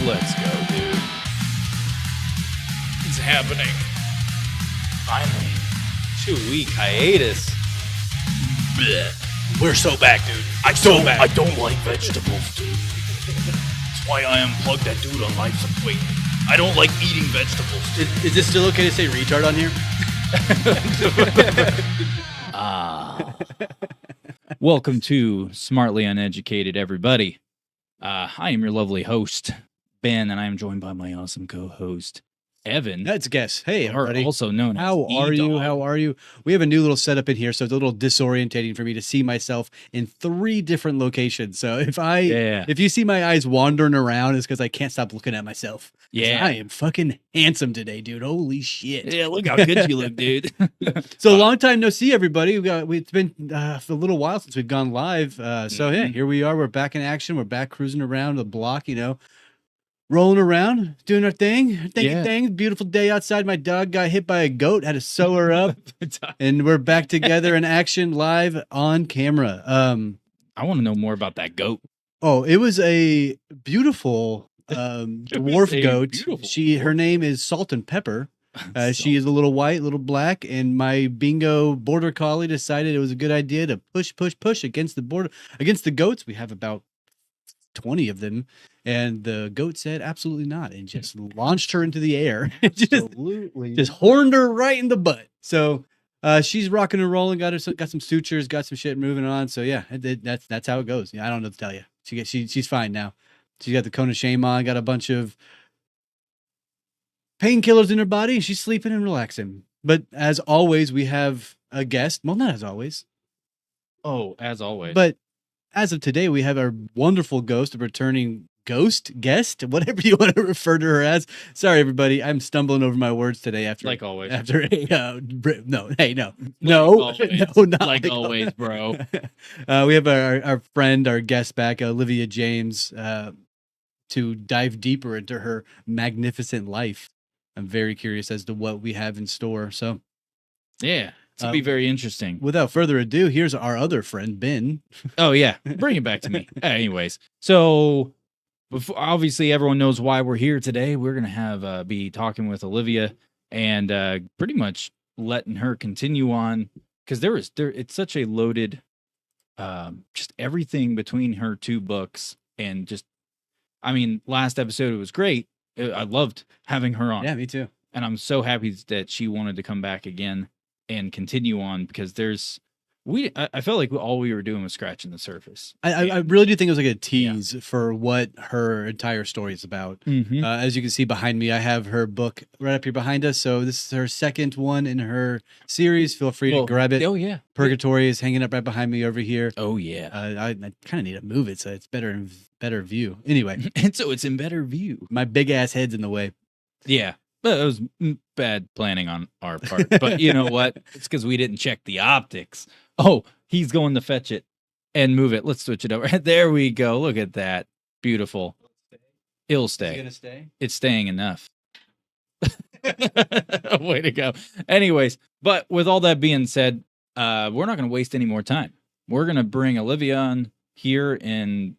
Let's go, dude. It's happening. Finally. 2-week hiatus. Blech. We're so back, dude. I don't like vegetables, dude. That's why I unplugged that dude on life support. Wait, I don't like eating vegetables. Is it still okay to say retard on here? Welcome to Smartly Uneducated, everybody. I am your lovely host, Ben, and I am joined by my awesome co-host, Evan. Let's guess. Hey, everybody. Also known as How are you? E-Dog. How are you? We have a new little setup in here, so it's a little disorientating for me to see myself in 3 different locations. So if you see my eyes wandering around, it's because I can't stop looking at myself. Yeah. I am fucking handsome today, dude. Holy shit. Yeah, look how good you look, dude. So long time no see, everybody. It's been a little while since we've gone live. So yeah, here we are. We're back in action. We're back cruising around the block, rolling around, doing our thing. Beautiful day outside. My dog got hit by a goat, had to sew her up, and we're back together in action, live on camera. I want to know more about that goat. Oh, it was a beautiful dwarf goat. Her name is Salt and Pepper. She is a little white, little black, and my bingo border collie decided it was a good idea to push against the goats. We have about 20 of them, and the goat said absolutely not and just launched her into the air. just horned her right in the butt. So she's rocking and rolling, got some sutures, got some shit moving on. So yeah, that's how it goes. Yeah, I don't know what to tell you. She's fine now. She's got the cone of shame on, got a bunch of painkillers in her body, and she's sleeping and relaxing. But as always, we have a guest. Well, not as always. Oh, as always. But as of today, we have our wonderful returning guest, whatever you want to refer to her as. Sorry, everybody. I'm stumbling over my words today after like always. After no, not like always, bro. We have our friend, our guest back, Olivia James, to dive deeper into her magnificent life. I'm very curious as to what we have in store. So, yeah. It's be very interesting. Without further ado, here's our other friend, Ben. Oh, yeah. Bring it back to me. Anyways, so obviously everyone knows why we're here today. We're going to be talking with Olivia and pretty much letting her continue on because it's such a loaded, just everything between her 2 books and last episode, it was great. I loved having her on. Yeah, me too. And I'm so happy that she wanted to come back again and continue on because I felt like all we were doing was scratching the surface. I really do think it was like a tease for what her entire story is about. Mm-hmm. As you can see behind me, I have her book right up here behind us. So this is her second one in her series. Feel free to grab it. Oh yeah, Purgatory is hanging up right behind me over here. Oh yeah. I kind of need to move it so it's better view. Anyway, and so it's in better view. My big ass head's in the way. Yeah. But it was bad planning on our part. But you know what? It's because we didn't check the optics. Oh, he's going to fetch it and move it. Let's switch it over. There we go. Look at that. Beautiful. It'll stay. Is it gonna stay? It's staying enough. Way to go. Anyways, but with all that being said, we're not going to waste any more time. We're going to bring Olivia on here in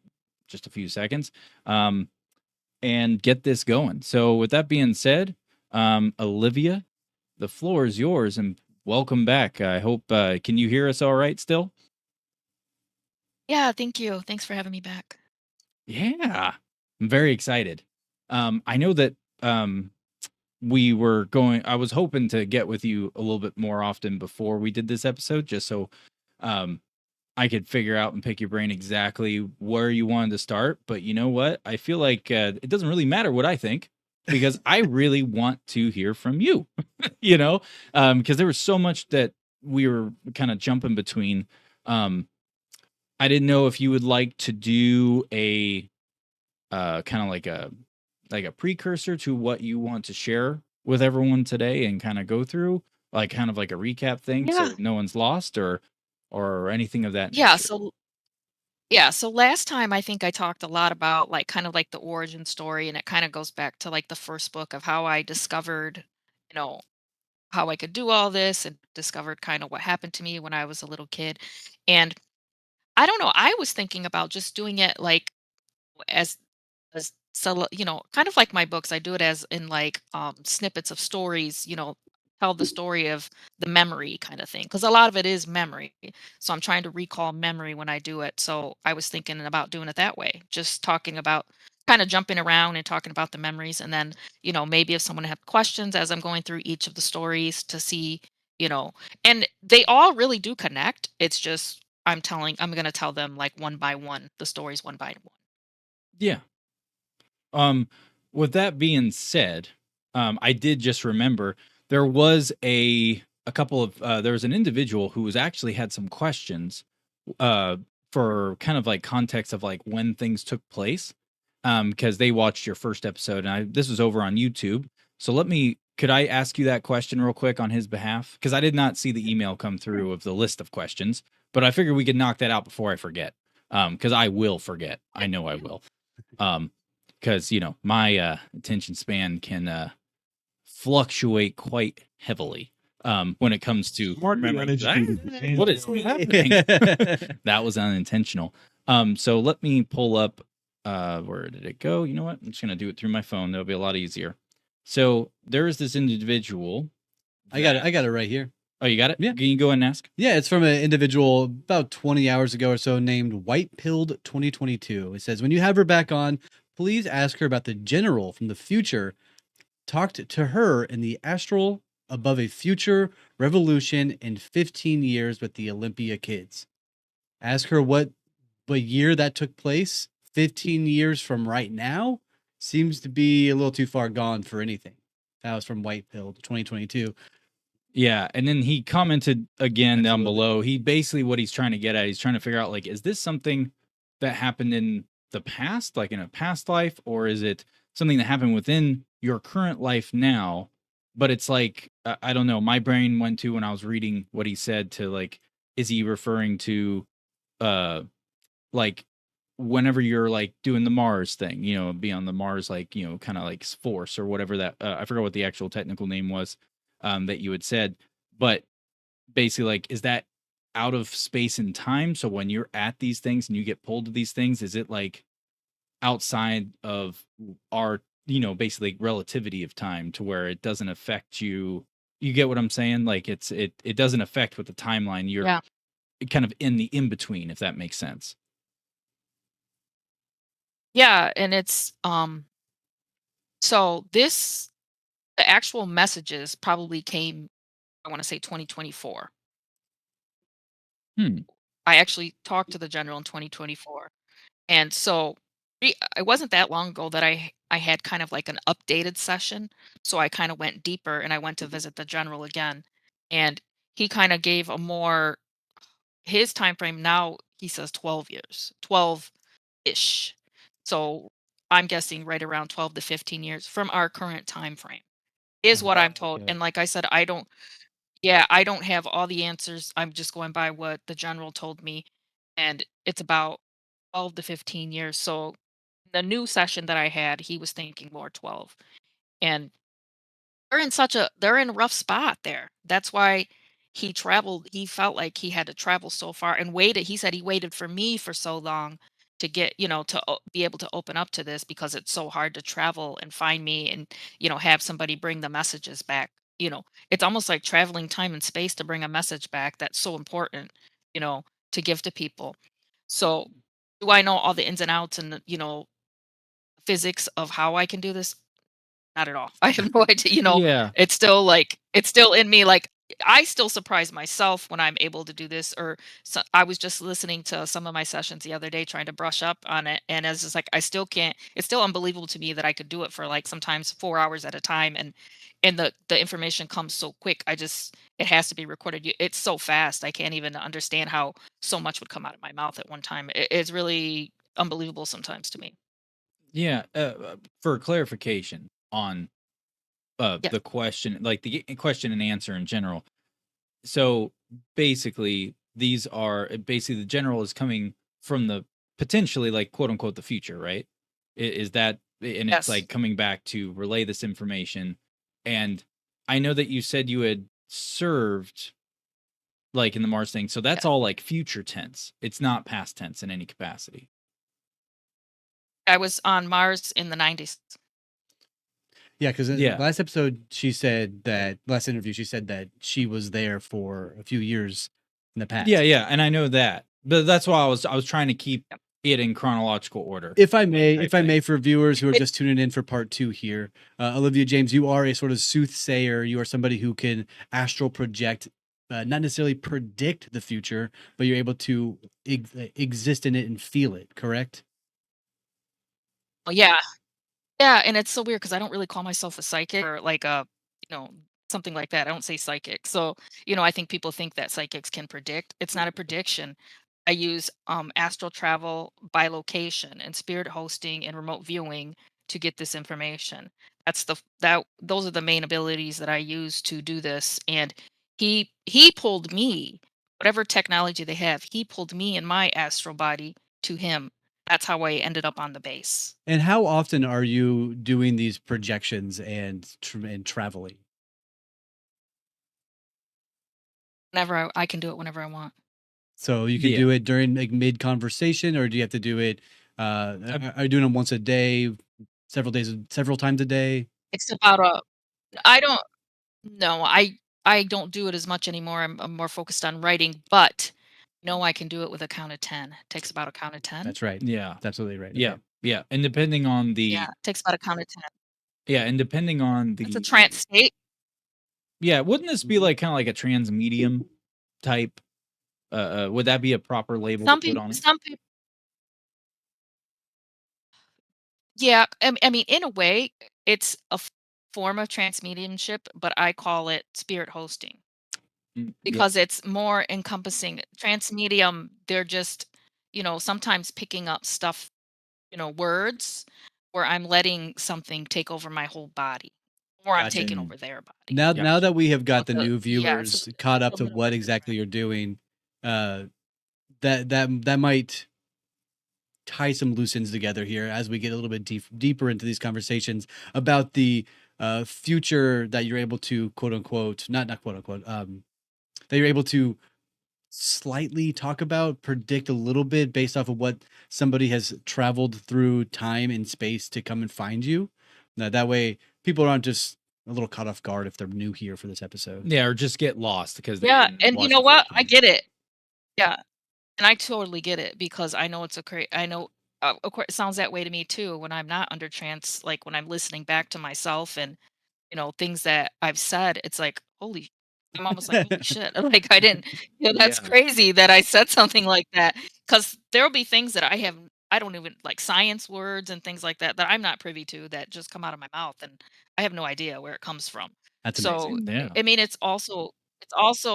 just a few seconds and get this going. So with that being said, Olivia, the floor is yours and welcome back. I hope, can you hear us all right still? Yeah, thank you. Thanks for having me back. Yeah, I'm very excited. I know that I was hoping to get with you a little bit more often before we did this episode, just so I could figure out and pick your brain exactly where you wanted to start. But you know what? I feel like it doesn't really matter what I think because I really want to hear from you, because there was so much that we were kind of jumping between. I didn't know if you would like to do a kind of like a precursor to what you want to share with everyone today and kind of go through like kind of like a recap thing so no one's lost or anything of that Yeah, nature. so last time I think I talked a lot about like kind of like the origin story, and it kind of goes back to like the first book of how I discovered, how I could do all this and discovered kind of what happened to me when I was a little kid. And I don't know, I was thinking about just doing it like as so, kind of like my books, I do it as in like snippets of stories, tell the story of the memory kind of thing. Because a lot of it is memory. So I'm trying to recall memory when I do it. So I was thinking about doing it that way, just talking about kind of jumping around and talking about the memories. And then, maybe if someone have questions as I'm going through each of the stories to see, you know, and they all really do connect. It's just I'm going to tell them like one by one, the stories one by one. Yeah. Um, with that being said, I did just remember there was a couple of there was an individual who was actually had some questions uh for kind of like context of like when things took place. Because they watched your first episode and this was over on YouTube. So could I ask you that question real quick on his behalf? Because I did not see the email come through of the list of questions, but I figured we could knock that out before I forget. Because I will forget. I know I will. Because my attention span can fluctuate quite heavily when it comes to memory. What is happening? That was unintentional. So let me pull up where did it go? You know what? I'm just gonna do it through my phone. That'll be a lot easier. So there is this individual. I got it right here. Oh, you got it? Yeah. Can you go ahead and ask? Yeah, it's from an individual about 20 hours ago or so named White Pilled 2022. It says, when you have her back on, please ask her about the general from the future. Talked to her in the astral above a future revolution in 15 years with the Olympia kids. Ask her what year that took place. 15 years from right now seems to be a little too far gone for anything. That was from White Pilled 2022. Yeah, and then he commented again down Absolutely. below. He basically what he's trying to get at, he's trying to figure out like, is this something that happened in the past, like in a past life, or is it something that happened within your current life now? But it's like I don't know. My brain went to when I was reading what he said to like, is he referring to uh like whenever you're like doing the Mars thing, be on the Mars like kind of like force or whatever that I forgot what the actual technical name was that you had said, but basically like is that out of space and time? So when you're at these things and you get pulled to these things, is it like outside of our basically relativity of time to where it doesn't affect you? You get what I'm saying? Like it doesn't affect with the timeline. You're Yeah. kind of in the in between, if that makes sense. Yeah, and it's so the actual messages probably came, I want to say 2024. Hmm. I actually talked to the general in 2024. And so it wasn't that long ago that I had kind of like an updated session. So I kind of went deeper and I went to visit the general again. And he kind of gave a more his time frame now he says 12 years. 12-ish. So I'm guessing right around 12 to 15 years from our current time frame is what I'm told. Okay. And like I said, I don't have all the answers. I'm just going by what the general told me. And it's about 12 to 15 years. So the new session that I had, he was thinking more 12. And they're in a rough spot there. That's why he felt like he had to travel so far and waited. He said he waited for me for so long to get, be able to open up to this because it's so hard to travel and find me and, have somebody bring the messages back. It's almost like traveling time and space to bring a message back that's so important, you know, to give to people. So, do I know all the ins and outs and, physics of how I can do this? Not at all. I have no idea, Yeah. it's still in me, like, I still surprise myself when I'm able to do this, or I was just listening to some of my sessions the other day trying to brush up on it, and it's just like, I still can't it's still unbelievable to me that I could do it for, like, sometimes 4 hours at a time, and the information comes so quick, it has to be recorded. It's so fast, I can't even understand how so much would come out of my mouth at one time. It's really unbelievable sometimes to me. Yeah, for clarification on Yeah. the question, like the question and answer in general. So basically, these are basically the general is coming from the potentially like quote unquote the future, right? Is that and it's Yes. like coming back to relay this information. And I know that you said you had served like in the Mars thing, so that's Yeah. all like future tense. It's not past tense in any capacity. I was on Mars in the 90s. Yeah, because Yeah. last episode she said that last interview she said that she was there for a few years in the past. Yeah, and I know that, but that's why I was trying to keep Yep. it in chronological order. If I may, type thing. for viewers who are It- just tuning in for part 2 here, Olivia James, you are a sort of soothsayer. You are somebody who can astral project, not necessarily predict the future, but you're able to exist in it and feel it. Correct? Oh, yeah. Yeah, and it's so weird because I don't really call myself a psychic or like a, something like that. I don't say psychic. So, I think people think that psychics can predict. It's not a prediction. I use astral travel by location and spirit hosting and remote viewing to get this information. Those are the main abilities that I use to do this. And he pulled me, whatever technology they have, he pulled me in my astral body to him. That's how I ended up on the base. And how often are you doing these projections and traveling? Whenever I can do it whenever I want. So you can do it during like mid conversation, or do you have to do it? Are you doing them once a day, several times a day? It's about a I don't no, I don't do it as much anymore. I'm more focused on writing, but no, I can do it with a count of 10. It takes about a count of 10. That's right. Yeah, That's absolutely right. yeah, Okay. yeah, and depending on Yeah, it takes about a count of 10. and depending on It's a the trance state. wouldn't this be like kind of like a transmedium type? Would that be a proper label to put on it? Some people yeah, I mean, in a way, it's a form of transmediumship, but I call it spirit hosting Yeah, because it's more encompassing. Transmedium, they're just, sometimes picking up stuff, words where I'm letting something take over my whole body or I'm Gotcha. taking over their body. Now that we have got the new Yeah, it's a viewers caught up to little what bit exactly different. you're doing, uh, that might tie some loose ends together here as we get a little bit deeper into these conversations about the future that you're able to quote unquote not quote unquote that you're able to slightly talk about, predict a little bit based off of what somebody has traveled through time and space to come and find you. Now, that way, people aren't just a little caught off guard if they're new here for this episode. yeah, or just get lost because they Yeah, didn't and you watch know the what? first I one. get it. Yeah, and I totally get it because I know I know, of course, it sounds that way to me too when I'm not under trance, like when I'm listening back to myself and things that I've said, it's like, holy, I'm almost like, holy shit. Like I didn't, that's Yeah, crazy that I said something like that. Cause there'll be things that I don't even like science words and things like that I'm not privy to that just come out of my mouth and I have no idea where it comes from. That's So, amazing. yeah, I mean, it's also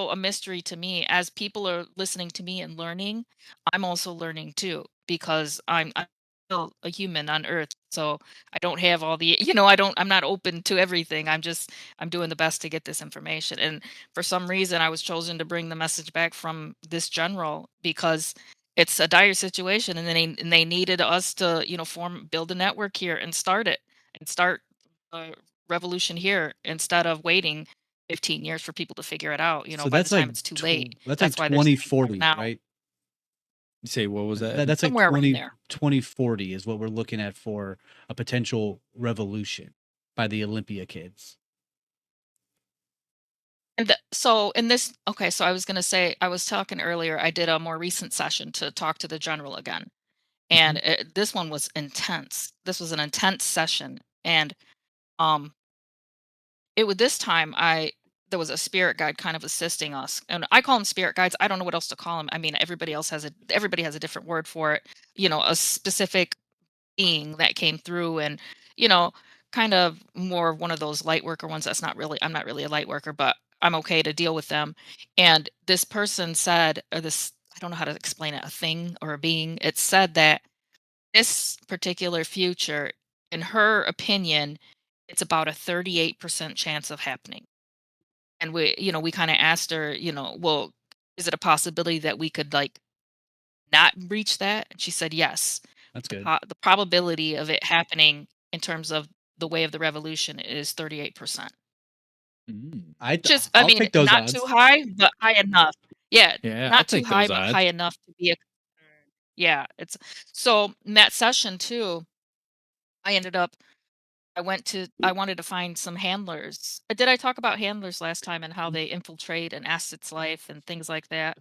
a mystery to me as people are listening to me and learning. I'm also learning too because I'm still a human on Earth. So I don't have all the, I'm not open to everything. I'm doing the best to get this information. And for some reason, I was chosen to bring the message back from this general because it's a dire situation, and they needed us to, build a network here and start it and start a revolution here instead of waiting 15 years for people to figure it out. So By the time it's too late. that's like That's why they're starting it 2040, now, right? you say what was that? That's like somewhere around there. 2040 is what we're looking at for a potential revolution by the Olympia kids. And so in this, okay, so I was going to say, I was talking earlier, I did a more recent session to talk to the general again. And Mhm. this one was intense. This was an intense session. And um, this time there was a spirit guide kind of assisting us. And I call them spirit guides. I don't know what else to call them. I mean, everybody has a different word for it, a specific being that came through and you know kind of more of one of those light worker ones. I'm not really a light worker, but I'm okay to deal with them. And this person said, or this, I don't know how to explain it, a thing or a being, it said that this particular future, in her opinion, it's about a 38% chance of happening. And we kind of asked her, well, is it a possibility that we could like not reach that? And she said yes. That's good. The probability of it happening in terms of the way of the revolution is 38%. Mm. Just, I I'll mean, take those not too odds. high, but high enough. Yeah, Yeah, I'll not too take high, those but high odds. enough to be a concern. Yeah, it's so in that session too. I ended up I wanted to find some handlers. Did I talk about handlers last time and how they infiltrate an asset's life and things like that?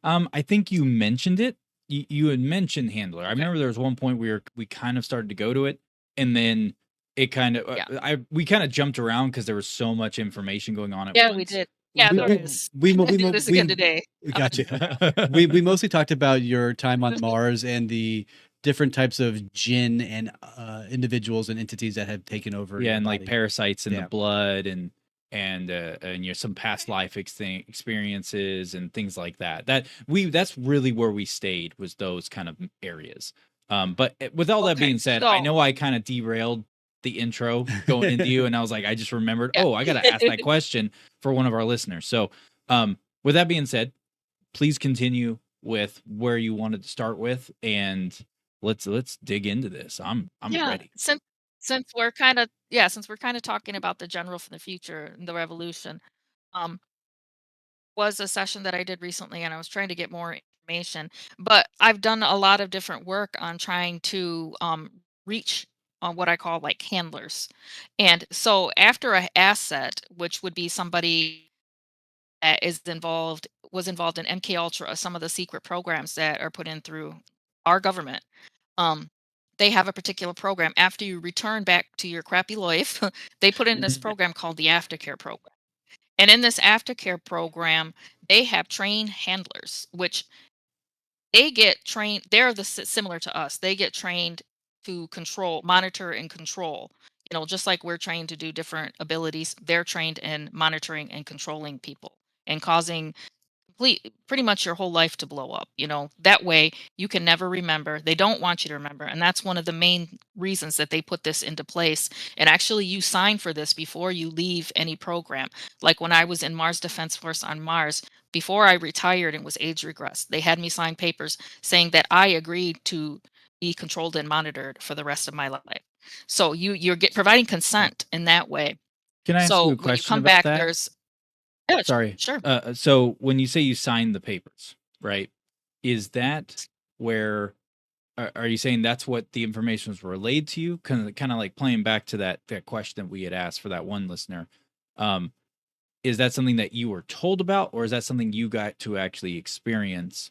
I think you mentioned it. You had mentioned handler. I Okay. remember there was one point we kind of started to go to it, and then it kind of Yeah. we kind of jumped around because there was so much information going on at Yeah, we once. did. Yeah, we there we is. we I'm mo- gonna we, do mo- this again we today. I'm gonna gotcha. do it now. We mostly talked about your time on Mars and the different types of jinn and individuals and entities that have taken over Yeah, your and like body. parasites in the Yeah. blood and some past life experiences and things like that. That's really where we stayed, was those kind of areas. But with all that Okay, being said, I so know I kind of derailed the intro going into you, and I was like, I just remembered, yeah. oh, I got to ask that question for one of our listeners. So, with that being said, please continue with where you wanted to start with, and let's dig into this. I'm Yeah, ready. since we're kinda talking about the general for the future and the revolution, um, was a session that I did recently, and I was trying to get more information, but I've done a lot of different work on trying to, reach on what I call, like, handlers. And so after a asset, which would be somebody that is involved was involved in MK Ultra, some of the secret programs that are put in through our government. Um, they have a particular program. After you return back to your crappy life, they put in this program called the aftercare program. And in this aftercare program, they have trained handlers, which they get trained. They're similar to us. They get trained to control, monitor, and control. You know, just like we're trained to do different abilities, they're trained in monitoring and controlling people and causing pretty much your whole life to blow up. You know, that way you can never remember. They don't want you to remember, and that's one of the main reasons that they put this into place. And actually, you sign for this before you leave any program. Like when I was in Mars Defense Force on Mars, before I retired and was age regressed, they had me sign papers saying that I agreed to be controlled and monitored for the rest of my life. So providing consent in that way. Can I ask you So a when you question come about back, that? there's yeah, Sorry. sure. So when you say you signed the papers, right? Is that where are you saying that's what the information was relayed to you? Kind of like playing back to that question that we had asked for that one listener. Um, is that something that you were told about, or is that something you got to actually experience?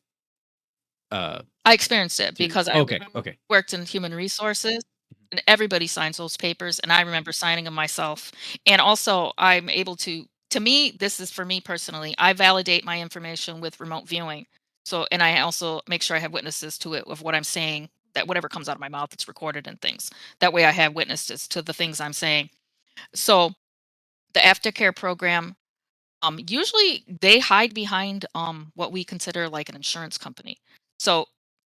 I experienced it Through because I okay. worked in human resources, and everybody signs those papers, and I remember signing them myself. And also, I'm able to me, this is for me personally, I validate my information with remote viewing. So, and I also make sure I have witnesses to it of what I'm saying, that whatever comes out of my mouth, it's recorded and things. That way I have witnesses to the things I'm saying. So, the aftercare program, usually they hide behind what we consider like an insurance company. So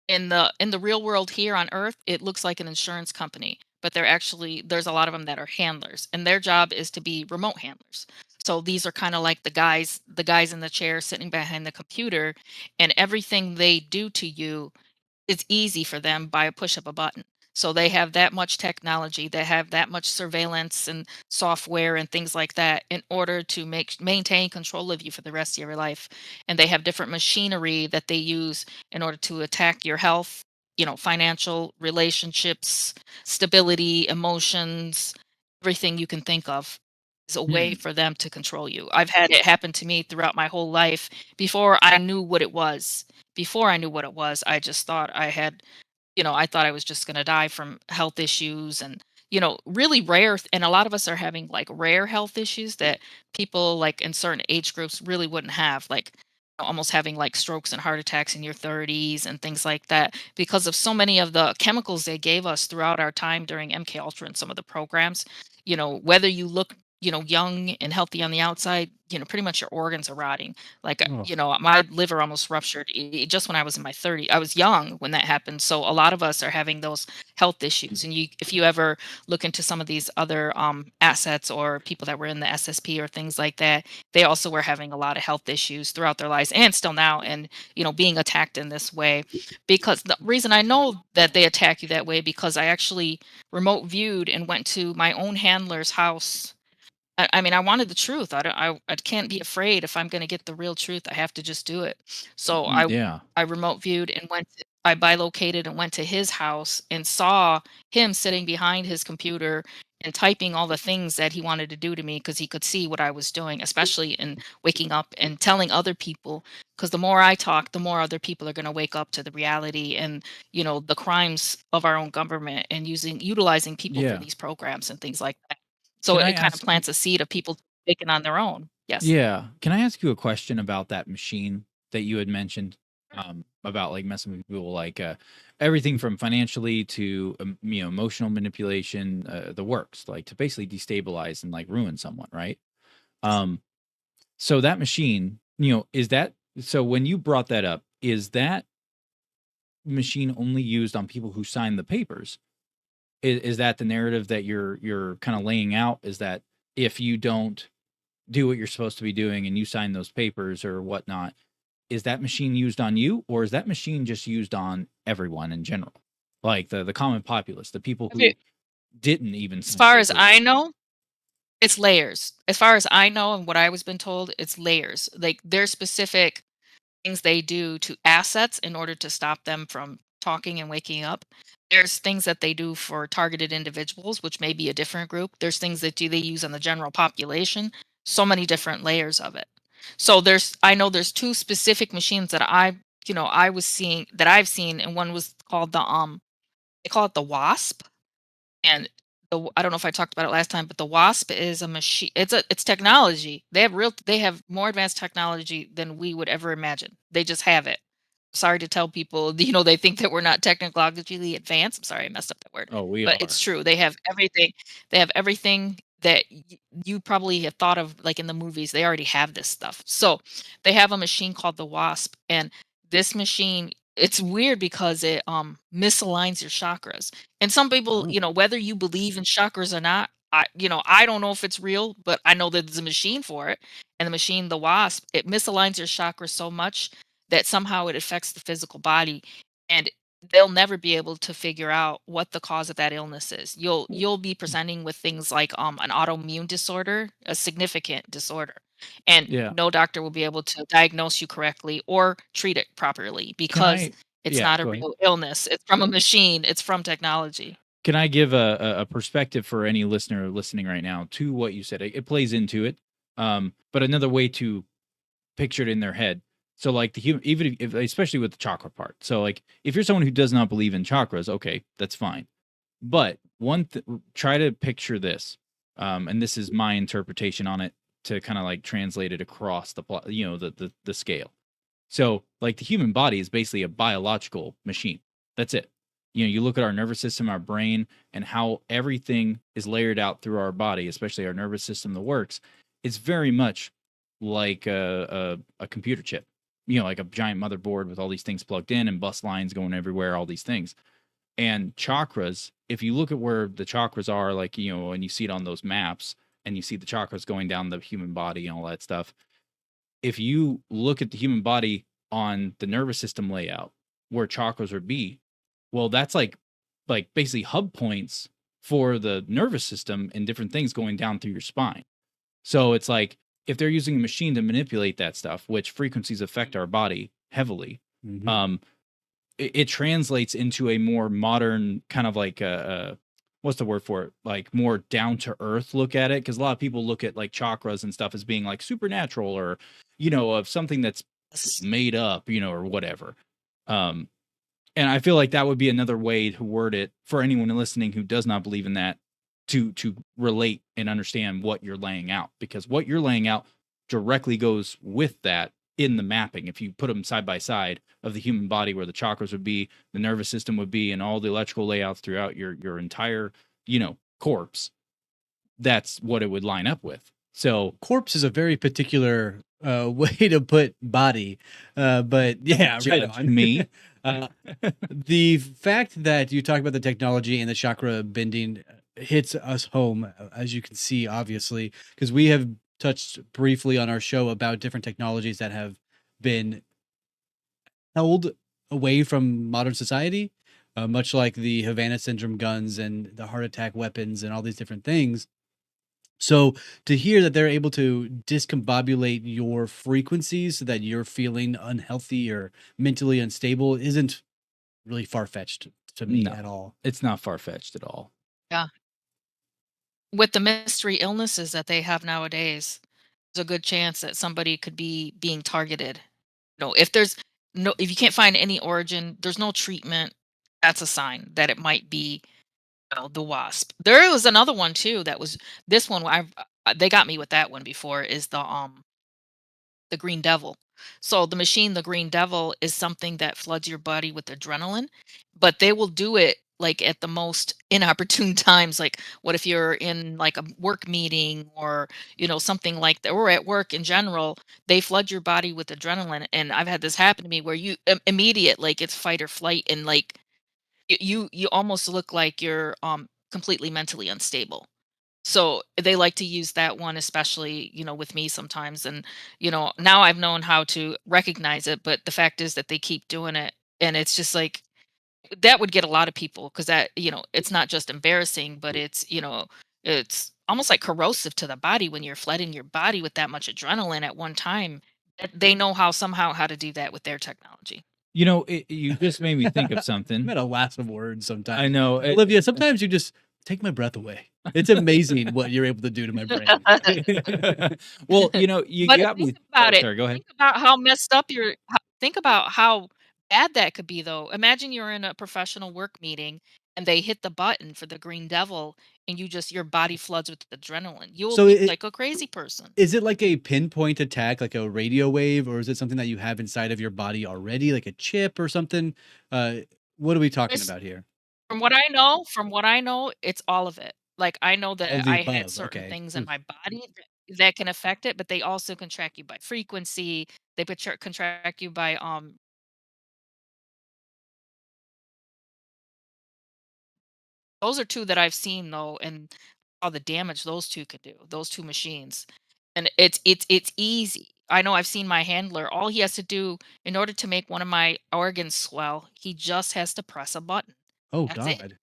in the real world here on Earth, it looks like an insurance company, but there's a lot of them that are handlers, and their job is to be remote handlers. So these are kind of like the guys in the chair sitting behind the computer, and everything they do to you, it's easy for them by a push of a button. So they have that much technology, they have that much surveillance and software and things like that in order to maintain control of you for the rest of your life. And they have different machinery that they use in order to attack your health, you know, financial relationships, stability, emotions, everything you can think of is a way Hmm. for them to control you. I've had it happen to me throughout my whole life before I knew what it was. Before I knew what it was, I just thought I had, you know, I thought I was just going to die from health issues and, you know, really and a lot of us are having like rare health issues that people like in certain age groups really wouldn't have, like almost having like strokes and heart attacks in your 30s and things like that because of so many of the chemicals they gave us throughout our time during MK Ultra and some of the programs. You know, whether you look, you know, young and healthy on the outside, you know, pretty much your organs are rotting. Like, Oh. you know, my liver almost ruptured just when I was in my 30s. I was young when that happened. So a lot of us are having those health issues. And if you ever look into some of these other assets or people that were in the SSP or things like that, they also were having a lot of health issues throughout their lives and still now. And, you know, being attacked in this way, because the reason I know that they attack you that way, because I actually remote viewed and went to my own handler's house. I mean, I wanted the truth. I can't be afraid. If I'm going to get the real truth, I have to just do it. So Yeah. I remote viewed and I bilocated and went to his house and saw him sitting behind his computer and typing all the things that he wanted to do to me because he could see what I was doing, especially in waking up and telling other people. Because the more I talk, the more other people are going to wake up to the reality and, the crimes of our own government and utilizing people for Yeah. these programs and things like that. So Can I it kind of ask? plants a seed of people waking on their own. Yes. Yeah. Can I ask you a question about that machine that you had mentioned? About like messing with people, like everything from financially to emotional manipulation, the works, like to basically destabilize and like ruin someone, right? Um, so that machine, is that so? When you brought that up, is that machine only used on people who sign the papers? Is that the narrative that you're kind of laying out? Is that if you don't do what you're supposed to be doing and you sign those papers or whatnot, is that machine used on you, or is that machine just used on everyone in general? Like the common populace, the people who didn't even As sign far as papers. I know, it's layers. As far as I know and what I was been told, it's layers. Like there's specific things they do to assets in order to stop them from talking and waking up. There's things that they do for targeted individuals, which may be a different group. There's things that they use on the general population. So many different layers of it. So I know there's two specific machines that I was seeing that I've seen, and one was called they call it the Wasp, and I don't know if I talked about it last time, but the Wasp is a machine. It's technology. They have more advanced technology than we would ever imagine. They just have it. Sorry to tell people, they think that we're not technologically advanced. I'm sorry, I messed up that word, Oh, we but are. it's true. They have everything. They have everything that you probably have thought of, like in the movies. They already have this stuff. So they have a machine called the Wasp, and this machine, it's weird because it misaligns your chakras. And some people, Oh. whether you believe in chakras or not, I don't know if it's real, but I know that there's a machine for it. And the machine, the Wasp, it misaligns your chakras so much that somehow it affects the physical body, and they'll never be able to figure out what the cause of that illness is. You'll be presenting with things like an autoimmune disorder, a significant disorder, and Yeah. no doctor will be able to diagnose you correctly or treat it properly Can because I? it's Yeah. not a Go ahead. real illness. It's from a machine. It's from technology. Can I give a perspective for any listener listening right now to what you said? It plays into it, but another way to picture it in their head. So, like the human, even if especially with the chakra part. So, like if you're someone who does not believe in chakras, okay, that's fine. But try to picture this, and this is my interpretation on it to kind of like translate it across the scale. So, like the human body is basically a biological machine. That's it. You look at our nervous system, our brain, and how everything is layered out through our body, especially our nervous system that works. It's very much like a computer chip, like a giant motherboard with all these things plugged in and bus lines going everywhere, all these things. And chakras, if you look at where the chakras are, like, and you see it on those maps and you see the chakras going down the human body and all that stuff, if you look at the human body on the nervous system layout where chakras would be, well, that's like basically hub points for the nervous system and different things going down through your spine. So it's like if they're using a machine to manipulate that stuff, which frequencies affect our body heavily, Mhm. It translates into a more modern kind of like what's the word for it? Like more down to earth look at it. Cause a lot of people look at like chakras and stuff as being like supernatural or, of something that's made up, or whatever. Um, and I feel like that would be another way to word it for anyone listening who does not believe in that to relate and understand what you're laying out, because what you're laying out directly goes with that in the mapping. If you put them side by side of the human body where the chakras would be, the nervous system would be, and all the electrical layouts throughout your entire, corpse, that's what it would line up with. So Corpse is a very particular way to put body, but yeah, right judge on. me. The fact that you talk about the technology and the chakra bending hits us home, as you can see, obviously, because we have touched briefly on our show about different technologies that have been held away from modern society, much like the Havana syndrome guns and the heart attack weapons and all these different things. So to hear that they're able to discombobulate your frequencies so that you're feeling unhealthy or mentally unstable isn't really far fetched to me No, at all. it's not far fetched at all. Yeah. With the mystery illnesses that they have nowadays, there's a good chance that somebody could be being targeted. No, if you can't find any origin, there's no treatment, that's a sign that it might be, the wasp. There was another one too that was this one they got me with that one before is the green devil. So the machine, the green devil, is something that floods your body with adrenaline, but they will do it like at the most inopportune times. Like, what if you're in like a work meeting or something like that, or at work in general? They flood your body with adrenaline, and I've had this happen to me where you immediate like it's fight or flight, and like you almost look like you're completely mentally unstable. So they like to use that one, especially, with me sometimes. And, now I've known how to recognize it, but the fact is that they keep doing it. And it's just like that would get a lot of people because that, it's not just embarrassing, but it's almost like corrosive to the body when you're flooding your body with that much adrenaline at one time. They know how to do that with their technology. You just made me think of I'm something. at a loss of words sometimes. I know. Olivia, sometimes you just take my breath away. It's amazing what you're able to do to my brain. Well, you But got think me. about Oh, it. sorry, go ahead. Think about how messed up think about how bad that could be, though. Imagine you're in a professional work meeting and they hit the button for the green devil and your body floods with adrenaline. You will So look like a crazy person. is it like a pinpoint attack, like a radio wave, or is it something that you have inside of your body already, like a chip or something? Uh, what are we talking It's, about here? from what I know, it's all of it. Like I know All that of the I had above. certain Okay. things in my body that can affect it, but they also can track you by frequency. They can track you by those are 2 that I've seen though, and all the damage those 2 could do, those 2 machines. And it's easy. I know I've seen my handler, all he has to do in order to make one of my organs swell, he just has to press a button. Oh That's it. God.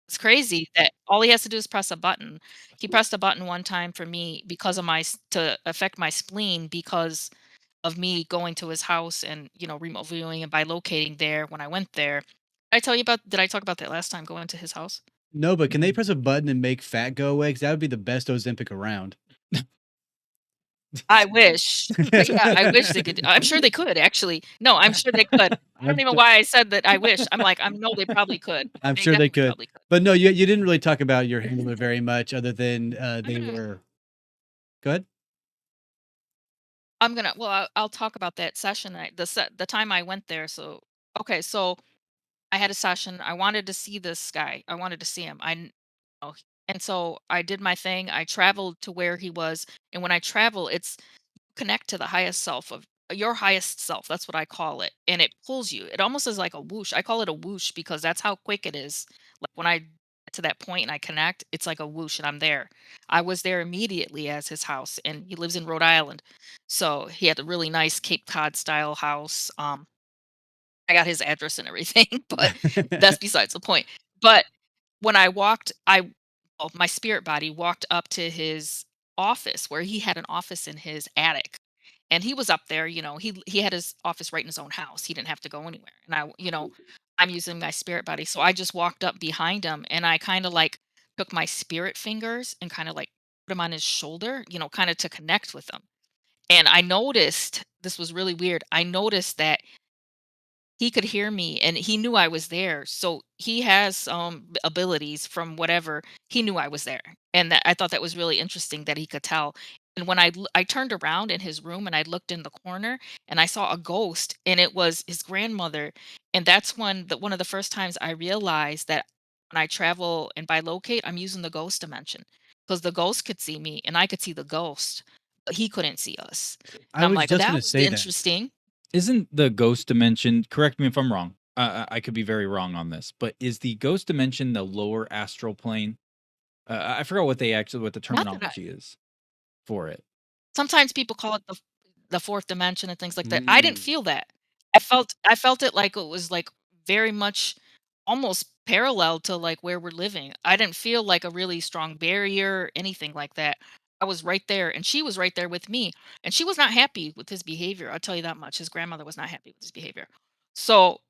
It's crazy that all he has to do is press a button. He pressed a button one time for me because of to affect my spleen because of me going to his house and, remote viewing and by locating there when I went there. Did I talk about that last time going to his house? No, but can they Mm. press a button and make fat go away? 'Cause that would be the best Ozempic around. I wish. Yeah, I wish they could. I'm sure they could actually. No, I'm sure they could. I don't I'm even su why I said that I wish. I know they probably could. I'm They sure they definitely could. probably could. But no, you didn't really talk about your handler very much other than, they Mhm. were go ahead. Well, I'll talk about that session. The time I went there. So, okay, so I had a session. I wanted to see this guy. I wanted to see him. Oh, and so I did my thing. I traveled to where he was, and when I travel, it's connect to the highest self of your highest self. That's what I call it. And it pulls you. It almost is like a whoosh. I call it a whoosh because that's how quick it is. Like when I get to that point and I connect, it's like a whoosh and I'm there. I was there immediately as his house and he lives in Rhode Island. So he had a really nice Cape Cod style house. I got his address and everything, but that's besides the point. But when I walked, my spirit body walked up to his office where he had an office in his attic. And he was up there, he had his office right in his own house. He didn't have to go anywhere. And I'm using my spirit body. So I just walked up behind him and I kind of like took my spirit fingers and kind of like put him on his shoulder, kind of to connect with him. And I noticed this was really weird. I noticed that he could hear me and he knew I was there. So he has abilities from whatever. He knew I was there. And I thought that was really interesting that he could tell. And when I turned around in his room and I looked in the corner and I saw a ghost and it was his grandmother. And that's one of the first times I realized that when I travel and by locate, I'm using the ghost dimension because the ghost could see me and I could see the ghost, but he couldn't see us. I And I'm was like, just that gonna was say that. interesting. Isn't the ghost dimension, correct me if I'm wrong. I could be very wrong on this, but is the ghost dimension the lower astral plane? I forgot what the Not that terminology is for it. Sometimes people call it the fourth dimension and things like that. I didn't Mm. feel that. I felt it like it was, like, very much almost parallel to, like, where we're living. I didn't feel like a really strong barrier, anything like that. I was right there, and she was right there with me, and she was not happy with his behavior, I'll tell you that much. His grandmother was not happy with his behavior. So,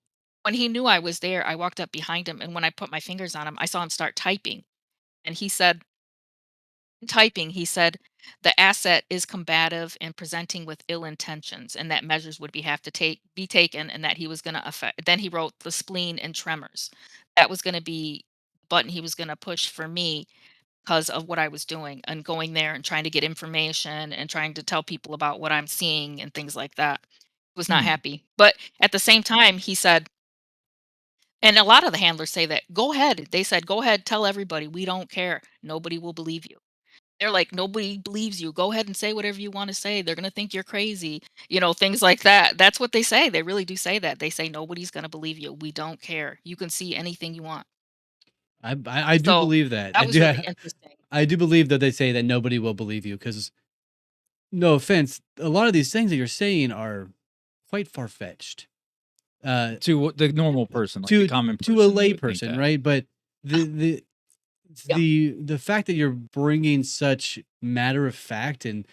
when he knew I was there, I walked up behind him, and when I put my fingers on him, I saw him start typing, and he said, "The asset is combative and presenting with ill intentions, and that measures would have to be taken, and that he was gonna affect." Then he wrote the spleen and tremors. That was gonna be the button he was gonna push for me because of what I was doing and going there and trying to get information and trying to tell people about what I'm seeing and things like that. Was not Hmm. happy. But at the same time, he said, and a lot of the handlers say that, "Go ahead." They said, "Go ahead, tell everybody. We don't care. Nobody will believe you." They're like, "Nobody believes you. Go ahead and say whatever you want to say. They're going to think you're crazy." Things like that. That's what they say. They really do say that. They say, "Nobody's going to believe you. We don't care. You can see anything you want." I do So believe that. that was really interesting. I do believe that they say that nobody will believe you because, no offense, a lot of these things that you're saying are quite far fetched. To the normal person, like the To common to a person, lay you would think person, that. right? But the Yeah. the fact that you're bringing such matter of fact and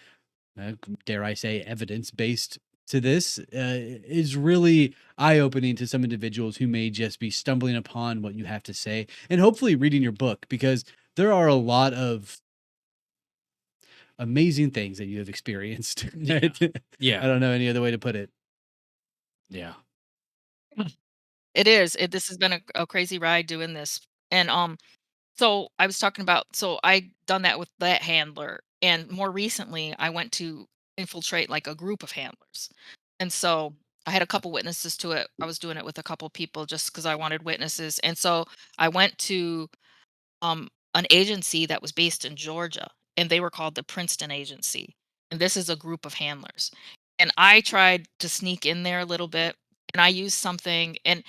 dare I say evidence based to this is really eye opening to some individuals who may just be stumbling upon what you have to say and hopefully reading your book because there are a lot of amazing things that you have experienced. Yeah. I Yeah. don't know any other way to put it. Yeah. It is. This has been a crazy ride doing this. And so I was talking about, so I done that with that handler, and more recently I went to infiltrate like a group of handlers. And so I had a couple witnesses to it. I was doing it with a couple people just because I wanted witnesses. And so I went to an agency that was based in Georgia, and they were called the Princeton Agency. And this is a group of handlers. And I tried to sneak in there a little bit, and I used something, and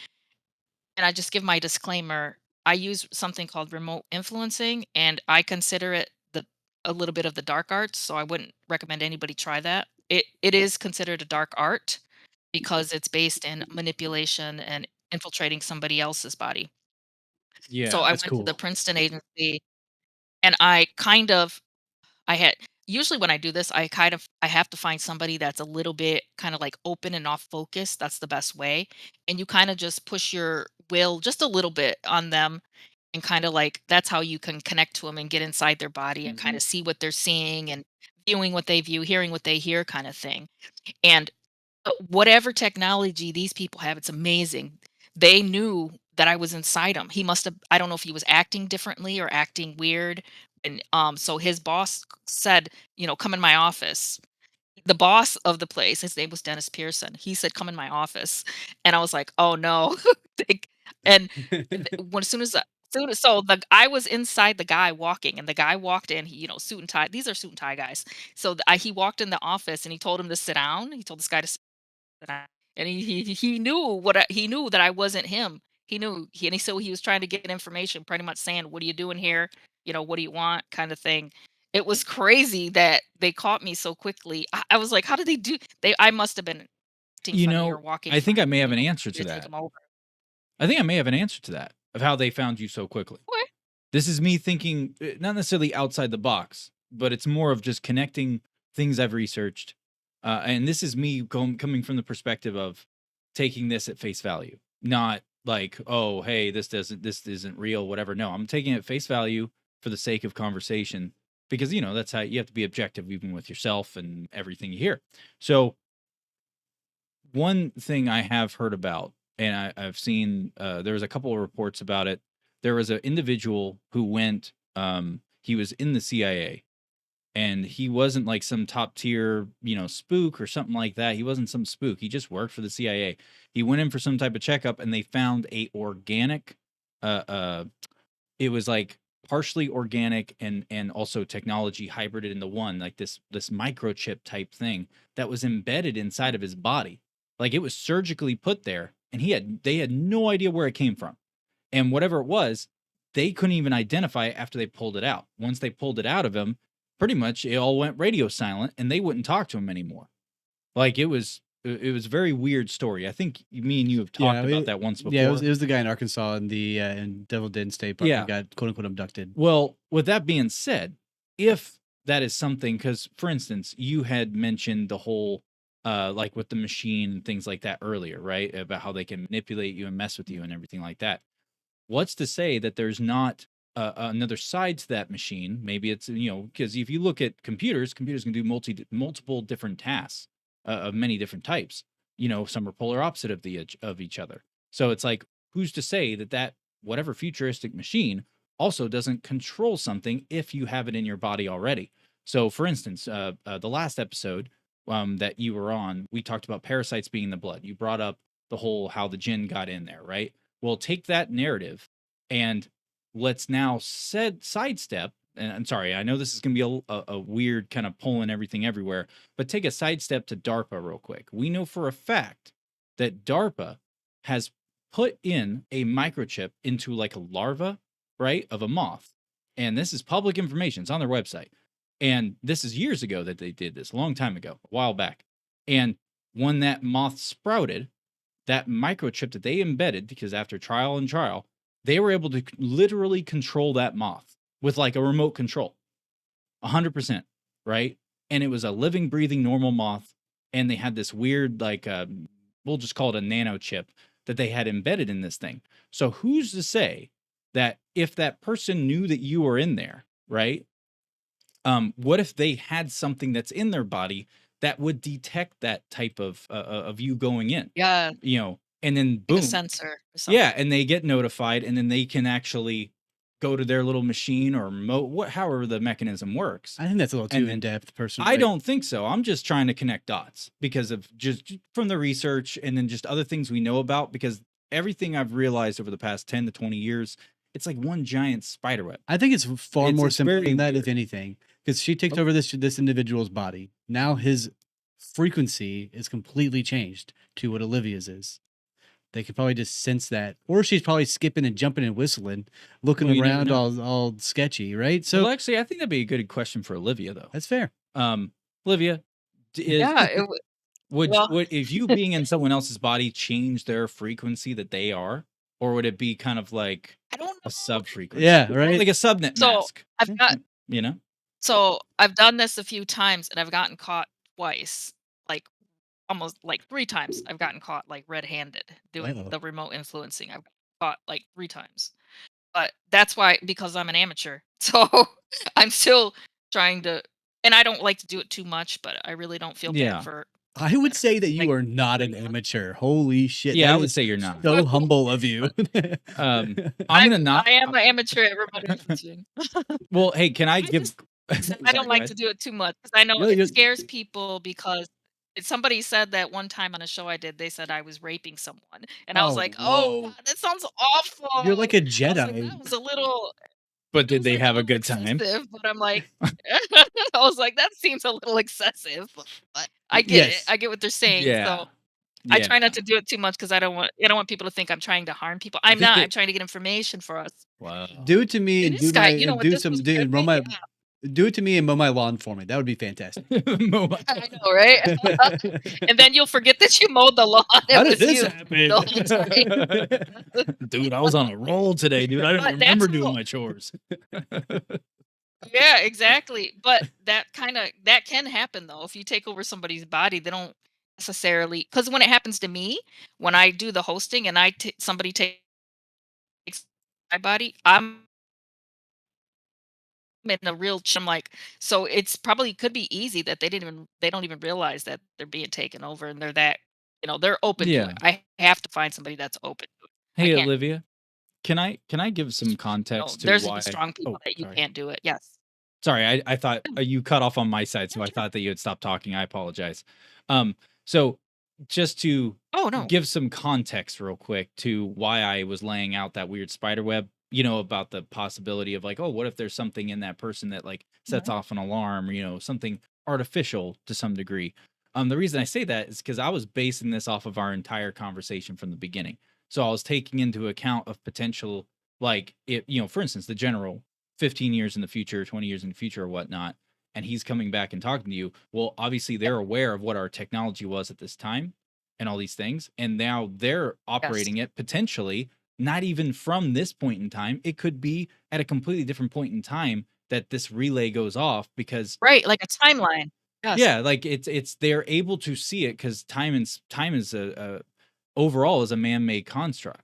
I just give my disclaimer. I use something called remote influencing, and I consider it a little bit of the dark arts. So I wouldn't recommend anybody try that. It is considered a dark art because it's based in manipulation and infiltrating somebody else's body. So Yeah. I That's went to the cool. Princeton agency, and I had usually when I do this, I have to find somebody that's a little bit kind of like open and off focus. That's the best way. And you kind of just push your will just a little bit on them, and kind of like that's how you can connect to them and get inside their body and kind Mhm. of see what they're seeing and viewing what they view, hearing what they hear kind of thing. And whatever technology these people have, it's amazing. They knew that I was inside him. He must have, I don't know if he was acting differently or acting weird. And so his boss said, "Come in my office." The boss of the place, his name was Dennis Pearson. He said, "Come in my office." And I was like, "Oh no." Like, and when as soon as so I was inside the guy walking, and the guy walked in, suit and tie. These are suit and tie guys. So he walked in the office, and he told him to sit down. He told this guy to sit down, and he knew he knew that I wasn't him. He knew so he was trying to get information, pretty much saying, "What are you doing here? What do you want?" kind of thing. It was crazy that they caught me so quickly. I was like, "How did they do?" I must have been acting funny or walking I think I may funny, have an answer to to take that. them over. I think I may have an answer to that of how they found you so quickly. Okay. This is me thinking, not necessarily outside the box, but it's more of just connecting things I've researched. And this is me coming from the perspective of taking this at face value, not like, oh, hey, this isn't real, whatever. No, I'm taking it at face value for the sake of conversation because, that's how you have to be objective, even with yourself and everything you hear. So, one thing I have heard about, and I've seen, there was a couple of reports about it. There was an individual who went, he was in the CIA, and he wasn't like some top tier, spook or something like that. He wasn't some spook. He just worked for the CIA. He went in for some type of checkup, and they found a organic, uh, uh, it was like partially organic and also technology hybrided into one, like this microchip type thing that was embedded inside of his body. Like it was surgically put there, and they had no idea where it came from. And whatever it was, they couldn't even identify it after they pulled it out. Once they pulled it out of him, pretty much it all went radio silent and they wouldn't talk to him anymore. Like it was a very weird story. I think me and you have talked about that once Yeah, before. it was the guy in Arkansas in the in Devil Den State Park who Yeah. got quote unquote abducted. Well, with that being said, if that is something, because for instance, you had mentioned the whole like with the machine and things like that earlier, right? About how they can manipulate you and mess with you and everything like that. What's to say that there's not another side to that machine? Maybe it's, because if you look at computers can do multiple different tasks of many different types. Some are polar opposite of each other. So it's like, who's to say that whatever futuristic machine also doesn't control something if you have it in your body already? So, for instance, the last episode that you were on, we talked about parasites being in the blood. You brought up the whole how the jinn got in there, right? Well, take that narrative and let's now sidestep. And I'm sorry, I know this is going to be a weird kind of pulling everything everywhere, but take a sidestep to DARPA real quick. We know for a fact that DARPA has put in a microchip into like a larva, right, of a moth. And this is public information. It's on their website. And this is years ago that they did this, a long time ago, a while back. And when that moth sprouted, that microchip that they embedded, because after trial and trial, they were able to literally control that moth with like a remote control, 100%, right? And it was a living, breathing, normal moth. And they had this weird, like, we'll just call it a nano chip that they had embedded in this thing. So who's to say that if that person knew that you were in there, right? What if they had something that's in their body that would detect that type of you going in? Yeah, And then like a boom, sensor or yeah, something. and they get notified, and then they can actually go to their little machine or however the mechanism works. I think that's a little too in depth, personally. I don't think so. I'm just trying to connect dots because of just from the research and then just other things we know about. Because everything I've realized over the past 10 to 20 years, it's like one giant spider web. I think it's far more simple very than that, weird. if anything, because she takes over this individual's body. Now his frequency is completely changed to what Olivia's is. They could probably just sense that, or she's probably skipping and jumping and whistling, looking Well, you never around know. all sketchy, right? So Well, actually, I think that'd be a good question for Olivia, though. that's fair. Olivia, Yeah, would well, if you being in someone else's body change their frequency that they are, or would it be kind of like I don't a know. sub frequency? Yeah, right. Like a subnet So mask. I've done this a few times and I've gotten caught twice, like almost like 3 times. I've gotten caught like red-handed doing Uh-oh. the remote influencing. I've gotten caught like 3 times. But that's why, because I'm an amateur. So I'm still trying to, and I don't like to do it too much, but I really don't feel Yeah. bad for I would say that like you are not an amateur. Holy shit! Yeah, that I would is say you're not. so humble of you. I'm gonna not. I am an amateur at remote influencing. Well, hey, can I give? I Sorry, don't go like ahead. to do it too much because I know No, it you're- scares people because somebody said that one time on a show I did, they said I was raping someone, and I was Oh, like, "Oh, whoa. God, that sounds awful." You're like a I was like, Jedi. "That was a little But it did was, they like, a have a little good time? excessive," but I'm like I was like, "That seems a little excessive," but I get it. Yes. I get what they're saying, Yeah. so I Yeah. try not to do it too much because I don't want people to think I'm trying to harm people. I'm think not. that- I'm trying to get information for us. Wow. Do it to me and This do guy, my what do this some was do good mow thing? my Yeah. do it to me and mow my lawn for me. That would be fantastic. I know, right? And then you'll forget that you mowed the lawn. How It did was this you happen? the whole time. Dude, I was on a roll today, dude. I didn't But remember that's doing how my chores. yeah, exactly. But that can happen though. If you take over somebody's body, they don't necessarily, because when it happens to me, when I do the hosting and somebody takes my body, I'm in a real I'm like, so it's probably could be easy that they don't even realize that they're being taken over and they're that, they're open to Yeah. it. I have to find somebody that's open to it. I Hey, can't Olivia, can I give some context to there's why? strong people Oh, that you sorry. can't do it. Yes. Sorry, I thought you cut off on my side, so Yeah, I sure. thought that you had stopped talking. I apologize. So just to Oh no. give some context real quick to why I was laying out that weird spider web, about the possibility of like, oh, what if there's something in that person that like sets off an alarm, or, something artificial to some degree. The reason I say that is because I was basing this off of our entire conversation from the beginning. So I was taking into account of potential, like it, for instance, the general 15 years in the future, 20 years in the future or whatnot, and he's coming back and talking to you. Well, obviously they're aware of what our technology was at this time and all these things. And now they're operating it potentially not even from this point in time. It could be at a completely different point in time that this relay goes off because Right, like a timeline. Yes. Yeah, like it's they're able to see it because time is a overall is a man-made construct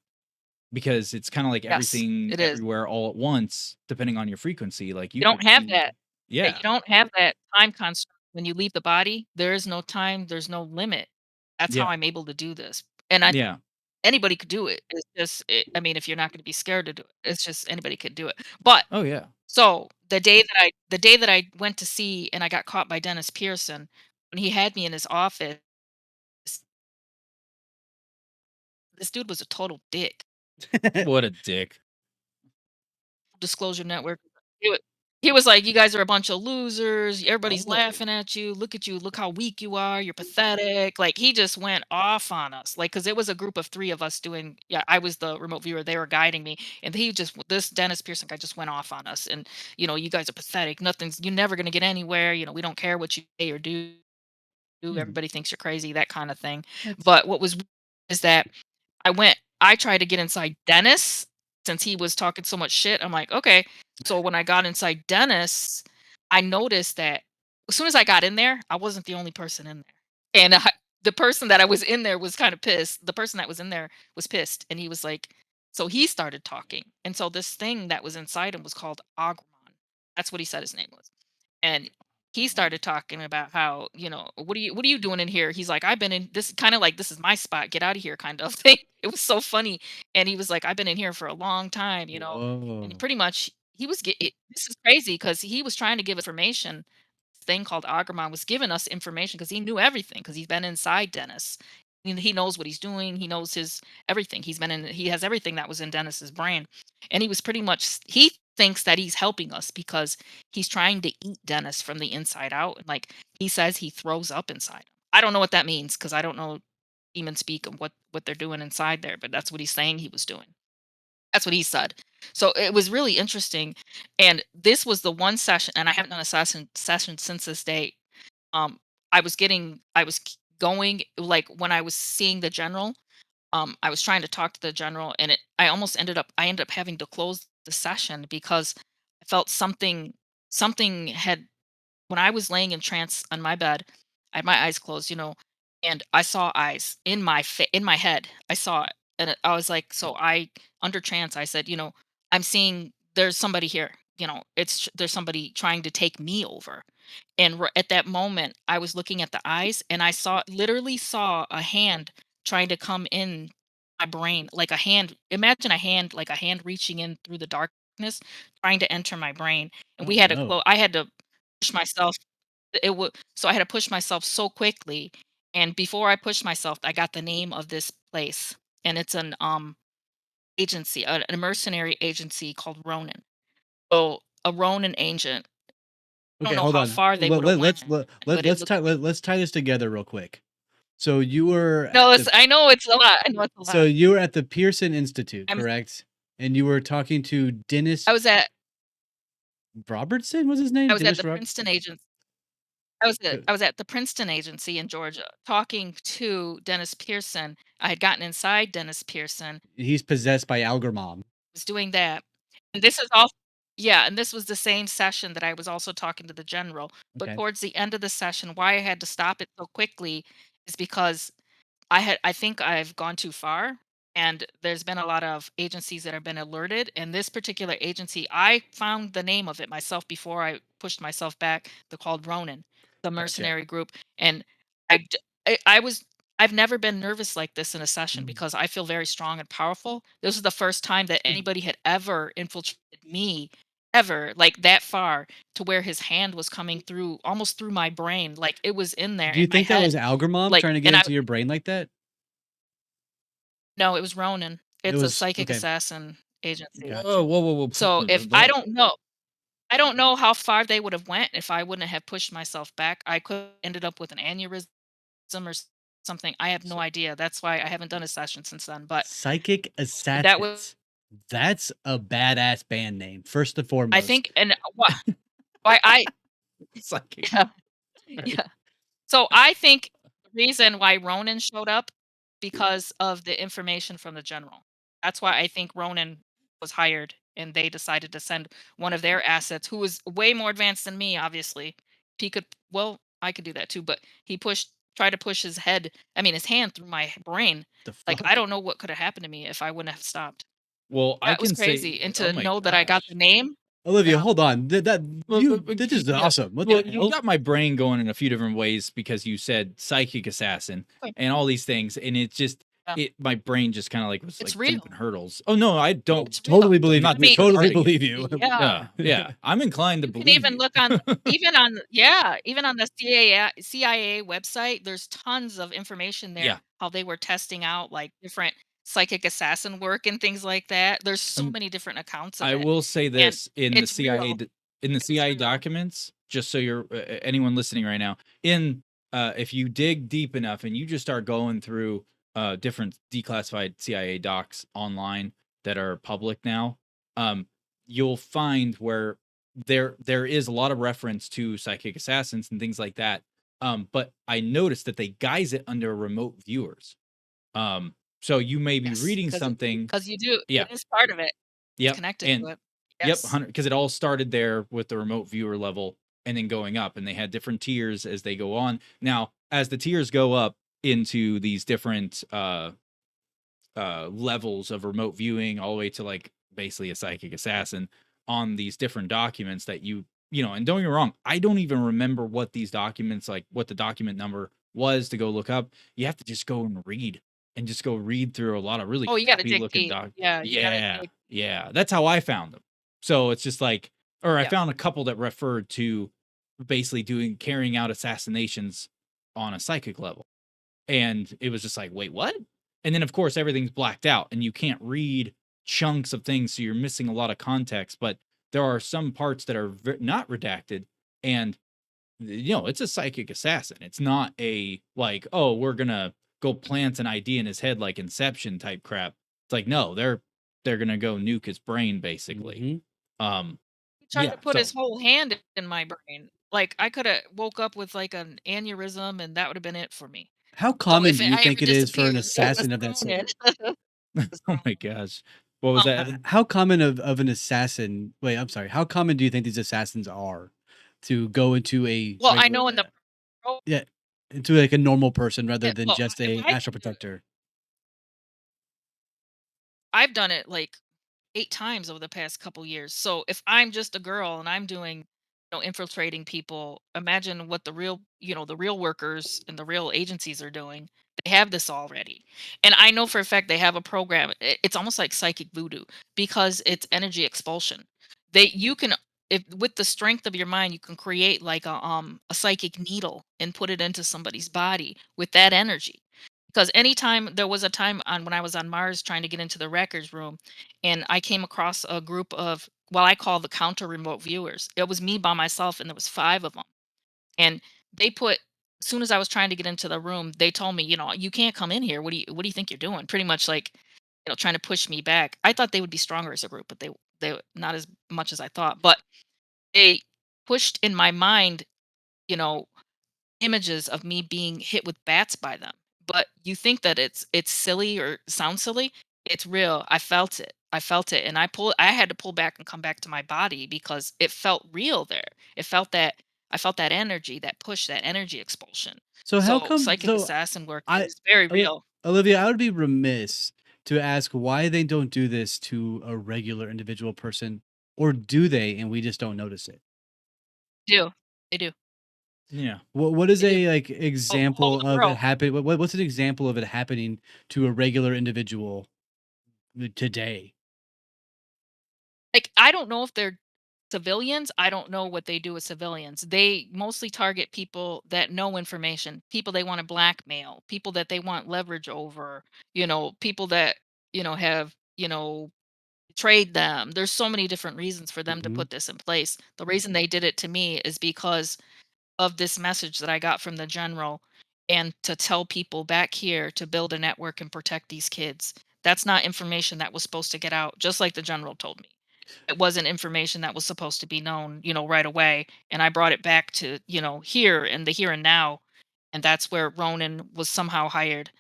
because it's kind of like Yes, everything it is. everywhere all at once, depending on your frequency. Like you You don't could have see, that. Yeah, you yeah, don't have that time construct when you leave the body. There is no time, there's no limit. That's how yeah, I'm able to do this, and I yeah. anybody could do it. It's just I mean, if you're not gonna be scared to do it, it's just anybody could do it. But Oh yeah. so, the day that I went to see and I got caught by Dennis Pearson, when he had me in his office, this dude was a total dick. What a dick. Disclosure Network. He wa he was like, "You guys are a bunch of losers. Everybody's Oh. laughing at you. Look at you. Look how weak you are. You're pathetic." Like, he just went off on us. Like, cause it was a group of 3 of us doing yeah, I was the remote viewer, they were guiding me, and he just this Dennis Pearson guy just went off on us, and, "You guys are pathetic. Nothing's you're never gonna get anywhere. We don't care what you say or do. Hmm. Everybody thinks you're crazy," that kinda thing. That's But what was is that I tried to get inside Dennis since he was talking so much shit. I'm like, "Okay." So when I got inside Dennis, I noticed that as soon as I got in there, I wasn't the only person in there. And the person that I was in there was kind of pissed. The person that was in there was pissed. And he was like, so he started talking. And so this thing that was inside him was called Agramon. That's what he said his name was. And he started talking about how, what are you doing in here? He's like, I've been in this kind of like this is my spot. Get out of here, kind of thing. It was so funny. And he was like, I've been in here for a long time. And whoa. pretty much he was this is crazy because he was trying to give information. This thing called Agramon was giving us information because he knew everything because he's been inside Dennis. He knows what he's doing. He knows his everything. He has everything that was in Dennis's brain. And he was pretty much he thinks that he's helping us because he's trying to eat Dennis from the inside out, and, like, he says he throws up inside him. I don't know what that means because I don't know demon speak of what they're doing inside there, but that's what he's saying he was doing. That's what he said. So it was really interesting, and this was the one session, and I haven't done a session since this date. Um, I was going like when I was seeing the general. I was trying to talk to the general, and I ended up having to close the session because I felt something had when I was laying in trance on my bed, I had my eyes closed, and I saw eyes in my head. I saw it, and I was like, so I under trance, I said, I'm seeing there's somebody here. There's somebody trying to take me over. And at that moment, I was looking at the eyes, and I literally saw a hand trying to come in my brain, like a hand. Imagine a hand, like a hand reaching in through the darkness, trying to enter my brain. And Oh no. I had to push myself. So I had to push myself so quickly. And before I pushed myself, I got the name of this place, and it's an agency, a mercenary agency called Ronin. So a Ronin agent. I don't Okay, know hold how on. far they would have went, but it looked Let's tie this together real quick. So you were no, at the I know it's a lot. I know it's a so lot. you were at the Pearson Institute, I'm correct? And you were talking to Dennis I was at Robertson, was his name? I was at Dennis the Rob Princeton agency. I was at the Princeton agency in Georgia talking to Dennis Pearson. I had gotten inside Dennis Pearson, He's possessed by Algermom. was doing that. And this is all yeah, and this was the same session that I was also talking to the general. But Okay. towards the end of the session, why I had to stop it so quickly is because I think I've gone too far, and there's been a lot of agencies that have been alerted, and this particular agency, I found the name of it myself before I pushed myself back. They're called Ronin, the Gotcha. mercenary group, and I d I was I've never been nervous like this in a session Mm. because I feel very strong and powerful. This is the first time that anybody had ever infiltrated me, ever, like, that far to where his hand was coming through almost through my brain, like, it was in there Do you in my think that was head, Algermom like, trying to get and I into your brain like that? no, it was Ronin. It It's a was psychic okay. assassin agency. Whoa, Gotcha. whoa, whoa, So if whoa. I don't know how far they would have went if I wouldn't have pushed myself back. I could ended up with an aneurysm or something. I have no So, idea. That's why I haven't done a session since then. But Psychic that was, Assassins. That's a badass band name, first and I foremost. think, and why I Psychic. yeah Right. yeah. So I think the reason why Ronan showed up because of the information from the general. That's why I think Ronan was hired and they decided to send one of their assets who was way more advanced than me, obviously. He could well, I could do that too, but he tried to push his hand through my brain. The Like, fuck? I don't know what could have happened to me if I wouldn't have stopped. Well, Yeah, I it was can crazy, say, and oh to my know that I got gosh. the name. Olivia, Yeah. hold on. This is Yeah. awesome. What Well, the you hell? got my brain going in a few different ways because you said psychic assassin Okay. and all these things, and it's just Yeah. my brain just kind of like was It's like real. jumping hurdles. Oh no, I don't. It's real. Totally I'm believe not I mean, totally disregarding it. believe you. yeah. Yeah, I'm inclined to You can believe even you. look on even on the CIA website, there's tons of information there, Yeah, how they were testing out, like, different psychic assassin work and things like that. There's so um, many different accounts of I it, will say and this in the it's CIA real. in the It's CIA real. documents, just so you're anyone listening right now, in if you dig deep enough and you just start going through different declassified CIA docs online that are public now, um, you'll find where there is a lot of reference to psychic assassins and things like that. But I noticed that they guise it under remote viewers. So you may be Yes, reading something, because you do. yeah, It is part of it. It's yep, connected to and it. yep, Yes. 100 because it all started there with the remote viewer level and then going up, and they had different tiers as they go on. Now, as the tiers go up into these different levels of remote viewing, all the way to like basically a psychic assassin on these different documents that and don't get me wrong, I don't even remember what these documents, like what the document number was to go look up. You have to just go and read and just go read through a lot of really Oh, you gotta crappy dig looking deep. Yeah, you gotta Yeah, dig. yeah. That's how I found them. So it's just like, or I Yeah. found a couple that referred to basically carrying out assassinations on a psychic level. And it was just like, wait, what? And then of course everything's blacked out and you can't read chunks of things, so you're missing a lot of context. But there are some parts that are not redacted, and it's a psychic assassin. It's not a like, oh, we're gonna go plant an idea in his head like Inception type crap. It's like, no, they're gonna go nuke his brain basically. Mhm. He tried Yeah. to put his So whole hand in my brain. Like, I coulda woke up with, like, an aneurysm, and that would have been it for me. How So common if do you I think ever it is for an disappeared, it was assassin of that thrown sort? in. It was oh thrown my in. gosh. What was Um, that, Evan? How common of an assassin? Wait, I'm sorry. How common do you think these assassins are to go into a well, I regular, know in the pro yeah, into like a normal person rather than well, just if a I astral can do it, protector? I've done it, like, 8 times over the past couple years. So if I'm just a girl and I'm doing, infiltrating people, imagine what the real workers and the real agencies are doing. They have this already. And I know for a fact they have a program. It's almost like psychic voodoo because it's energy expulsion. You can, if with the strength of your mind, you can create like a psychic needle and put it into somebody's body with that energy. Because anytime there was a time on when I was on Mars trying to get into the records room, and I came across a group of what I call the counter remote viewers. It was me by myself, and there was 5 of them. And they put as soon as I was trying to get into the room, they told me, "You can't come in here. What do you think you're doing?" Pretty much like, trying to push me back. I thought they would be stronger as a group, but they not as much as I thought. But they pushed in my mind, you know, images of me being hit with bats by them. But you think that it's silly or sounds silly. It's real. I felt it. I felt it, and I had to pull back and come back to my body because it felt real there. It felt that I felt that energy, that push, that energy expulsion. So how So come? psychic So assassin work I, is very Oli- real. Olivia, I would be remiss to ask why they don't do this to a regular individual person, or do they, and we just don't notice it? They do. They do. Yeah. What is They do. a like Whole example of it world. happen? What's an example of it happening to a regular individual today? Like, I don't know if they're civilians. I don't know what they do with civilians. They mostly target people that know information, people they want to blackmail, people that they want leverage over, people that, have, betrayed them. There's so many different reasons for them to Hmm. put this in place. The reason they did it to me is because of this message that I got from the general, and to tell people back here to build a network and protect these kids. That's not information that was supposed to get out, just like the general told me. It wasn't information that was supposed to be known, right away. And I brought it back to, here in the here and now. And that's where Ronan was somehow hired.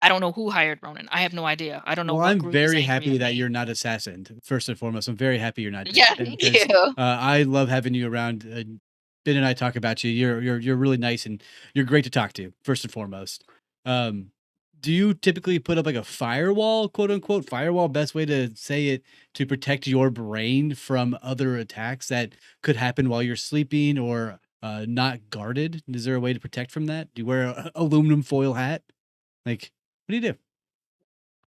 I don't know who hired Ronan. I have no idea. I don't know Well, what I'm group is very angry happy at that me. you're not assassined. First and foremost, I'm very happy you're not dead Yeah, thank because you. I love having you around. Ben and I talk about you. You're really nice and you're great to talk to, first and foremost. Um, do you typically put up like a firewall, quote unquote firewall, best way to say it, to protect your brain from other attacks that could happen while you're sleeping or not guarded? Is there a way to protect from that? Do you wear a aluminum foil hat? Like, what do you do?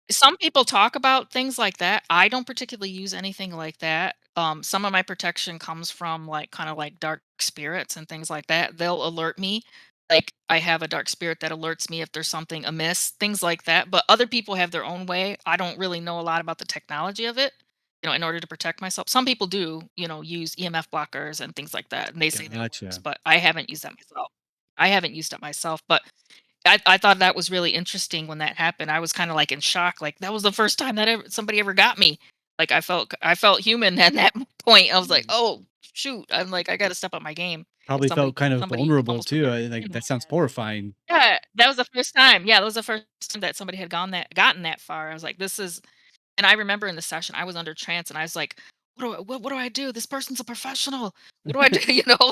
Some people talk about things like that. I don't particularly use anything like that. Some of my protection comes from like kind of like dark spirits and things like that. They'll alert me. Like I have a dark spirit that alerts me if there's something amiss, things like that. But other people have their own way. I don't really know a lot about the technology of it, in order to protect myself. Some people do, use EMF blockers and things like that. And they say that works, Gotcha. but I haven't used that myself. I haven't used it myself, but I thought that was really interesting when that happened. I was kinda, like, in shock, like, that was the first time that somebody ever got me. Like, I felt human at that point. I was like, Mm. "Oh, shoot." I'm like, "I gotta step up my game." If Probably felt kind of somebody vulnerable almost put too. their Like hand that on sounds that. horrifying. Yeah, that was the first time. Yeah, that was the first time that somebody had gotten that far. I was like, "This is." And I remember in the session, I was under trance, and I was like, what do I do? This person's a professional. What do I do?"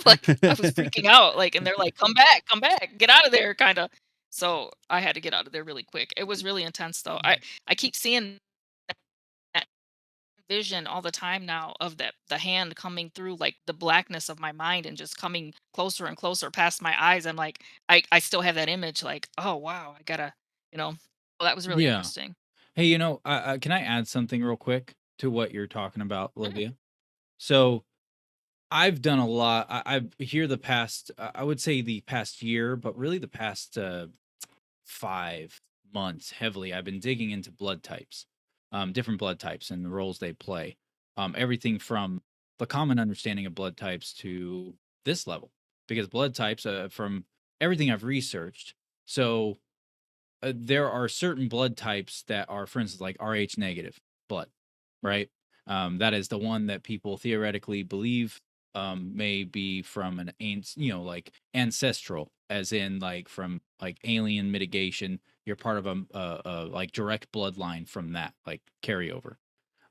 Like, I was freaking out, like, and they're like, come back, get out of there," kinda. So, I had to get out of there really quick. It was really intense, though. I keep seeing that vision all the time now of the hand coming through, like, the blackness of my mind and just coming closer and closer past my eyes. I'm like, I still have that image, like, "Oh, wow, I gotta," you know? Well, that was really Yeah. interesting. Hey, can I add something real quick to what you're talking about, Mhm. Olivia? So I've done a lot. I've here the past, I would say the past year, but really the past 5 months heavily. I've been digging into blood types, different blood types and the roles they play. Everything from the common understanding of blood types to this level, because blood types, from everything I've researched. So there are certain blood types that are, for instance, like Rh negative blood, right? That is the one that people theoretically believe may be from like ancestral, as in like from like alien mitigation. You're part of a like direct bloodline from that, like carryover.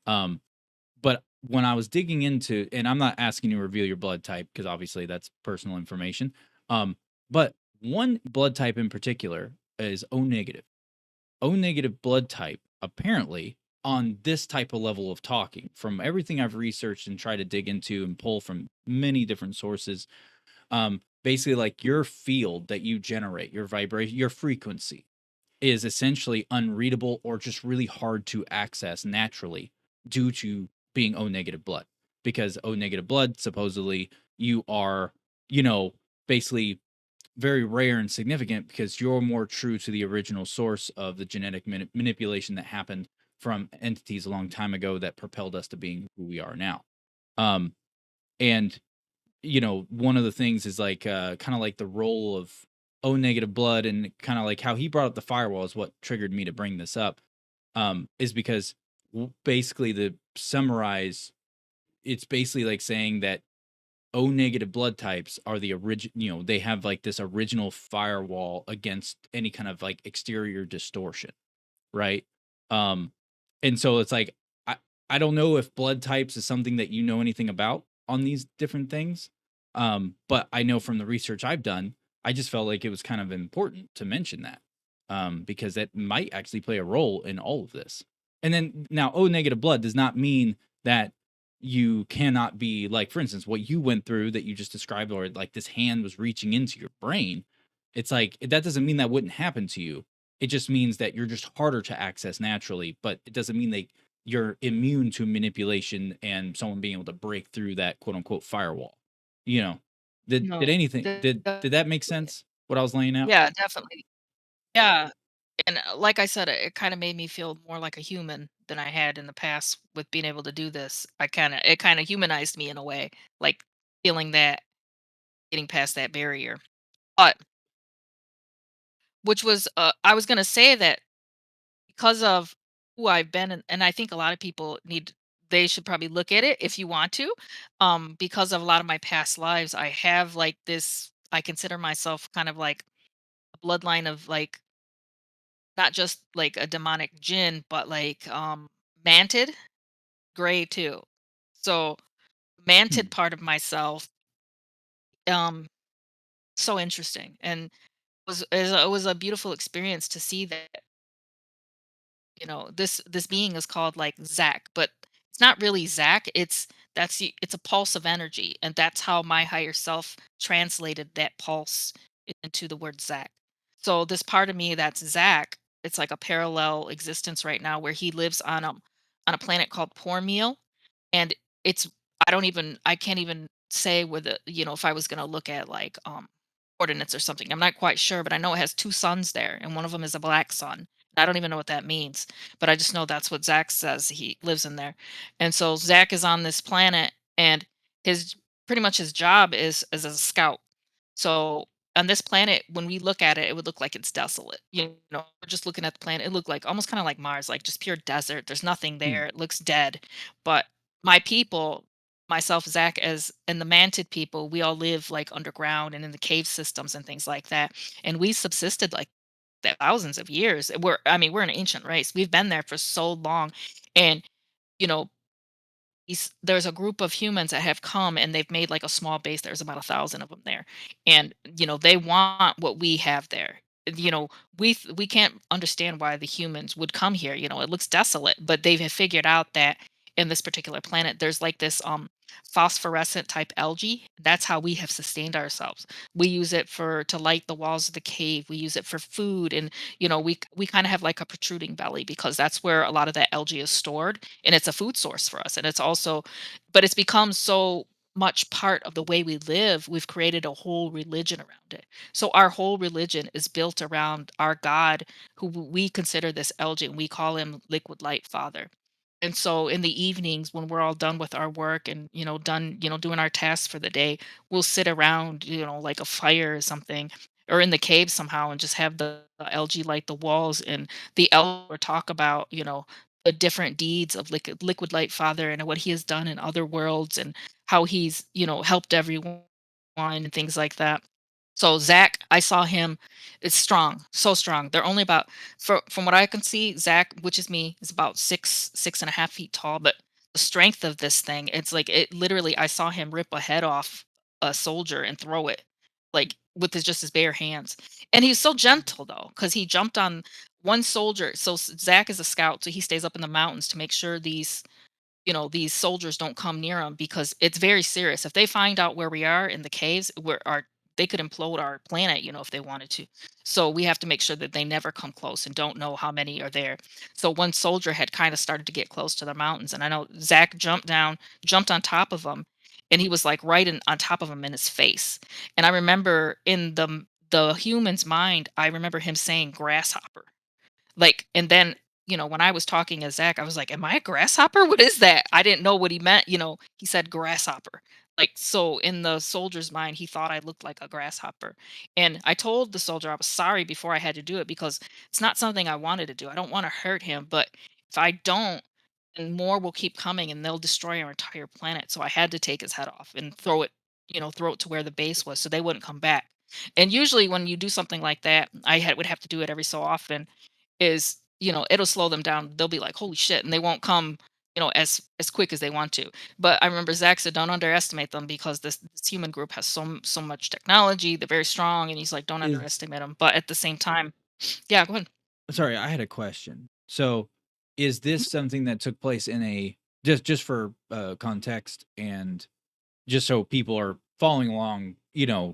Um, but when I was digging into, and I'm not asking you to reveal your blood type because obviously that's personal information. But one blood type in particular is O negative. O negative blood type, apparently, on this type of level of talking, from everything I've researched and tried to dig into and pull from many different sources, basically, like your field that you generate, your vibration, your frequency is essentially unreadable or just really hard to access naturally due to being O negative blood. Because O negative blood, supposedly, you are, you know, basically very rare and significant because you're more true to the original source of the genetic manipulation that happened from entities a long time ago that propelled us to being who we are now. Um, and one of the things is like kind of like the role of O negative blood, and kind of like how he brought up the firewall is what triggered me to bring this up. Is because basically the summarize, it's basically like saying that O negative blood types are the original, they have like this original firewall against any kind of like exterior distortion, right? Um, and so it's like, I, I don't know if blood types is something that you know anything about on these different things. But I know from the research I've done, I just felt like it was kind of important to mention that, because that might actually play a role in all of this. And then now, O negative blood does not mean that you cannot be like, for instance, what you went through that you just described, or like this hand was reaching into your brain. It's like that doesn't mean that wouldn't happen to you. It just means that you're just harder to access naturally, but it doesn't mean that you're immune to manipulation and someone being able to break through that quote unquote firewall. You know, did No. anything did that make sense? What I was laying out? Yeah, definitely. Yeah, and, like I said, it kinda made me feel more like a human than I had in the past with being able to do this. It kinda humanized me in a way, like, feeling that, getting past that barrier. But which was, I was gonna say that because of who I've been, and I think a lot of people they should probably look at it if you want to, because of a lot of my past lives, I have, like, this I consider myself kind of like a bloodline of, like, not just like a demonic jinn, but like manted gray too. So Hmm. manted part of myself so interesting, and it was a beautiful experience to see that, this being is called like Zach, but it's not really Zach. It's a pulse of energy, and that's how my higher self translated that pulse into the word Zach. So this part of me that's Zach, it's like a parallel existence right now where he lives on a planet called Poor Meal, and it's I can't even say whether, if I was going to look at like coordinates or something. I'm not quite sure, but I know it has two suns there, and one of them is a black sun. I don't even know what that means, but I just know that's what Zach says. He lives in there. And so Zach is on this planet, and his pretty much his job is as a scout. So on this planet, when we look at it, it would look like it's desolate. We're just looking at the planet. It looked like almost kind of like Mars, like just pure desert. There's nothing Hmm. there. It looks dead. But my people, myself, Zach, as and the manted people, we all live like underground and in the cave systems and things like that. And we subsisted like that thousands of years. We're an ancient race. We've been there for so long. And, you know, there's a group of humans that have come and they've made like a small base. There's about 1,000 of them there, and they want what we have there. You know, we can't understand why the humans would come here. It looks desolate, but they have figured out that in this particular planet, there's like this phosphorescent type algae. That's how we have sustained ourselves. We use it for to light the walls of the cave. We use it for food, and we kind of have like a protruding belly because that's where a lot of that algae is stored, and it's a food source for us. And it's also, but it's become so much part of the way we live. We've created a whole religion around it. So our whole religion is built around our God, who we consider this algae, and we call him Liquid Light Father. And so in the evenings when we're all done with our work and done doing our tasks for the day, we'll sit around like a fire or something, or in the cave somehow, and just have the algae light the walls, and the elder talk about the different deeds of Liquid Light Father and what he has done in other worlds, and how he's helped everyone and things like that. So Zach, I saw him, is strong, so strong. They're only about, from what I can see, Zach, which is me, is about 6.5 feet tall. But the strength of this thing, it's like it literally. I saw him rip a head off a soldier and throw it, like with his bare hands. And he's so gentle though, because he jumped on one soldier. So Zach is a scout, so he stays up in the mountains to make sure these soldiers don't come near them, because it's very serious. If they find out where we are in the caves, they could implode our planet, if they wanted to. So we have to make sure that they never come close and don't know how many are there. So one soldier had kind of started to get close to the mountains, and I know Zach jumped down, jumped on top of him, and he was like right on top of him in his face. And I remember in the human's mind, I remember him saying grasshopper. Like, and then, when I was talking to Zach, I was like, "Am I a grasshopper? What is that?" I didn't know what he meant. He said grasshopper. Like, so in the soldier's mind, he thought I looked like a grasshopper. And I told the soldier I was sorry before I had to do it, because it's not something I wanted to do. I don't want to hurt him, but if I don't, then more will keep coming and they'll destroy our entire planet. So I had to take his head off and throw it to where the base was so they wouldn't come back. And usually when you do something like that, would have to do it every so often, it'll slow them down. They'll be like, "Holy shit," and they won't come, as quick as they want to. But I remember Zach said, "Don't underestimate them, because this human group has so much technology. They're very strong," and he's like, "Don't Is underestimate them." But at the same time, yeah, go ahead. Sorry, I had a question. So, is Mhm. this something that took place in a just for context, and just so people are following along,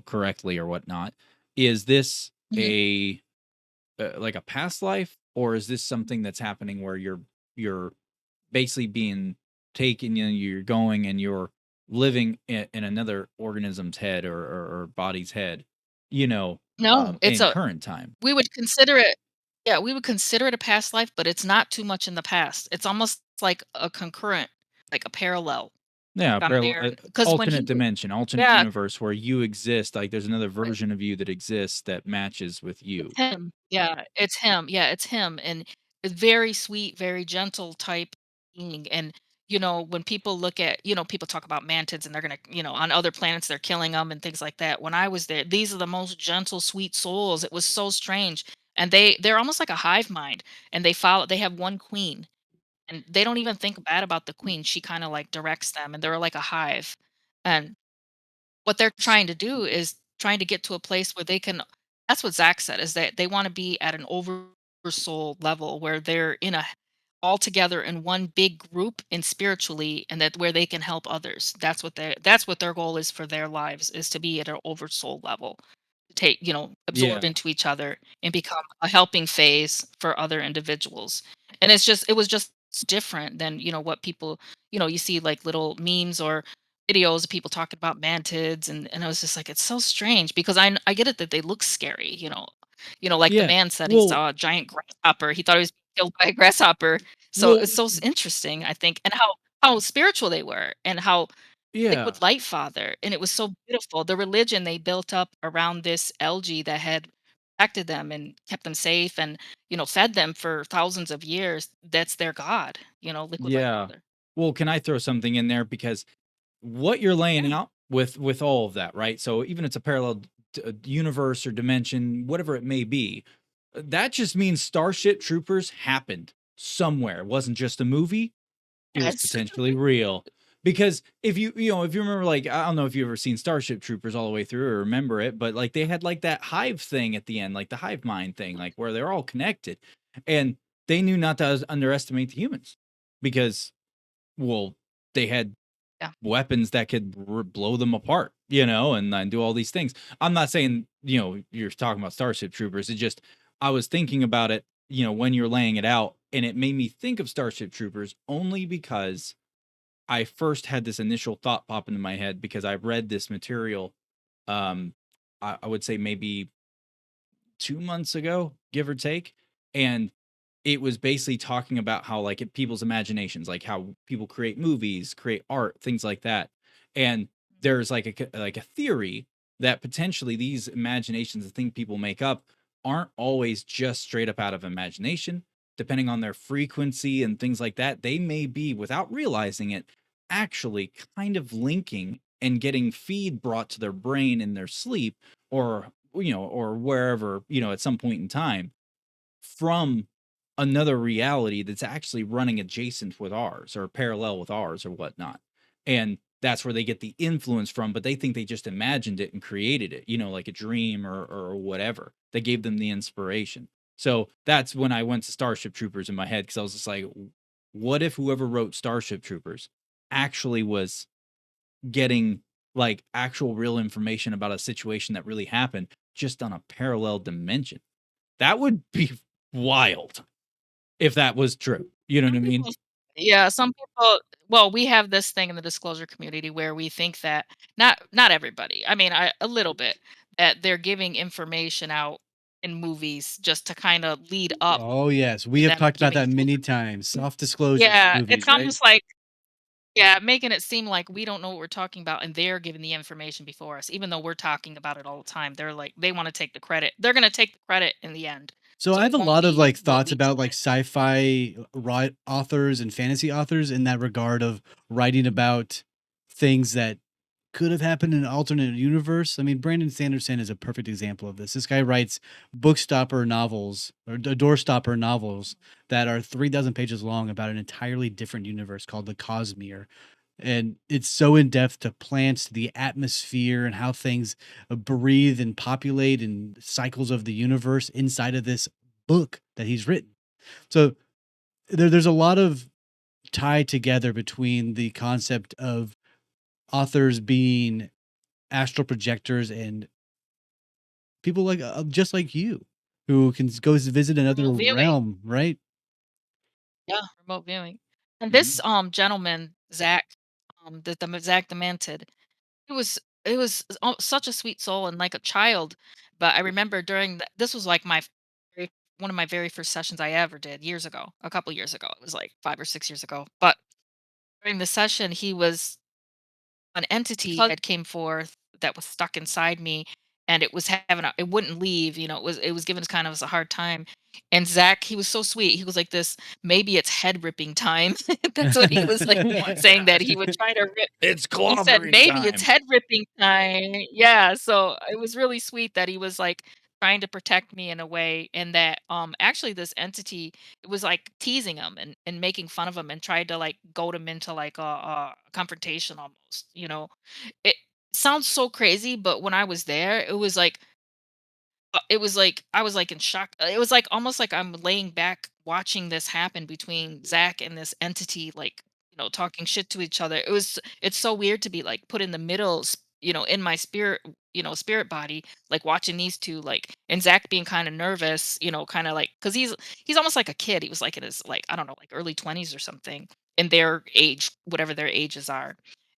correctly or whatnot? Is this Mhm. a like a past life, or is this something that's happening where you're basically being taken, you're going and you're living in another organism's head, or body's head, No, in current time? we would consider it, yeah, we would consider it a past life, but it's not too much in the past. It's almost like a concurrent, like a parallel. Yeah, I'm parallel, there because when alternate he, dimension, alternate yeah, universe where you exist. Like there's another version of you that exists that matches with it's you. him. Yeah, it's him. Yeah, it's him. And it's very sweet, very gentle type being. And when people look at, people talk about mantids and they're gonna, on other planets they're killing them and things like that. When I was there, these are the most gentle, sweet souls. It was so strange. And they're almost like a hive mind. And they have one queen. And they don't even think bad about the queen. She kind of like directs them, and they're like a hive. And what they're trying to do is trying to get to a place where they can that's what Zach said, is that they wanna be at an oversoul level where they're in a all together in one big group and spiritually, and that where they can help others. That's what their goal is for their lives, is to be at an oversoul level. To take, absorb Yeah. into each other and become a helping phase for other individuals. And it was just different than, what people, you see like little memes or videos of people talking about mantids, and I was just like, it's so strange because I get it that they look scary, like the Yeah. man said he Well, saw a giant grasshopper. He thought he was killed by a grasshopper. So well, it's so interesting, I think, and how spiritual they were and how yeah. liquid light father, and it was so beautiful. The religion they built up around this algae that had protected them and kept them safe and, fed them for thousands of years. That's their god, liquid light Yeah. father. Well, can I throw something in there because what you're laying Yeah. out with all of that, right? So even it's a parallel universe or dimension, whatever it may be, that just means Starship Troopers happened somewhere. It wasn't just a movie. It was Yes. potentially real. Because if you remember, like, I don't know if you've ever seen Starship Troopers all the way through or remember it, but like they had like that hive thing at the end, like the hive mind thing, like where they're all connected. And they knew not to underestimate the humans because, well, they had Yeah. weapons that could blow them apart, and do all these things. I'm not saying, you're talking about Starship Troopers. It just, I was thinking about it, when you're laying it out, and it made me think of Starship Troopers only because I first had this initial thought pop into my head because I read this material. Um, I would say maybe 2 months ago, give or take. And it was basically talking about how like people's imaginations, like how people create movies, create art, things like that. And there's like a theory that potentially these imaginations, the thing people make up, aren't always just straight up out of imagination. Depending on their frequency and things like that, they may be, without realizing it, actually kind of linking and getting feed brought to their brain in their sleep, or wherever, at some point in time, from another reality that's actually running adjacent with ours or parallel with ours or whatnot. And that's where they get the influence from, but they think they just imagined it and created it, like a dream or whatever. They gave them the inspiration. So that's when I went to Starship Troopers in my head, because I was just like, what if whoever wrote Starship Troopers actually was getting like actual real information about a situation that really happened, just on a parallel dimension? That would be wild if that was true. You know what Some I mean? people Yeah, some people well, we have this thing in the disclosure community where we think that not everybody, I mean, a little bit, that they're giving information out in movies just to kinda lead up Oh, yes. We to have them talked about giving that full many times. Soft disclosures in Yeah, it's movies, right? almost like yeah, making it seem like we don't know what we're talking about and they're giving the information before us, even though we're talking about it all the time. They're like they wanna take the credit. They're gonna take the credit in the end, So I so have it a won't lot of be like what thoughts we about like explain. sci-fi authors and fantasy authors in that regard of writing about things that could have happened in an alternate universe. I mean, Brandon Sanderson is a perfect example of this. This guy writes book stopper novels or door stopper novels that are 3 dozen pages long about an entirely different universe called the Cosmere, and it's so in depth to plants, the atmosphere, and how things breathe and populate and cycles of the universe inside of this book that he's written. So there's a lot of tie together between the concept of authors being astral projectors and people like just like you who can go visit another Remote viewing. realm, right? Yeah, remote viewing. And this, Mhm. gentleman, Zach, Zach Demented, he was it was such a sweet soul and like a child, but I remember during this was like very one of my very first sessions I ever did years ago, a couple years ago. It was like 5 or 6 years ago, but during the session, he was an entity that came forth that was stuck inside me, and it was having it wouldn't leave. It was giving us kind of us a hard time. And Zach, he was so sweet. He was like this, maybe it's head ripping time. That's what he was like, Oh my saying that he gosh. would try to rip. It's He said clobbering maybe it's time. head ripping time. Yeah, so it was really sweet that he was like trying to protect me in a way, and that actually this entity, it was like teasing him and making fun of him and tried to like goad him into like a confrontation almost. It sounds so crazy, but when I was there, it was like I was like in shock. It was like almost like I'm laying back watching this happen between Zach and this entity, like, talking shit to each other. It's so weird to be like put in the middle, in my spirit, spirit body, like watching these two, like, and Zach being kind of nervous, kind of like, because he's almost like a kid. He was like in his, like, I don't know, like early 20s or something, in their age, whatever their ages are.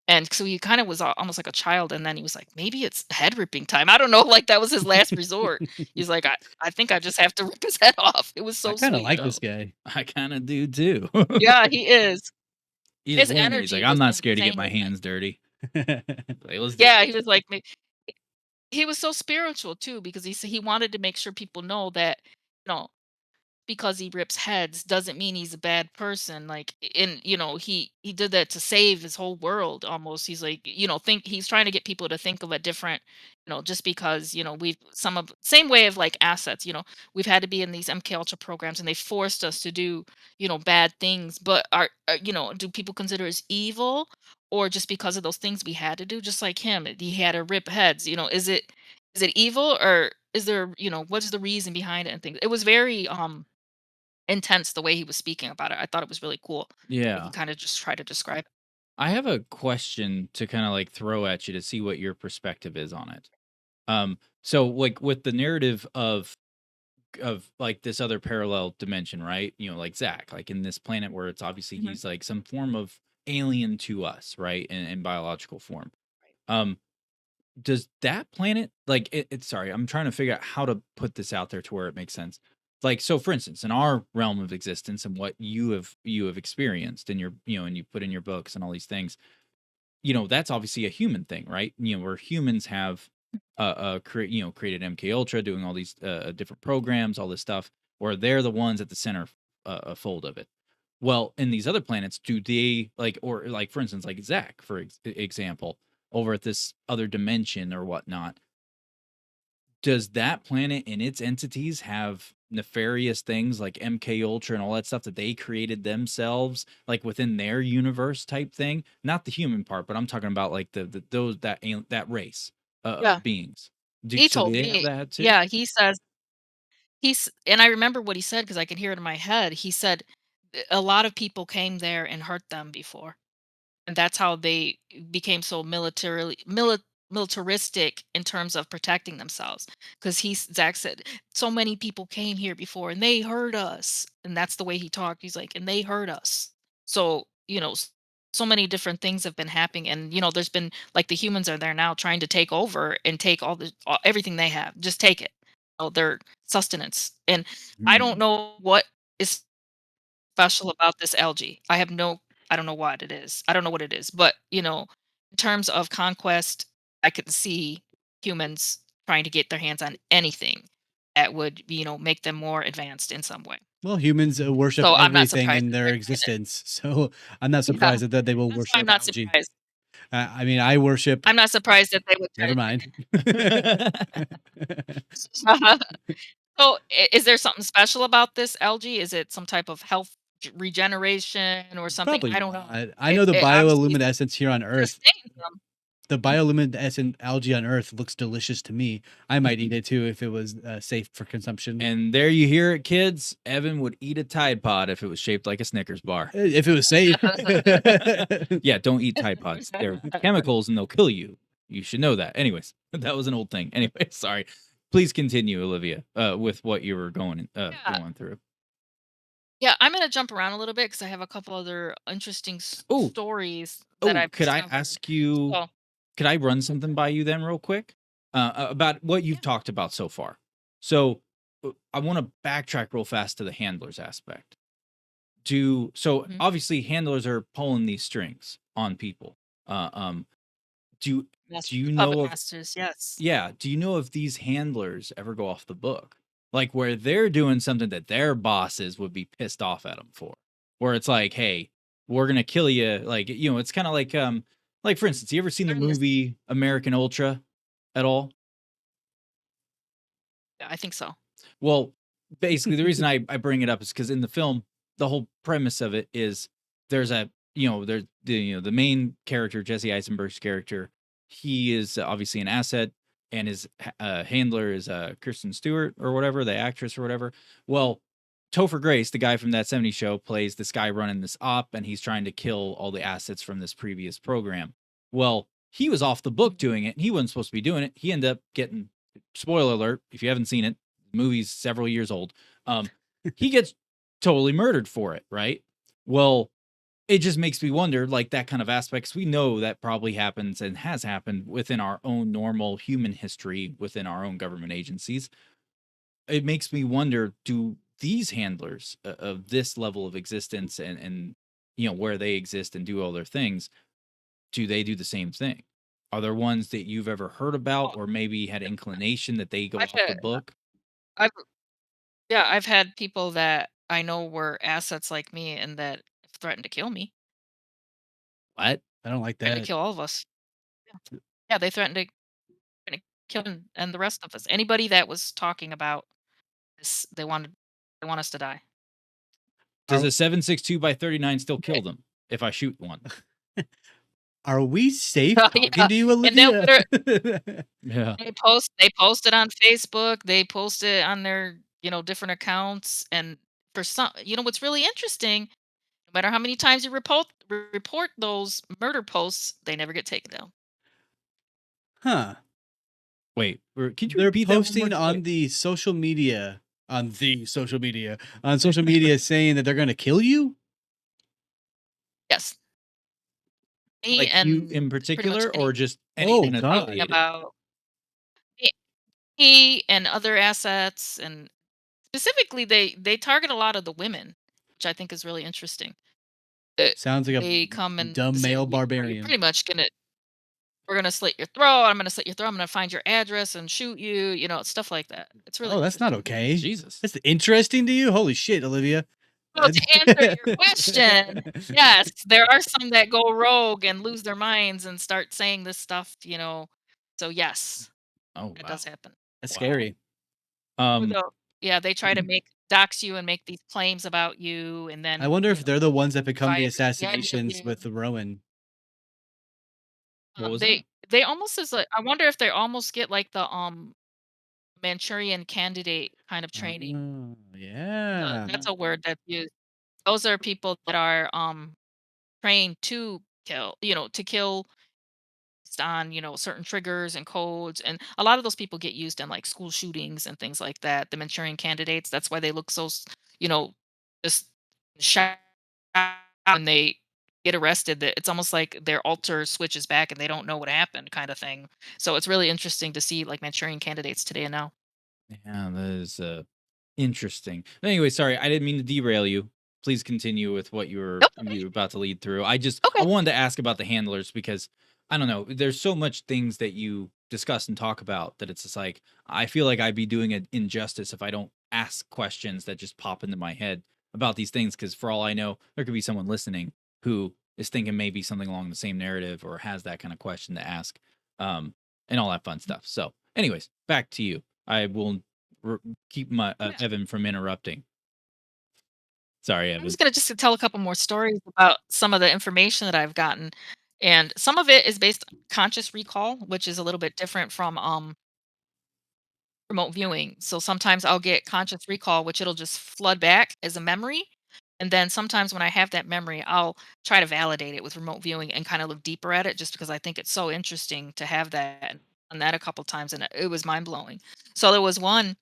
And so he kind of was almost like a child, and then he was like, maybe it's head ripping time. I don't know, like that was his last resort. He's like, I think I just have to rip his head off. It was I so kind of sweet. like this guy. I kind of do too. Yeah, he is. He's His laying there. He's like, energy I'm was not scared to get my insane. hands dirty. Like, let's do Yeah, it. he was like, he was so spiritual too, because he said he wanted to make sure people know that, you know, because he rips heads doesn't mean he's a bad person. Like, in, he did that to save his whole world almost. He's like, think he's trying to get people to think of a different, just because, we've some of same way of like assets, we've had to be in these MK Ultra programs, and they forced us to do, bad things. But do people consider us evil, or just because of those things we had to do? Just like him, he had to rip heads. Is it evil, or is there, what's the reason behind it and things? It was very intense the way he was speaking about it. I thought it was really cool. He Yeah. kind of just tried to describe it. I have a question to kind of like throw at you to see what your perspective is on it. So like with the narrative of like this other parallel dimension, right? Like Zach, like in this planet where it's obviously Mhm. he's like some form of alien to us, right? In biological form. Um, does that planet like sorry, I'm trying to figure out how to put this out there to where it makes sense. Like, so for instance, in our realm of existence and what you have experienced in your, and you put in your books and all these things, that's obviously a human thing, right? Where humans have created MK Ultra, doing all these different programs, all this stuff, or they're the ones at the center fold of it. Well, in these other planets, do they like, or like for instance, like Zach, for example, over at this other dimension or whatnot, does that planet and its entities have nefarious things like MK Ultra and all that stuff that they created themselves, like within their universe type thing? Not the human part, but I'm talking about like the those that race Yeah, of beings. he So do told they have me. that too? Yeah, he says and I remember what he said because I can hear it in my head. He said a lot of people came there and hurt them before. And that's how they became so militaristic in terms of protecting themselves. Because Zach said, so many people came here before and they hurt us. And that's the way he talked. He's like, and they hurt us. So, so many different things have been happening. And, there's been like the humans are there now trying to take over and take everything they have. Just take it. Their sustenance. And I don't Hmm. know what is special about this algae. I don't know what it is. I don't know what it is, but, in terms of conquest, I could see humans trying to get their hands on anything that would, make them more advanced in some way. Well, humans worship So I'm not everything surprised in that their they're trying to. existence, so I'm not Yeah, surprised that they will that's why I'm worship not algae. surprised. I mean, I worship. I'm not surprised that they would try Never to mind. So, is there something special about this algae? Is it some type of health regeneration or something? Probably I don't know. not. I know the It obviously bioluminescence here on Earth. sustains them. The bioluminescent algae on Earth looks delicious to me. I might eat it too if it was safe for consumption. And there you hear it, kids. Evan would eat a Tide Pod if it was shaped like a Snickers bar. If it was safe. Yeah, don't eat Tide Pods. They're chemicals and they'll kill you. You should know that. Anyways, that was an old thing. Anyway, sorry. Please continue, Olivia, with what you were going Yeah. going through. Yeah, I'm gonna jump around a little bit because I have a couple other interesting Oh, stories that I've could I discovered. ask you? So, Could I run something by you then, real quick, about what yeah. you've talked about so far? So, I want to backtrack real fast to the handlers aspect. So Mhm. obviously handlers are pulling these strings on people. Uh, um, do Yes, do you the puppet know of masters. Yes. yeah? Do you know if these handlers ever go off the book, like where they're doing something that their bosses would be pissed off at them for, where it's like, hey, we're gonna kill you, like it's kind of like for instance, you ever seen the They're in this. movie American Ultra at all? Yeah, I think so. Well, basically, the reason I bring it up is because in the film, the whole premise of it is there's a there's the main character, Jesse Eisenberg's character. he is obviously an asset, and his handler is Kristen Stewart or whatever, the actress or whatever. Well, Topher Grace, the guy from that '70s show, plays this guy running this op, and he's trying to kill all the assets from this previous program. Well, he was off the book doing it, and he wasn't supposed to be doing it. He ended up getting, spoiler alert, if you haven't seen it, the movie's several years old. He gets totally murdered for it, right? Well, it just makes me wonder, like, that kind of aspects. We know that probably happens and has happened within our own normal human history, within our own government agencies. It makes me wonder, do these handlers of this level of existence and where they exist and do all their things, do they do the same thing? Are there ones that you've ever heard about Oh, or maybe had inclination that they go I've off the had, book? I've yeah, I've had people that I know were assets like me and that threatened to kill me, What? I don't like threatened to that. kill all of us. Yeah, yeah, they threatened to kill and the rest of us. Anybody that was talking about this, they want us to die. Does Are a 7.62 by 39 still Yeah, kill them if I shoot one? are we safe yeah, talking to you, and they'll Olivia? Yeah. they post it on Facebook, they post it on their, different accounts, and for some, what's really interesting, no matter how many times you report those murder posts, they never get taken down. Huh. Wait, could you They're repeat that one more posting time? on social media saying that they're gonna kill you? Yes, me Like you and in pretty much particular, or any just Oh anything that's talking god. related? about me me and other assets, and specifically they target a lot of the women, which I think is really interesting. Uh, Sounds like a they come and dumb say, male You're barbarian. pretty much gonna we're gonna slit your throat. I'm gonna slit your throat. I'm gonna find your address and shoot you. Stuff like that. It's really Oh, that's not interesting. okay. Jesus. That's interesting to you? Holy shit, Olivia. So to answer your question, yes, there are some that go rogue and lose their minds and start saying this stuff. So yes, Oh, that wow. does happen. That's Wow. scary. Or Um, they'll Yeah, they try to make dox you and make these claims about you, and I then, wonder if they're the ones that become buy the everything I give assassinations you. with the Rowan. what was that? They almost is like, I wonder if they almost get like the Manchurian candidate kind of training. Oh, yeah. That's a word that's used. Those are people that are trained to kill based on, certain triggers and codes. And a lot of those people get used in like school shootings and things like that. The Manchurian candidates, that's why they look so, you know, just shy when they get arrested. That it's almost like their alter switches back and they don't know what happened, kind of thing. So it's really interesting to see like Manchurian candidates today and now. Yeah, that is interesting. Anyway, sorry, I didn't mean to derail you. Please continue with what Nope. you were about to lead through. I Okay. wanted to ask about the handlers because I don't know. There's so much things that you discuss and talk about that it's just like I feel like I'd be doing an injustice if I don't ask questions that just pop into my head about these things. Because for all I know, there could be someone listening who is thinking maybe something along the same narrative or has that kind of question to ask, um, and all that fun stuff. So, anyways, back to you. I will keep my Yeah. Evan from interrupting. Sorry, I'm just Evan. gonna just tell a couple more stories about some of the information that I've gotten, and some of it is based on conscious recall, which is a little bit different from remote viewing. So sometimes I'll get conscious recall, which it'll just flood back as a memory, and then sometimes when I have that memory, I'll try to validate it with remote viewing and kind of look deeper at it, just because I think it's so interesting to have that. And that a couple times, and it was mind blowing. So there was one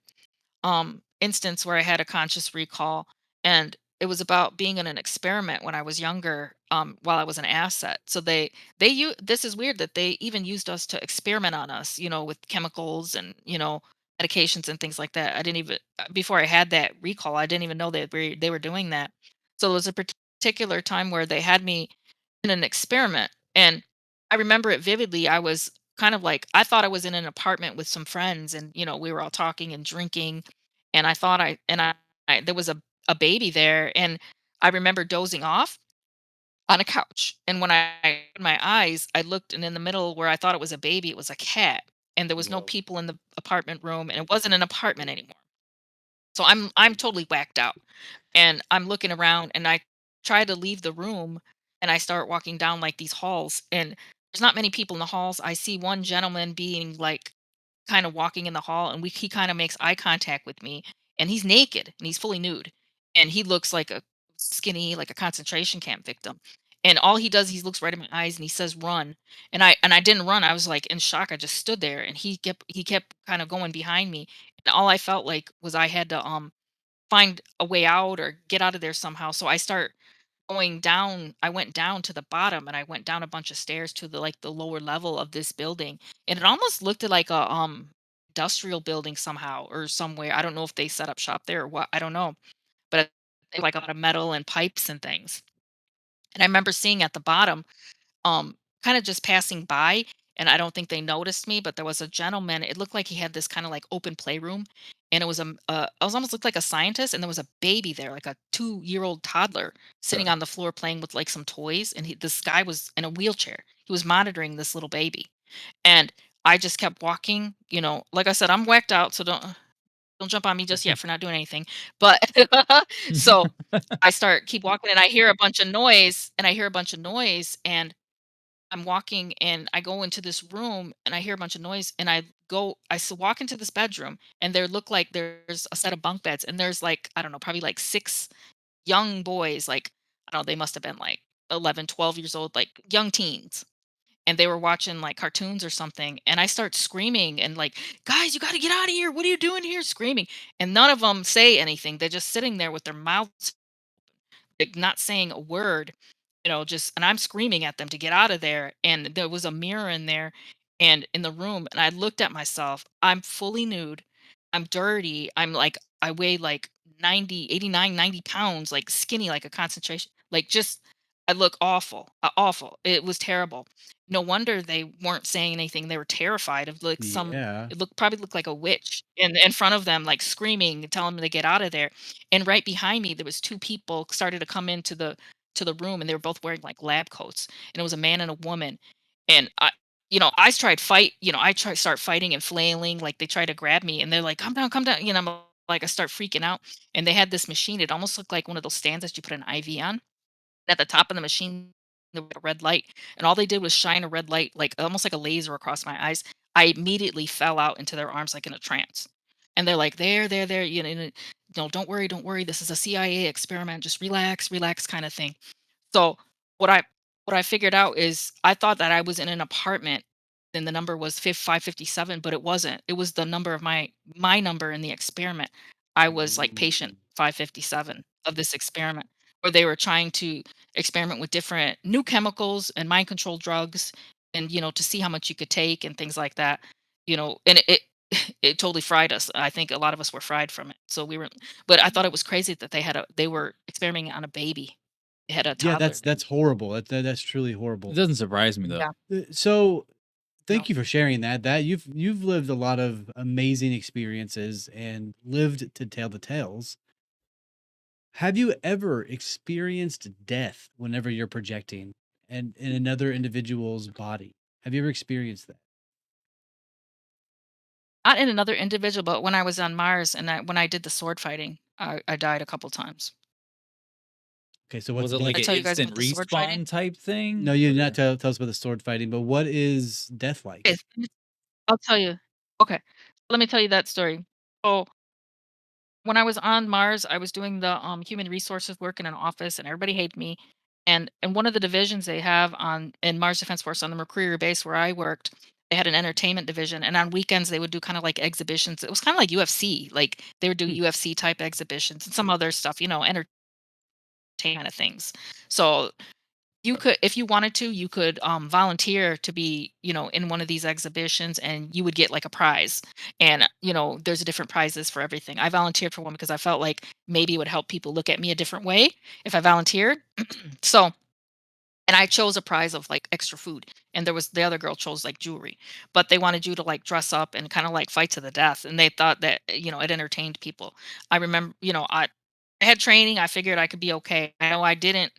instance where I had a conscious recall, and it was about being in an experiment when I was younger, while I was an asset. So this is weird that they even used us to experiment on us, with chemicals and medications and things like that. I didn't even before I had that recall, I didn't even know that they were doing that. So there was a particular time where they had me in an experiment, and I remember it vividly. I was kind of like, I thought I was in an apartment with some friends, and we were all talking and drinking, and I thought I there was a baby there, and I remember dozing off on a couch, and when I opened my eyes, I looked, and in the middle where I thought it was a baby, it was a cat, and there was no Whoa. people in the apartment room, and it wasn't an apartment anymore. So I'm totally whacked out, and I'm looking around, and I try to leave the room, and I start walking down like these halls, and there's not many people in the halls. I see one gentleman being like kind of walking in the hall, and he kind of makes eye contact with me, and he's naked and he's fully nude, and he looks like a skinny, like a concentration camp victim. And all he does, he looks right in my eyes and he says, "Run." And I didn't run. I was like in shock. I just stood there, and he kept kind of going behind me. And all I felt like was I had to find a way out or get out of there somehow. So I start going down. I went down to the bottom, and I went down a bunch of stairs to the lower level of this building, and it almost looked like a industrial building somehow or somewhere. I don't know if they set up shop there or what. I don't know, but like a lot of metal and pipes and things. And I remember seeing at the bottom, kind of just passing by, and I don't think they noticed me, but there was a gentleman. It looked like he had this kind of like open playroom, and it was almost looked like a scientist, and there was a baby there, like a 2-year-old toddler, sitting on the floor playing with like some toys, and this guy was in a wheelchair. He was monitoring this little baby, and I just kept walking. Like I said, I'm whacked out, so don't jump on me just yet for not doing anything. But so I keep walking, and I hear a bunch of noise, and I'm walking, and I go into this room, and I hear a bunch of noise, and walk into this bedroom, and there look like there's a set of bunk beds, and there's like, I don't know, probably like 6 young boys, like, I don't know, they must have been like 11, 12 years old, like young teens. And they were watching like cartoons or something. And I start screaming and like, "Guys, you got to get out of here. What are you doing here?" Screaming. And none of them say anything. They're just sitting there with their mouths, like, not saying a word, just, and I'm screaming at them to get out of there. And there was a mirror in there and in the room. And I looked at myself. I'm fully nude. I'm dirty. I weigh like 90, 89, 90 pounds, like skinny, like a concentration, like just, I look awful, awful. It was terrible. No wonder they weren't saying anything. They were terrified of like Yeah. it probably looked like a witch in front of them, like screaming, telling them to get out of there. And right behind me, there was 2 people started to come into the room, and they were both wearing like lab coats, and it was a man and a woman. And I tried start fighting and flailing, like they tried to grab me, and they're like, "Come down, come down." I'm like, I start freaking out, and they had this machine. It almost looked like one of those stands that you put an IV on. At the top of the machine, there was a red light, and all they did was shine a red light, like almost like a laser across my eyes. I immediately fell out into their arms like in a trance. And they're like, there, no, don't worry. This is a CIA experiment. Just relax, relax, kind of thing. So what I what I figured out is I thought that I was in an apartment and the number was 557, but it wasn't. It was the number of my number in the experiment. I was like patient Mm. 557 of this experiment where they were trying to experiment with different new chemicals and mind control drugs, and to see how much you could take and things like that. And it totally fried us. I think a lot of us were fried from it. So we were, but I thought it was crazy that they were experimenting on a baby. They had a Yeah, toddler. that's horrible. That's truly horrible. It doesn't surprise me though. Yeah. So No. thank you for sharing that. You've lived a lot of amazing experiences and lived to tell the tales. Have you ever experienced death whenever you're projecting and in another individual's body? Have you ever experienced that? Not in another individual, but when I was on Mars and when I did the sword fighting, I died a couple times. Okay, so Was what's it like like I an tell you guys instant about the sword fighting? respawn type thing? no, you did not Or tell us about the sword fighting, but what is death like? Okay, I'll tell you. Okay, let me tell you that story. So when I was on Mars, I was doing the human resources work in an office, and everybody hated me. And one of the divisions they have on in Mars Defense Force on the Mercurial base where I worked, they had an entertainment division, and on weekends they would do kind of like exhibitions. It was kind of like UFC, like they would do Hmm. UFC type exhibitions and some other stuff, entertainment kind of things. So you could, if you wanted to, you could volunteer to be, in one of these exhibitions, and you would get like a prize. And there's a different prizes for everything. I volunteered for one because I felt like maybe it would help people look at me a different way if I volunteered. So, and I chose a prize of like extra food, and there was the other girl chose like jewelry, but they wanted you to like dress up and kind of like fight to the death, and they thought that it entertained people. I remember, I had training. I figured I could be okay. I know I didn't.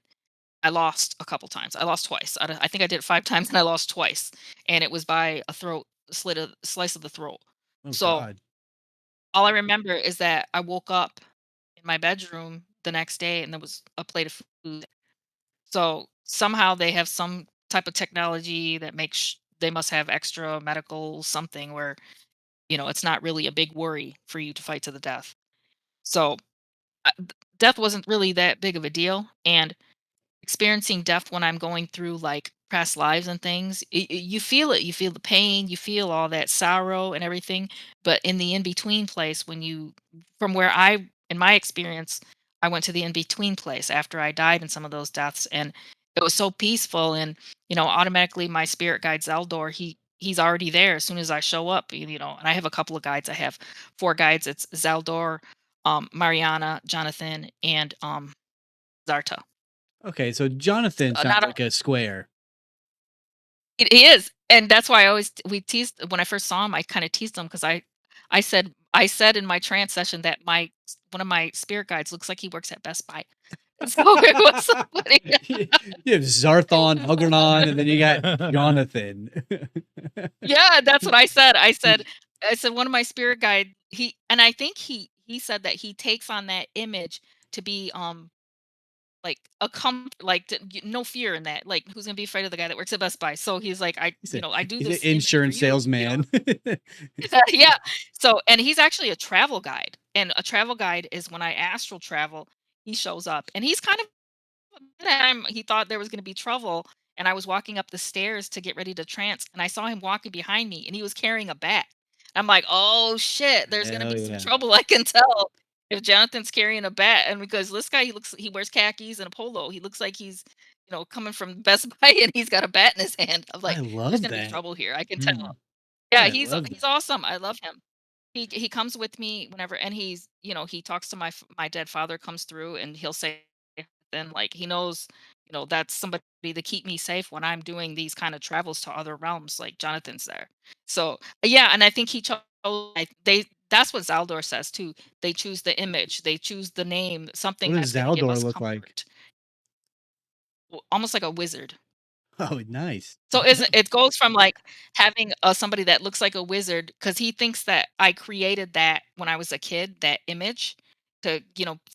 I lost a couple times. I lost twice. I think I did it 5 times and I lost twice, and it was by a slice of the throat. Oh So, God. all I remember is that I woke up in my bedroom the next day and there was a plate of food. So, somehow they have some type of technology that makes they must have extra medical something where, it's not really a big worry for you to fight to the death. So, death wasn't really that big of a deal, and experiencing death when I'm going through like past lives and things, you feel it. You feel the pain, you feel all that sorrow and everything. But in the in between place, from where in my experience, I went to the in between place after I died in some of those deaths, and it was so peaceful. And automatically my spirit guide Zeldor, he's already there as soon as I show up. And I have a couple of guides. I have 4 guides. It's Zeldor, Mariana, Jonathan, and Zarta. Okay, so Jonathan sounds Not like a square. It is, and that's why I always we teased when I first saw him. I kind of teased him because I said in my trance session that one of my spirit guides looks like he works at Best Buy. So it was so funny. You have Zarthon, Algernon, and then you got Jonathan. Yeah, that's what I said. I said one of my spirit guide. I think he said that he takes on that image to be like no fear in that, like who's gonna be afraid of the guy that works at Best Buy. So he's like, I do He's an this image for insurance you. salesman. Yeah. So, and he's actually a travel guide, and a travel guide is when I astral travel, he shows up, and he's kind of he thought there was going to be trouble, and I was walking up the stairs to get ready to trance, and I saw him walking behind me, and he was carrying a bat. I'm like, oh shit, there's going to Hell be some yeah. trouble. I can tell if Jonathan's carrying a bat, and because this guy, he wears khakis and a polo, he looks like he's coming from Best Buy, and he's got a bat in his hand. I'm I like, there's love going to be that. trouble here. I can tell. Mm. Yeah, I he's love he's that. awesome. I love him. He comes with me whenever, and he talks to my dead father comes through, and he'll say, then like he knows, that's somebody to keep me safe when I'm doing these kind of travels to other realms. Like Jonathan's there, so yeah, and I think he chose. They That's what Zaldor says too. They choose the image, they choose the name, What something does that's going to give Zaldor us look like? comfort, almost like a wizard. Oh, nice. So it goes from like having somebody that looks like a wizard because he thinks that I created that when I was a kid, that image to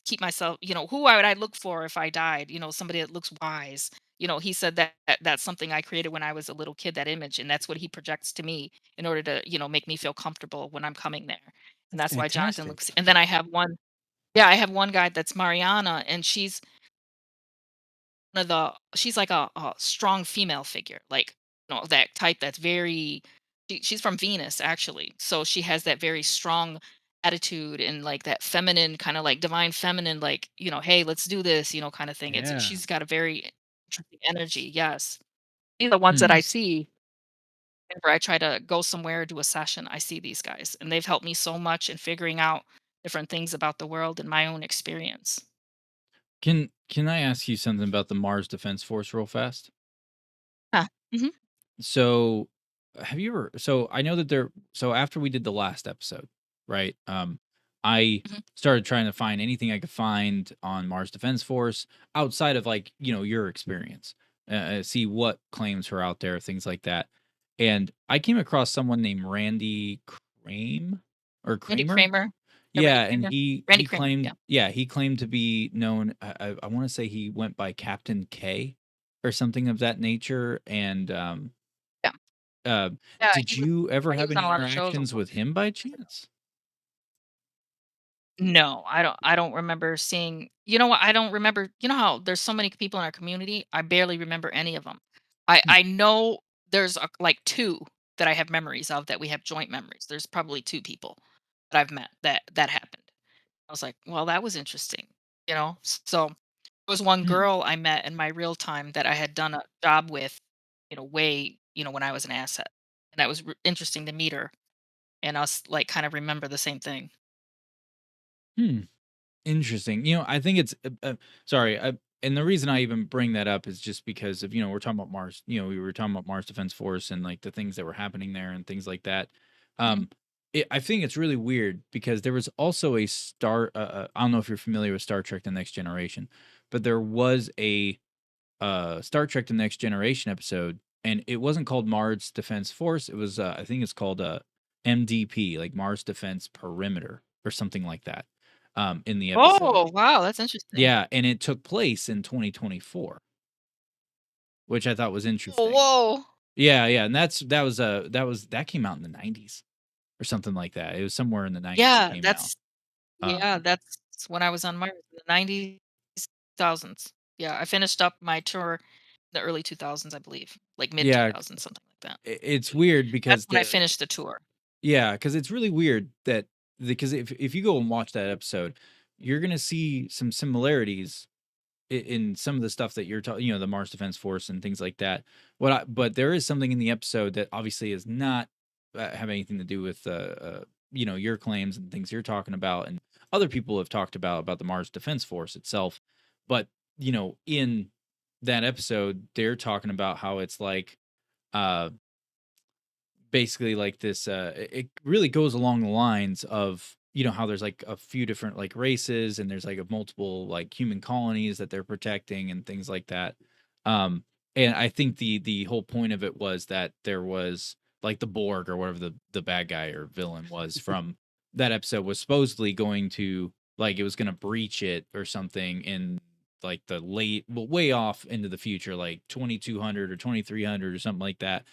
keep myself. Who would I look for if I died? Somebody that looks wise. He said that's something I created when I was a little kid. That image, and that's what he projects to me in order to make me feel comfortable when I'm coming there. And That's that's why Jonathan fantastic. looks. And then I have one. Yeah, I have one guy that's Mariana, and she's like a strong female figure, like that type that's very she's from Venus actually. So she has that very strong attitude and like that feminine kind of like divine feminine, like, hey, let's do this, kind of thing. Yeah. She's got a very interesting energy. Yes. These are the ones that Hmm. I see whenever I try to go somewhere, do a session. I see these guys and they've helped me so much in figuring out different things about the world and my own experience. Can I ask you something about the Mars Defense Force real fast? Huh. Hmm. So, have you ever? So I know that there. So after we did the last episode, right? I Hmm. started trying to find anything I could find on Mars Defense Force outside of like your experience, see what claims were out there, things like that. And I came across someone named Randy Crame or Randy Kramer. Kramer. Yeah, Randy Yeah, and Kramer. he Randy he Kramer. Yeah. claimed yeah, he claimed to be known, I wanna say he went by Captain K or something of that nature, and, Yeah. uh, Yeah, did you ever he have was on any a lot of shows interactions before. with him by chance? No, I don't remember seeing. You know what? I don't remember. You know how there's so many people in our community? I barely remember any of them. I Hmm, I know there's like 2 that I have memories of that we have joint memories. There's probably 2 people that I've met that happened. I was like, "Well, that was interesting." So there was one hmm, girl I met in my real time that I had done a job with, way, when I was an asset. And that was interesting to meet her and us like kind of remember the same thing. hmm. Interesting. I think it's sorry. And the reason I even bring that up is just because of we're talking about Mars. We were talking about Mars Defense Force and like the things that were happening there and things like that. Mhm. I think it's really weird because there was also a I don't know if you're familiar with Star Trek: The Next Generation, but there was a Star Trek: The Next Generation episode, and it wasn't called Mars Defense Force. It was I think it's called MDP, like Mars Defense Perimeter or something like that. In the episode. Oh, wow, that's interesting. Yeah, and it took place in 2024. which I thought was Oh, interesting. whoa. Yeah, yeah, and that came out in the 90s or something like that. It was somewhere in the 90s it Yeah, came out. that's yeah, Um, that's when I was on Mars in the 90s, 2000s. Yeah, I finished up my tour in the early 2000s, I believe, like mid yeah, 2000s, something like that. it's weird That's because when I finished the tour. because it's really weird that because if you go and watch that episode, you're gonna see some similarities in some of the stuff that you're talking, the Mars Defense Force and things like that. But there is something in the episode that obviously is not have anything to do with your claims and things you're talking about, and other people have talked about the Mars Defense Force itself. But in that episode, they're talking about how it's like uh basically like this it really goes along the lines of how there's like a few different like races, and there's like a multiple like human colonies that they're protecting and things like that. um and I think the whole point of it was that there was like the Borg or whatever the bad guy or villain was from that episode was supposedly going to like it was going to breach it or something in like the late well way off into the future, like 2200 or 2300 or something like that.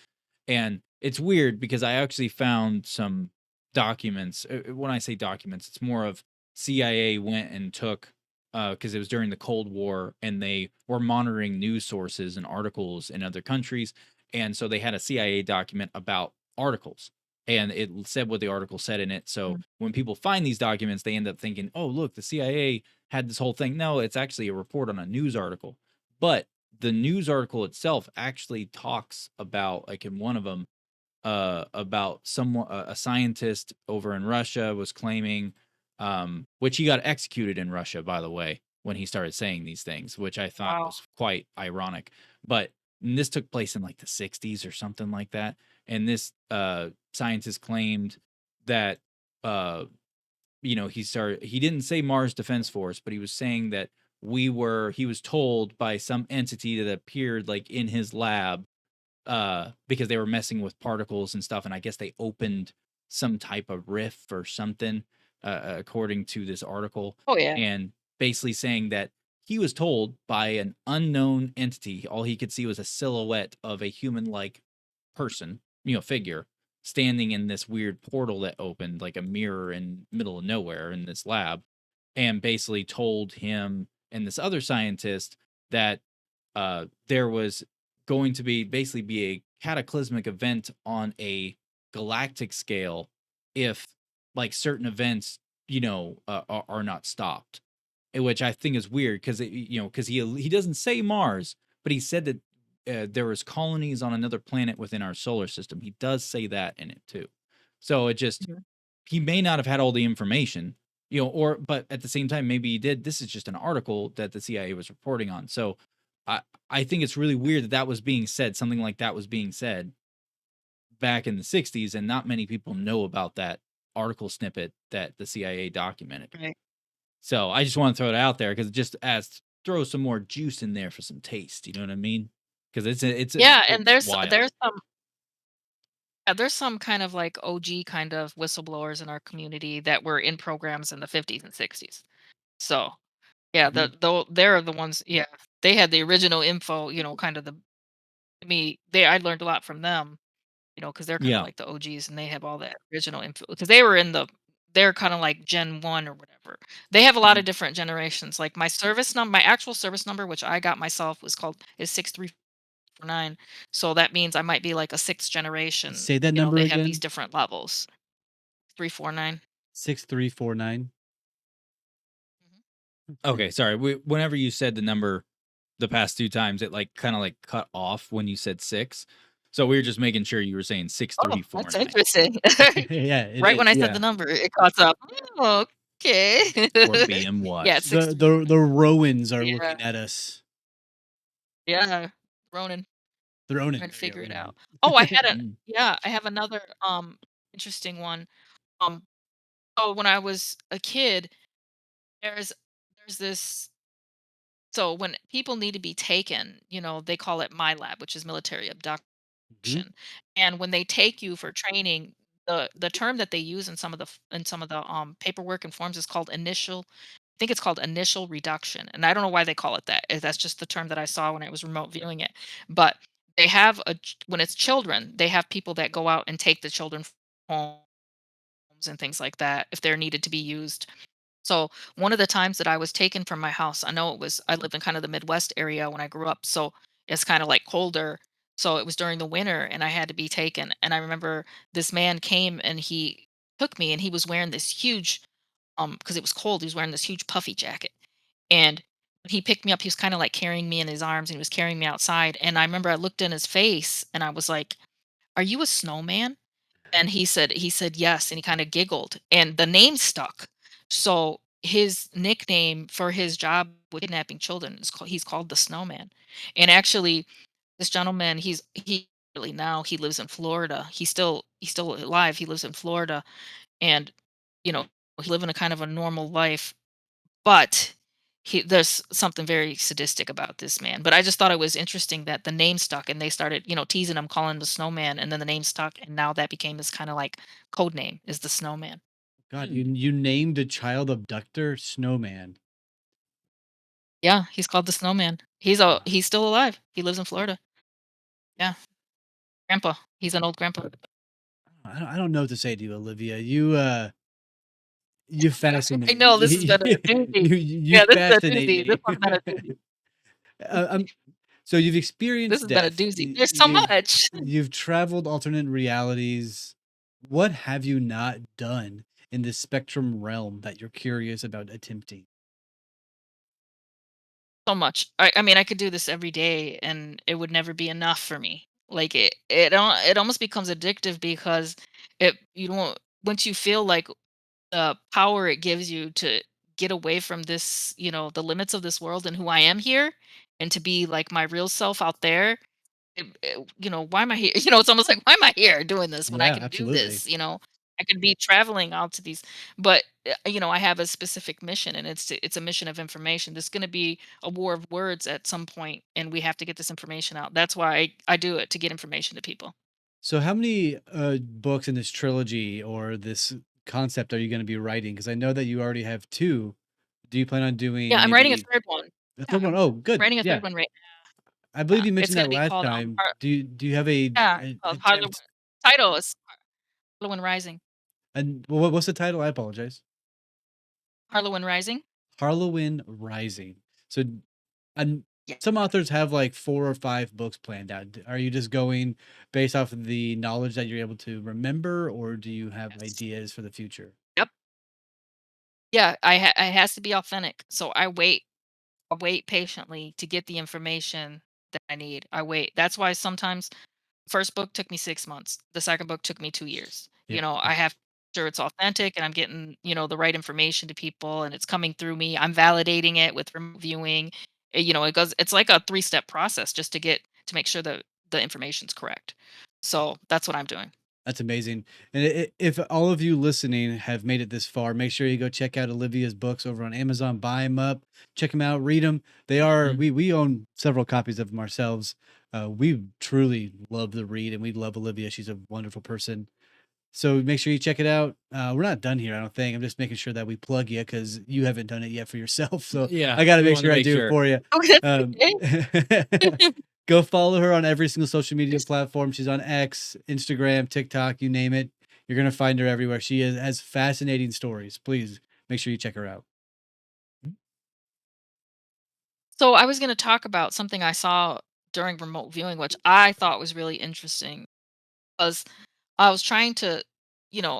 And it's weird because I actually found some documents. When I say documents, it's more of CIA went and took because it was during the Cold War, and they were monitoring news sources and articles in other countries, and so they had a CIA document about articles, and it said what the article said in it. So Mm. when people find these documents, they end up thinking, "Oh, look, the CIA had this whole thing." No, it's actually a report on a news article, but the news article itself actually talks about, like in one of them, about someone, a scientist over in Russia was claiming, which he got executed in Russia, by the way, when he started saying these things, which I thought Wow. was quite ironic. But this took place in like the 60s or something like that. And this scientist claimed that uh, he didn't say Mars Defense Force, but he was saying that he was told by some entity that appeared like in his lab, because they were messing with particles and stuff, and I guess they opened some type of rift or something, according to this article, Oh, yeah. and basically saying that he was told by an unknown entity, all he could see was a silhouette of a human-like person, figure, standing in this weird portal that opened like a mirror in middle of nowhere in this lab, and basically told him and this other scientist that there was going to be a cataclysmic event on a galactic scale if like certain events are not stopped. Which I think is weird because because he doesn't say Mars, but he said that there was colonies on another planet within our solar system. He does say that in it too. So it just Mhm. he may not have had all the information, or but at the same time, maybe he did. This is just an article that the CIA was reporting on. So I I think it's really weird that that was being said. Something like that was being said back in the 60s, and not many people know about that article snippet that the CIA documented. Right. So I just want to throw it out there because it just adds throw some more juice in there for some taste. You know what I mean? Because Yeah, and it's wild. there's some kind of like OG kind of whistleblowers in our community that were in programs in the 50s and 60s. So, yeah, Mhm. they're the ones, yeah. They had the original info, kind of I learned a lot from them, because they're kind of Yeah. like the OGs and they have all that original info because they're kind of like Gen 1 or whatever. They have a lot of Mhm. different generations. Like my actual service number, which I got myself, is 6349. So that means I might be like a sixth generation. Say that number They have these again. different levels. 349. 6349. Mhm. Okay. Sorry. Whenever you said the number the past two times, it like kind of like cut off when you said six. So we were just making sure you were saying six Oh, three four that's nine. interesting. Yeah, it Right when is. I said Yeah. the number, it caught up. Oh, okay. We're being Yeah, it's watched. The 6349. Rowans are Yeah. looking at us. Yeah. Ronan. The Ronin. Trying to There you go, figure it out. Ronin. Oh, Mm. I have another interesting one. Um so when I was a kid, there's there's this so when people need to be taken, they call it my lab, which is military abduction. Mhm. And when they take you for training, the term that they use in some of the paperwork and forms is called initial think it's called initial reduction, and I don't know why they call it that. That's just the term that I saw when I was remote viewing it. But they have when it's children, they have people that go out and take the children home and things like that if they're needed to be used. So one of the times that I was taken from my house, I know it was I lived in kind of the Midwest area when I grew up, so it's kind of like colder. So it was during the winter and I had to be taken. And I remember this man came and he took me and he was wearing this huge because it was cold, he was wearing this huge puffy jacket. And when he picked me up, he was kind of like carrying me in his arms and he was carrying me outside. And I remember I looked in his face and I was like, "Are you a snowman?" And he said, "Yes," and he kinda giggled, and the name stuck. So, his nickname for his job with kidnapping children is he's called the Snowman. And actually, this gentleman, he really now he lives in Florida. He's still alive, he lives in Florida, and, you know, he's living a kind of a normal life, but there's something very sadistic about this man. But I just thought it was interesting that the name stuck and they started, teasing him, calling him the snowman, and then the name stuck, and now that became his kind of like code name is the snowman. God, you named a child abductor Snowman. Yeah, he's called the snowman. Wow. He's still alive. He lives in Florida. Yeah, grandpa. He's an old grandpa. I don't know what to say to you, Olivia. You I fascinate know this has been a doozy. you Yeah, this is a fascinate doozy. This me. one's been a doozy. I'm so you've This experienced has been a death. doozy. There's so much. You've traveled alternate realities. What have you not done in this spectrum realm that you're curious about attempting? So much. I mean, I could do this every day and it would never be enough for me. Like it almost becomes addictive because it you don't once you feel like the power it gives you to get away from this, the limits of this world and who I am here and to be like my real self out there, why am I here? It's almost like, why am I here doing this when I Yeah, can do absolutely. this? I could be traveling out to these, but I have a specific mission, and it's a mission of information. There's going to be a war of words at some point, and we have to get this information out. That's why I do it to get information to people. So how many books in this trilogy or this concept are you going to be writing? Because I know that you already have two. Do you plan on Yeah, doing I'm writing a maybe third one. a Yeah, third one? I'm Oh, good. writing a Yeah. third one right I now. believe you It's mentioned going to that be last called time. Do you have Yeah, an Harlem. attempt Title is Harlequin Rising. and what's the title? I apologize. Harlequin Rising. Harlowin Rising. So and Yeah. some authors have like 4 or 5 books planned out. Are you just going based off of the knowledge that you're able to remember, or do you have Yes. ideas for the future? Yep. Yeah, it has to be authentic. So I wait patiently to get the information that I need. I wait. That's why sometimes first book took me 6 months. The second book took me 2 years. Yeah. I have to make sure it's authentic and I'm getting, the right information to people and it's coming through me. I'm validating it with remote viewing. It's like a three-step process just to make sure that the information's correct. So that's what I'm doing. That's amazing. And if all of you listening have made it this far, make sure you go check out Olivia's books over on Amazon. Buy them up, check them out, read them. They are Mhm. we own several copies of them ourselves. We truly love the read, and we love Olivia. She's a wonderful person. So make sure you check it out. We're not done here, I don't think. I'm just making sure that we plug you because you haven't done it yet for yourself. So Yeah, I got to we make wanted to sure I make do it sure. for you. Okay. Um, Okay. go follow her on every single social media platform. She's on X, Instagram, TikTok, you name it. You're gonna find her everywhere. She has fascinating stories. Please make sure you check her out. So I was going to talk about something I saw during remote viewing, which I thought was really interesting. Was I was trying to,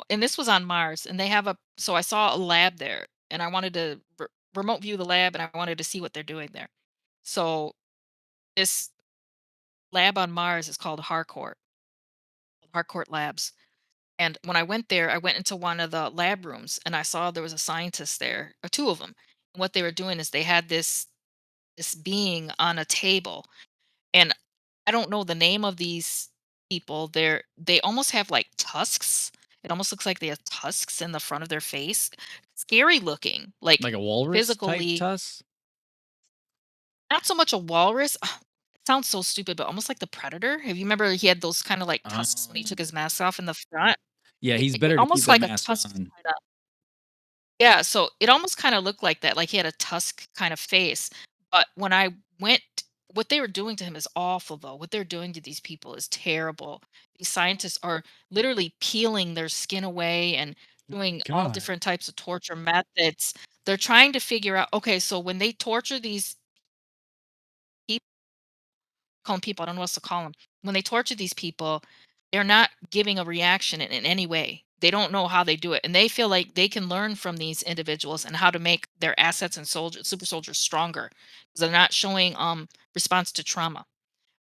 and this was on Mars, and they have so I saw a lab there, and I wanted to remote view the lab, and I wanted to see what they're doing there. So this lab on Mars is called Harcourt Labs. And when I went there, I went into one of the lab rooms, and I saw there was a scientist there, or two of them. And what they were doing is they had this being on a table, and I don't know the name of these people. They almost have like tusks. It almost looks like they have tusks in the front of their face. Scary looking, like Like a walrus type physically, tusk? not so much a walrus. It sounds so stupid, but almost like the predator. Have you remember he had those kind of like tusks when he took Um, his mask off in the front? yeah, he's better to keep Almost that like a mask tusk on. tied up. Yeah, so it almost kinda looked like that, like he had a tusk kind of face, but when I went what they were doing to him is awful, though. What they're doing to these people is terrible. These scientists are literally peeling their skin away and doing all God. different types of torture methods. They're trying to figure out, okay, so when they torture these people, call 'em people, I don't know what else to call them. When they torture these people, they're not giving a reaction in any way. They don't know how they do it, and they feel like they can learn from these individuals and how to make their assets and soldiers, super soldiers, stronger because 'cause they're not showing response to trauma.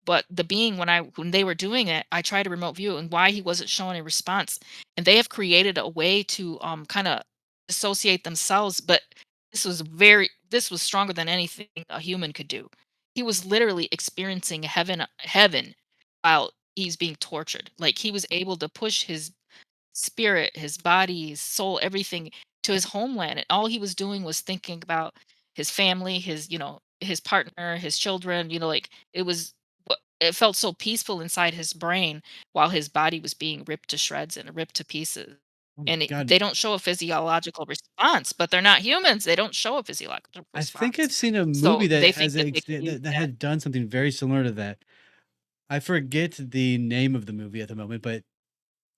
But the being, when they were doing it, I tried to remote view and why he wasn't showing a response. And they have created a way to kind of dissociate themselves, but this was stronger than anything a human could do. He was literally experiencing heaven while he's being tortured. Like he was able to push his spirit, his body, his soul, everything to his homeland. And all he was doing was thinking about his family, his partner, his children, like it felt so peaceful inside his brain while his body was being ripped to shreds and ripped to pieces. Oh my And God. they don't show a physiological response, but they're not humans. They don't show a physiological I think response. I've seen a So movie that they think has that they can use that that. had done something very similar to that. I forget the name of the movie at the moment, but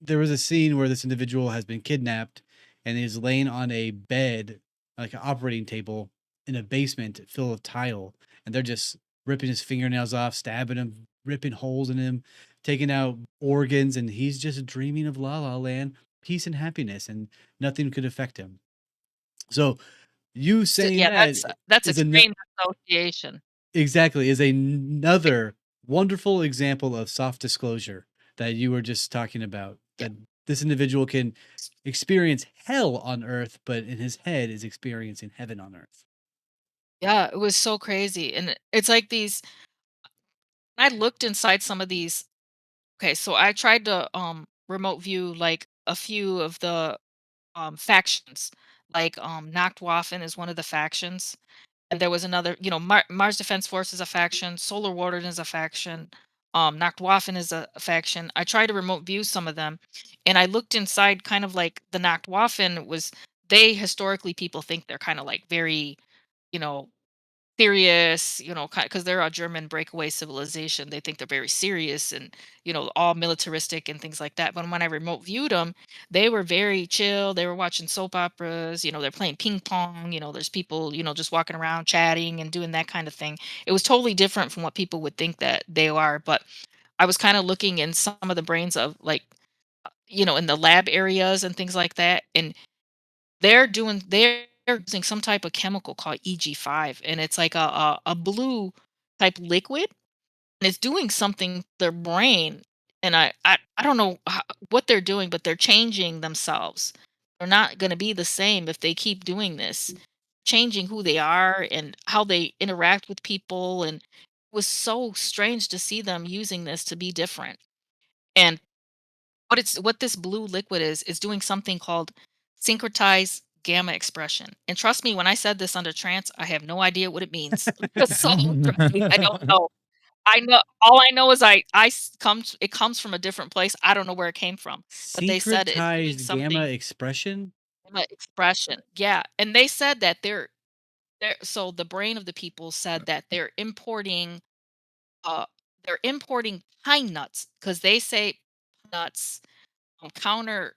there was a scene where this individual has been kidnapped and is laying on a bed, like an operating table in a basement filled with tile, and they're just ripping his fingernails off, stabbing him, ripping holes in him, taking out organs, and he's just dreaming of La La Land, peace and happiness, and nothing could affect him. So you So, saying yeah, that that's is a extreme dissociation. exactly, is another wonderful example of soft disclosure that you were just talking about, Yeah. that this individual can experience hell on earth, but in his head is experiencing heaven on earth. Yeah, it was so crazy. And it's like I looked inside some of these. Okay, so I tried to remote view like a few of the factions. Like Nachtwaffen is one of the factions. And there was another, Mars Defense Force is a faction, Solar Warden is a faction, Nachtwaffen is a faction. I tried to remote view some of them, and I looked inside kind of like the Nachtwaffen was they historically people think they're kind of like very, you know, serious, because they're a German breakaway civilization. They think they're very serious and, all militaristic and things like that. But when I remote viewed them, they were very chill. They were watching soap operas, they're playing ping pong, there's people, just walking around chatting and doing that kind of thing. It was totally different from what people would think that they are. But I was kind of looking in some of the brains of like, in the lab areas and things like that. And they're using some type of chemical called EG5, and it's like a blue type liquid, and it's doing something to their brain, and I don't know what they're doing, but they're changing themselves. They're not gonna be the same if they keep doing this, changing who they are and how they interact with people, and it was so strange to see them using this to be different. And what this blue liquid is doing something called syncretized gamma expression. And trust me, when I said this under trance, I have no idea what it means. So trust me, I don't know. I know all I know is it comes from a different place. I don't know where it came from, but they said it's doing Syncretized gamma something expression? gamma expression. Yeah, and they said that so the brain of the people said that uh they're importing pine nuts because they say nuts counter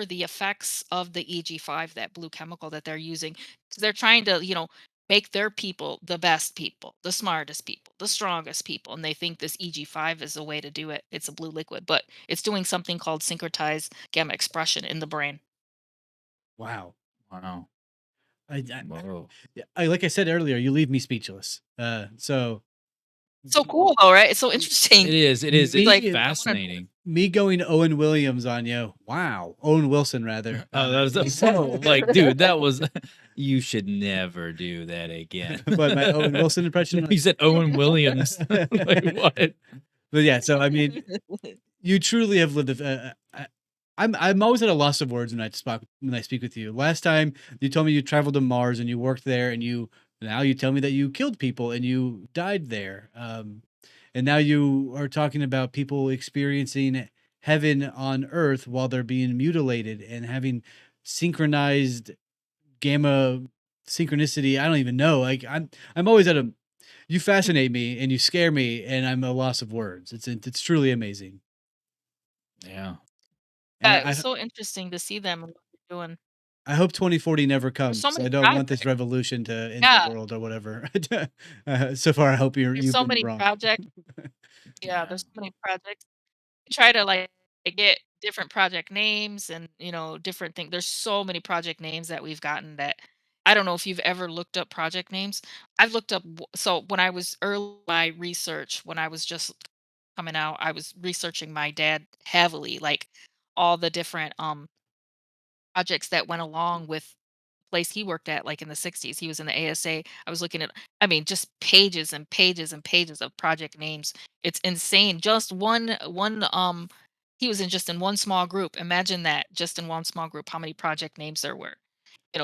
the effects of the EG5, that blue chemical that they're using. 'Cause they're trying to, make their people the best people, the smartest people, the strongest people, and they think this EG5 is a way to do it. It's a blue liquid, but it's doing something called syncretized gamma expression in the brain. Wow. Wow. I Whoa. yeah, like I said earlier, you leave me speechless. So So cool though, right? It's so m interesting. It is. It is. It's It's like me I want to know. fascinating. me going Owen Williams on you. Wow. Owen Wilson rather. Oh, that was so like, dude, that was you should never do that again. But my Owen Wilson impression. No, you said Owen Williams. Like what? But yeah, so I mean, you truly have lived. I'm always at a loss of words when I speak with you. Last time you told me you traveled to Mars and you worked there, and now you tell me that you killed people and you died there. And now you are talking about people experiencing heaven on Earth while they're being mutilated and having synchronized gamma synchronicity. I don't even know. Like I'm always at a. You fascinate me and you scare me, and I'm a loss of words. It's truly amazing. Yeah. And Yeah, it was so interesting to see them and what they're doing. I hope 2040 never There's so comes. I many don't want this projects. revolution to end the Yeah, world or whatever. So far, I hope there's you've so been many wrong. projects. Yeah, Yeah. there's so many projects. Try to like get different project names and different things. There's so many project names that we've gotten that I don't know if you've ever looked up project names. I've looked up so when I was early in my research, when I was just coming out, I was researching my dad heavily, like all the different projects that went along with place he worked at, like in the 60s. He was in the ASA. I was looking at, I mean, just pages and pages and pages of project names. It's insane. Just he was in just in one small group. Imagine that, just in one small group, how many project names there were.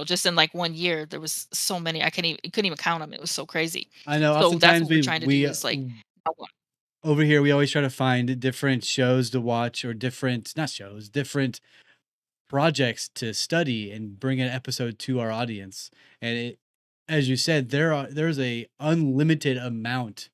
Just in like 1 year, there was so many. I couldn't even count them. It was so crazy. I know. So that's Oftentimes what we're trying to do we is like, help 'em. over here we always try to find different shows to watch or different not shows, different projects to study and bring an episode to our audience. And as you said, there's a unlimited amount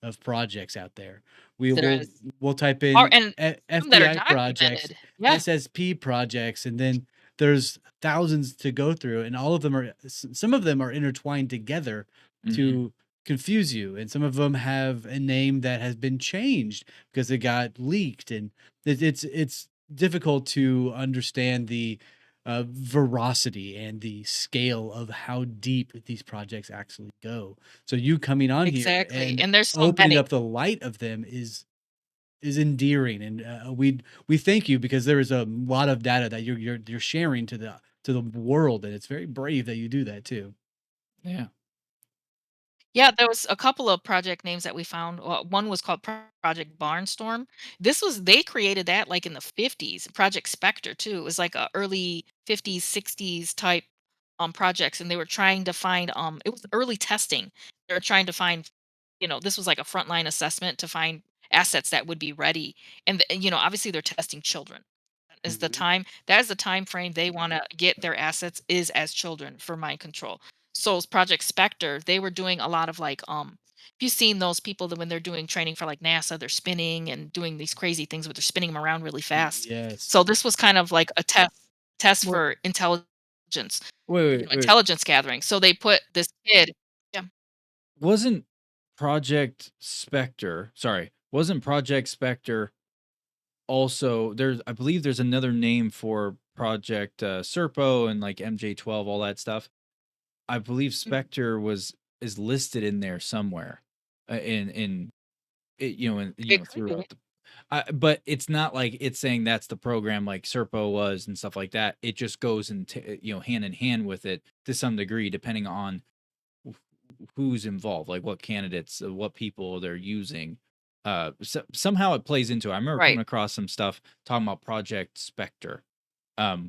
of projects out there. We There will is, we'll type or in and some that are FBI projects, documented. Yeah, SSP projects, and then there's thousands to go through, and all of them are some of them are intertwined together Mhm. to confuse you, and some of them have a name that has been changed because it got leaked, and it's difficult to understand the veracity and the scale of how deep these projects actually go. So you coming on here exactly. and And there's so opening many. up the light of them is endearing, and we thank you because there is a lot of data that you're sharing to the world, and it's very brave that you do that too. Yeah. Yeah, there was a couple of project names that we found. One was called Project Barnstorm. They created that like in the 50s. Project Spectre too. It was like a early 50s, 60s type projects, and they were trying to find it was early testing. They were trying to find, this was like a frontline assessment to find assets that would be ready. And obviously they're testing children. Mhm. That is the time frame they want to get their assets is as children for mind control. So as Project Spectre, they were doing a lot of like if you've seen those people that when they're doing training for like NASA, they're spinning and doing these crazy things where they're spinning them around really fast. Yes. So this was kind of like a test Well, for intelligence, wait. intelligence gathering. So they put this kid. Yeah. Wasn't wasn't Project Spectre also I believe there's another name for Project Serpo and like MJ12, all that stuff. I believe Spectre is listed in there somewhere. In it, It could be. throughout the but it's not like it's saying that's the program like Serpo was and stuff like that. It just goes into hand in hand with it to some degree, depending on who's involved, like what candidates, what people they're using. Somehow it plays into it. I remember coming Right. across some stuff talking about Project Spectre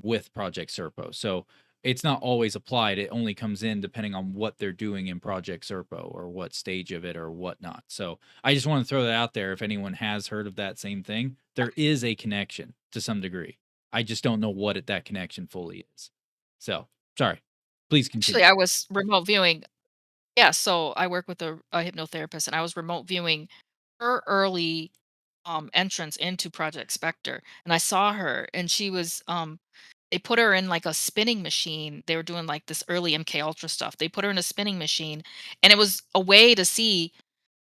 with Project Serpo. So it's not always applied. It only comes in depending on what they're doing in Project Serpo or what stage of it or whatnot. So I just want to throw that out there. If anyone has heard of that same thing, there is a connection to some degree. I just don't know what that connection fully is. So sorry. Please Actually, continue. I was remote viewing. Yeah, so I work with a hypnotherapist, and I was remote viewing her early entrance into Project Spectre, and I saw her, and she was they put her in like a spinning machine. They were doing like this early MK Ultra stuff. They put her in a spinning machine, and it was a way to see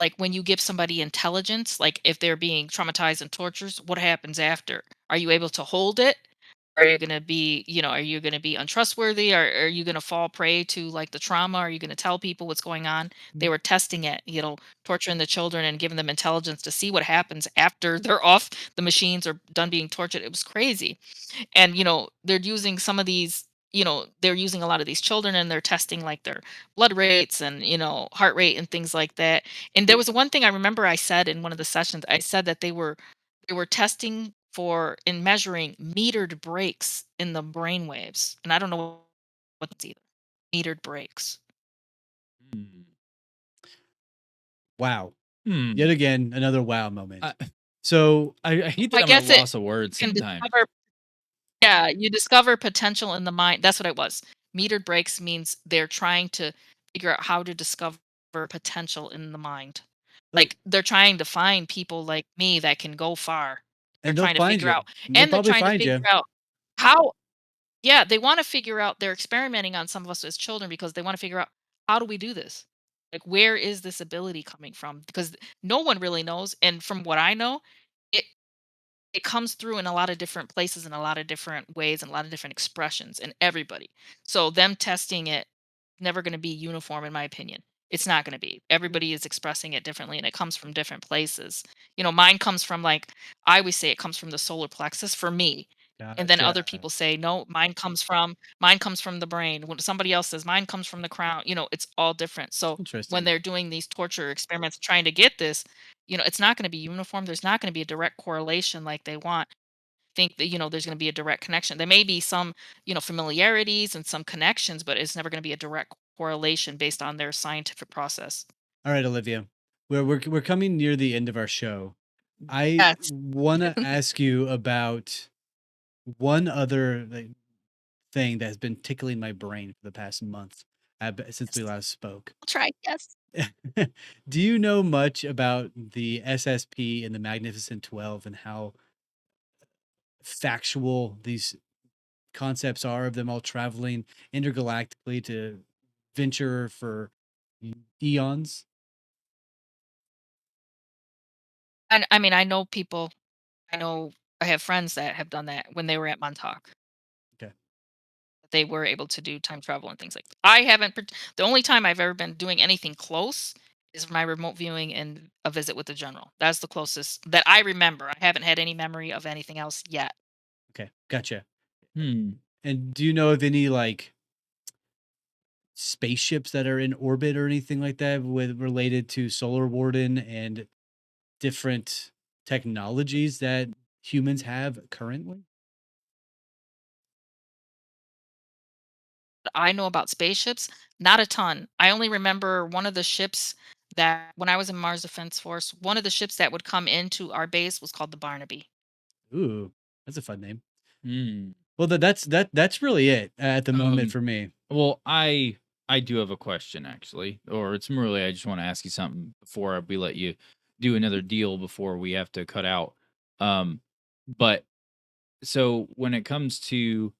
like when you give somebody intelligence, like if they're being traumatized and tortures, what happens after? Are you able to hold it? Are you going to be untrustworthy? Are you going to fall prey to like the trauma? Are you going to tell people what's going on? They were testing it, torturing the children and giving them intelligence to see what happens after they're off the machines or done being tortured. It was crazy. And they're using some of these, they're using a lot of these children and they're testing like their blood rates and heart rate and things like that. And there was one thing I remember I said in one of the sessions. I said that they were testing for and measuring metered breaks in the brain waves, and I don't know what that's either. Metered breaks. Hmm. Wow. Hmm. Yet again, another wow moment. I, So I hate that I I'm at a guess it loss of words can sometimes. discover. Yeah, you discover potential in the mind. That's what it was. Metered breaks means they're trying to figure out how to discover potential in the mind. Oh, Like, they're trying to find people like me that can go far. They're and they'll trying to find figure you. out They'll and they're probably trying to find figure you. out how yeah, they wanna figure out they're experimenting on some of us as children because they wanna figure out, "How do we do this? Like, where is this ability coming from?" Because no one really knows, and from what I know, it it comes through in a lot of different places in a lot of different ways and a lot of different expressions in everybody. So them testing it never going to be uniform in my opinion. It's not going to be. Everybody is expressing it differently and it comes from different places. Mine comes from like I always say it comes from the solar plexus for me. And then other Gotcha. people say no, mine comes from the brain. When somebody else says mine comes from the crown, it's all different. So when Interesting. they're doing these torture experiments trying to get this, it's not going to be uniform. There's not going to be a direct correlation like they want. Think that, there's going to be a direct connection. There may be some, familiarities and some connections, but it's never going to be a direct correlation based on their scientific process. All right, Olivia. We're coming near the end of our show. I Yes. want to ask you about one other thing that has been tickling my brain for the past month since we Yes. last spoke. I'll try. Yes. Do you know much about the SSP and the Magnificent 12 and how factual these concepts are of them all traveling intergalactically to venture for eons? And I mean, I know people, I know I have friends that have done that when they were at Montauk. Okay. They were able to do time travel and things like that. I haven't, the only time I've ever been doing anything close is my remote viewing and a visit with the general. That's the closest that I remember. I haven't had any memory of anything else yet. Okay. Gotcha. Hmm. And do you know of any spaceships that are in orbit or anything like that with related to Solar Warden and different technologies that humans have currently? I know about spaceships, not a ton. I only remember one of the ships that when I was in Mars Defense Force, one of the ships that would come into our base was called the Barnaby. Ooh, that's a fun name. Hmm. Well, that's really it at the moment Um. for me. Well, I do have a question actually, or it's more really I just want to ask you something before we let you do another deal before we have to cut out. But so when it comes to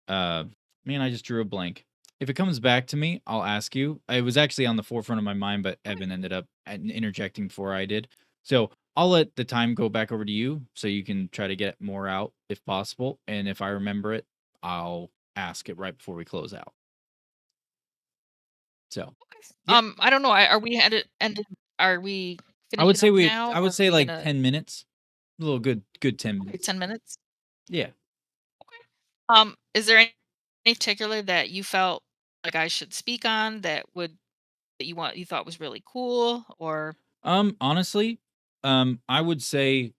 man, I just drew a blank. If it comes back to me, I'll ask you. It was actually on the forefront of my mind, but Evan ended up interjecting before I did. So I'll let the time go back over to you so you can try to get more out if possible. And if I remember it, I'll ask it right before we close out. So yeah, I don't know. Are we headed ended? Are we I would finishing say up now, I or would are say we like gonna 10 minutes. A little good 10 minutes. 10 minutes? Yeah. Is there any particular that you felt like I should speak on that you thought was really cool, or Honestly, I would say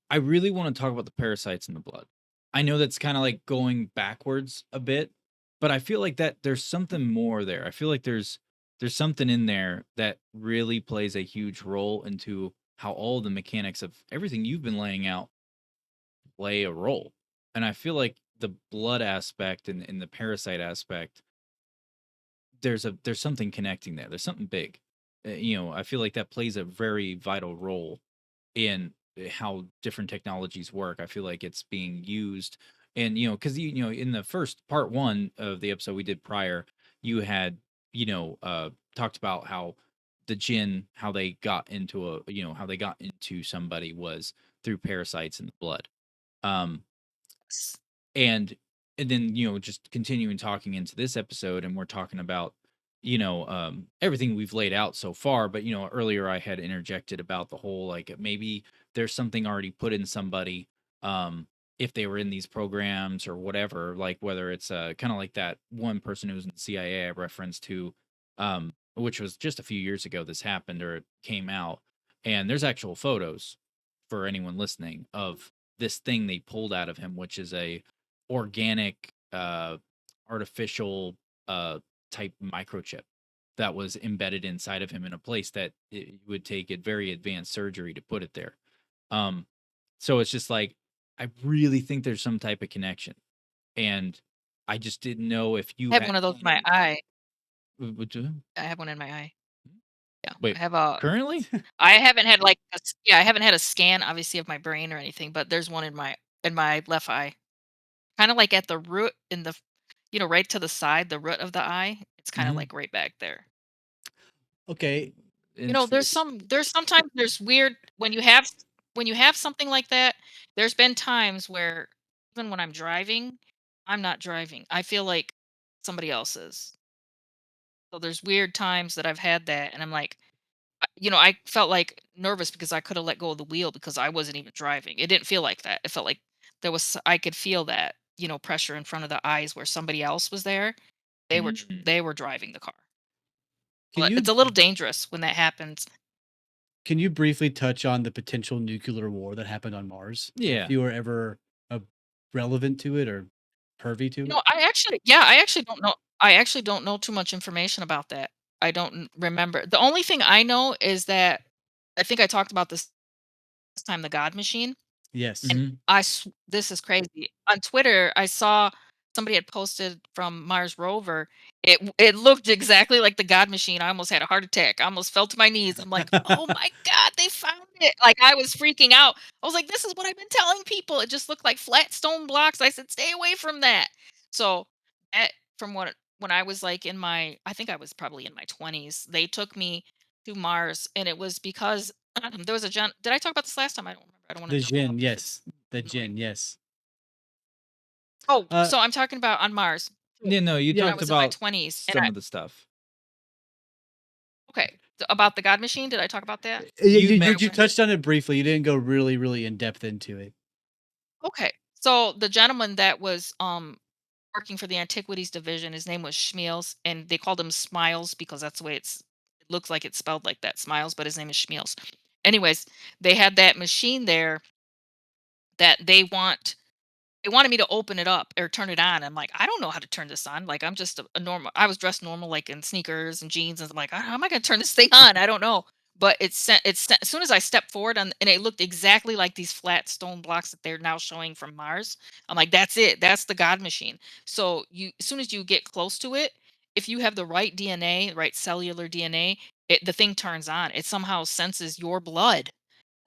I really want to talk about the parasites in the blood. I know that's kind of like going backwards a bit, but I feel like that there's something more there. I feel like there's something in there that really plays a huge role into how all the mechanics of everything you've been laying out play a role. And I feel like the blood aspect and the parasite aspect, there's something connecting there. There's something big. I feel like that plays a very vital role in how different technologies work. I feel like it's being used, and because in the first part one of the episode we did prior, you had talked about how the jinn, how they got into how they got into somebody was through parasites in the blood. Um, and then just continuing talking into this episode, and we're talking about everything we've laid out so far, but earlier I had interjected about the whole like maybe there's something already put in somebody, if they were in these programs or whatever, like whether it's kind of like that one person who was in the CIA I referenced to, which was just a few years ago this happened or it came out, and there's actual photos for anyone listening of this thing they pulled out of him, which is a organic, artificial, type microchip that was embedded inside of him in a place that it would take a very advanced surgery to put it there. Um, so it's just like I really think there's some type of connection, and I just didn't know if you I have had one of those in my eye. would you I have one in my eye. Yeah, I wait, have a currently? I haven't had, like, yeah, I haven't had a scan, obviously, of my brain or anything, but there's one in my left eye. Kinda like at the root in the right to the side, the root of the eye. It's kinda, Mhm. like, right back there. Okay. Interest There's sometimes there's weird when you have something like that, there's been times where even when I'm driving, I'm not driving. I feel like somebody else is. So there's weird times that I've had that, and I'm like, I felt like nervous because I could have let go of the wheel because I wasn't even driving. It didn't feel like that. It felt like I could feel that, pressure in front of the eyes where somebody else was there. Mm. They were driving the car. Can Well, it's you a little dangerous when that happens. can you briefly touch on the potential nuclear war that happened on Mars? If Yeah. you were ever relevant to it or pervy to it? I actually don't know. I actually don't know too much information about that. I don't remember. The only thing I know is that I think I talked about this time, the God machine. Yes. And Mhm. this is crazy. On Twitter, I saw somebody had posted from Mars rover. It looked exactly like the God machine. I almost had a heart attack. I almost fell to my knees. I'm like, "Oh my god, they found it." Like I was freaking out. I was like, "This is what I've been telling people." It just looked like flat stone blocks. I said, "Stay away from that." So, that from what when I was like I think I was probably in my 20s, they took me to Mars and it was because there was a did I talk about this last time? I don't remember. I don't want The to jump off Jinn, if it's yes. The annoying. Jinn, yes. Oh, Uh so I'm talking about on Mars. Yeah, no, you When I yeah, talked was in my about 20s, and some of the stuff. okay, about the God machine. Did I talk about that? You you mentioned touched on it briefly. You didn't go really, really in depth into it. Okay, so the gentleman that was working for the antiquities division, his name was Schmiels, and they called him Smiles because that's the way it looks like it's spelled like that, Smiles, but his name is Schmiels. Anyways, they had that machine there that they wanted me to open it up or turn it on. I'm like, I don't know how to turn this on. Like, I'm just a normal. I was dressed normal, like in sneakers and jeans, and I'm like, how am I going to turn this thing on? I don't know. But as soon as I stepped forward and it looked exactly like these flat stone blocks that they're now showing from Mars. I'm like, that's it. That's the God machine. So as soon as you get close to it, if you have the right DNA, right cellular DNA, the thing turns on. It somehow senses your blood.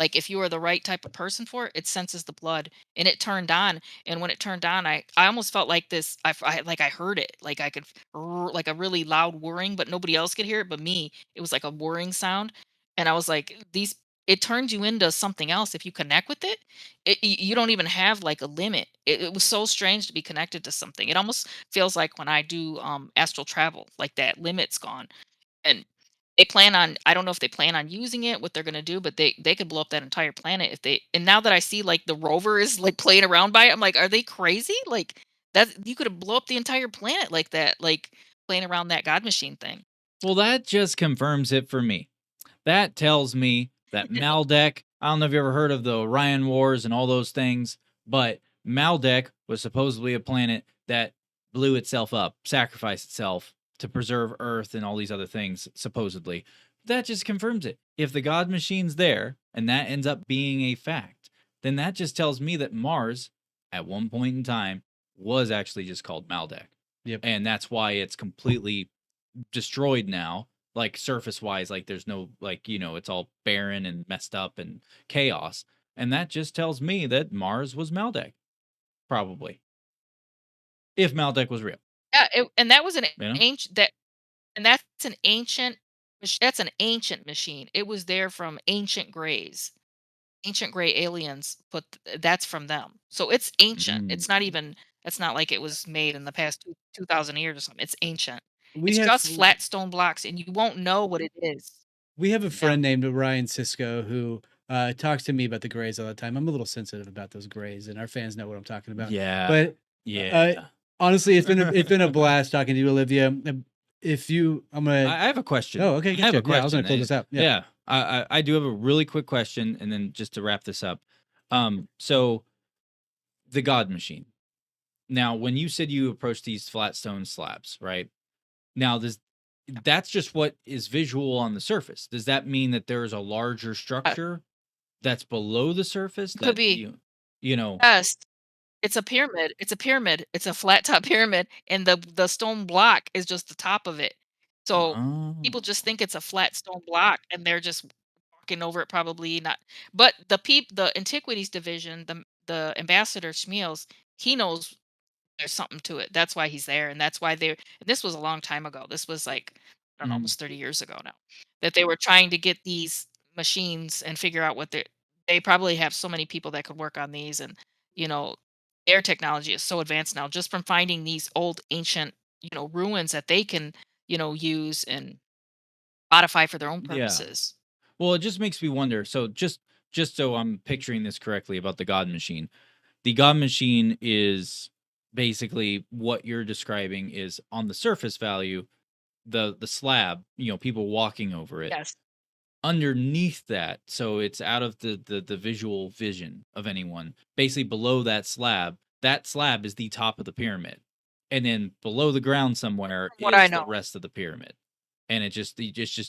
Like, if you are the right type of person for it, it senses the blood, and it turned on, and when it turned on, I almost felt like this like I heard it, like I could like a really loud whirring, but nobody else could hear it but me. It was like a whirring sound, and I was like, "These" it turns you into something else if you connect with it. You don't even have, like, a limit. It was so strange to be connected to something. It almost feels like when I do, astral travel, like that limit's gone, and they plan on I don't know if they plan on using it, what they're gonna do, but they could blow up that entire planet if they and now that I see, like, the rover is, like, playing around by it, I'm like, "Are they crazy?" Like, that you could blow up the entire planet like that, like, playing around that God machine thing. well, that just confirms it for me. That tells me that Maldek, I don't know if you ever heard of the Orion Wars and all those things, but Maldek was supposedly a planet that blew itself up, sacrificed itself to preserve Earth and all these other things, supposedly. That just confirms it. If the God machine's there and that ends up being a fact, then that just tells me that Mars, at one point in time, was actually just called Maldek. Yep. And that's why it's completely destroyed now, like surface wise, like there's no, like, it's all barren and messed up and chaos. And that just tells me that Mars was Maldek, probably, if Maldek was real, Yeah, and that was an you know? ancient that and that's an ancient machine. It was there from ancient grays. Ancient gray aliens, but that's from them. So it's ancient. Mm. It's not even it's not like it was made in the past 2,000 years or something. It's ancient. We It's have just flat stone blocks and you won't know what it is. we have a Yeah. friend named Ryan Cisco who talks to me about the Greys all the time. I'm a little sensitive about those Greys, and our fans know what I'm talking about. Yeah. But Yeah. honestly, it's been a blast talking to you, Olivia. If you, I'm gonna. I have a question. Oh, okay, I have gotcha. a Yeah, I was gonna question. close this out. Yeah. Yeah. I do have a really quick question, and then just to wrap this up. So the God machine. Now, when you said you approach these flat stone slabs, right? Now, that's just what is visual on the surface. Does that mean that there is a larger Uh, structure that's below the surface could that be you know? yes. It's a pyramid. It's a pyramid. It's a flat top pyramid, and the stone block is just the top of it. So Oh. people just think it's a flat stone block, and they're just walking over it, probably not. But the antiquities division, the ambassador Schmiels, he knows there's something to it. That's why he's there, and that's why they. And this was a long time ago. This was like, I don't know, Mm. almost 30 years ago now, that they were trying to get these machines and figure out what they probably have so many people that could work on these, and you know, their technology is so advanced now, just from finding these old ancient, ruins that they can, use and modify for their own Yeah. purposes. Well, it just makes me wonder. So just so I'm picturing this correctly about the God Machine. The God Machine is basically what you're describing is on the surface value, the slab, people walking over it. Yes. Underneath that, so it's out of the visual vision of anyone. Basically below that slab is the top of the pyramid. And then below the ground somewhere From what I is the know, rest of the pyramid. And it's just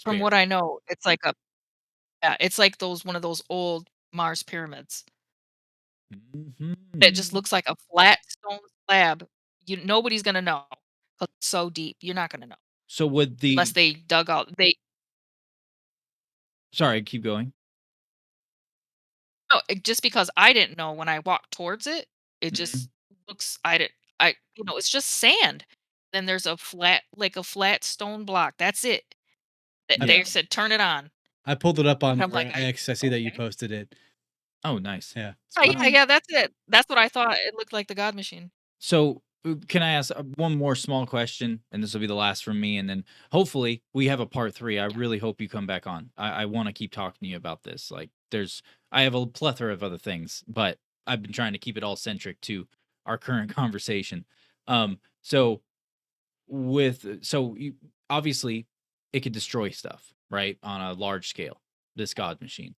from bare. what I know, it's like a yeah, it's like those one of those old Mars pyramids. It just Mhm. looks like a flat stone slab. Nobody's gonna know 'cause it's so deep. You're not gonna know So would unless the they dug out. They sorry, keep going. no, just because I didn't know when I walked towards it, it Mhm. just looks. I did. I it's just sand. Then there's like a flat stone block. That's it. They Yeah. said turn it on. I pulled it up on I'm our like, X. I see that you okay. posted it. Oh, nice. Yeah. Oh yeah, Um, yeah. That's it. That's what I thought. It looked like the God Machine. so can I ask one more small question, and this will be the last from me, and then hopefully we have a part 3. I Yeah. really hope you come back on. I want to keep talking to you about this. Like, I have a plethora of other things, but I've been trying to keep it all centric to our current conversation. So obviously it could destroy stuff, right, on a large scale. This God Machine.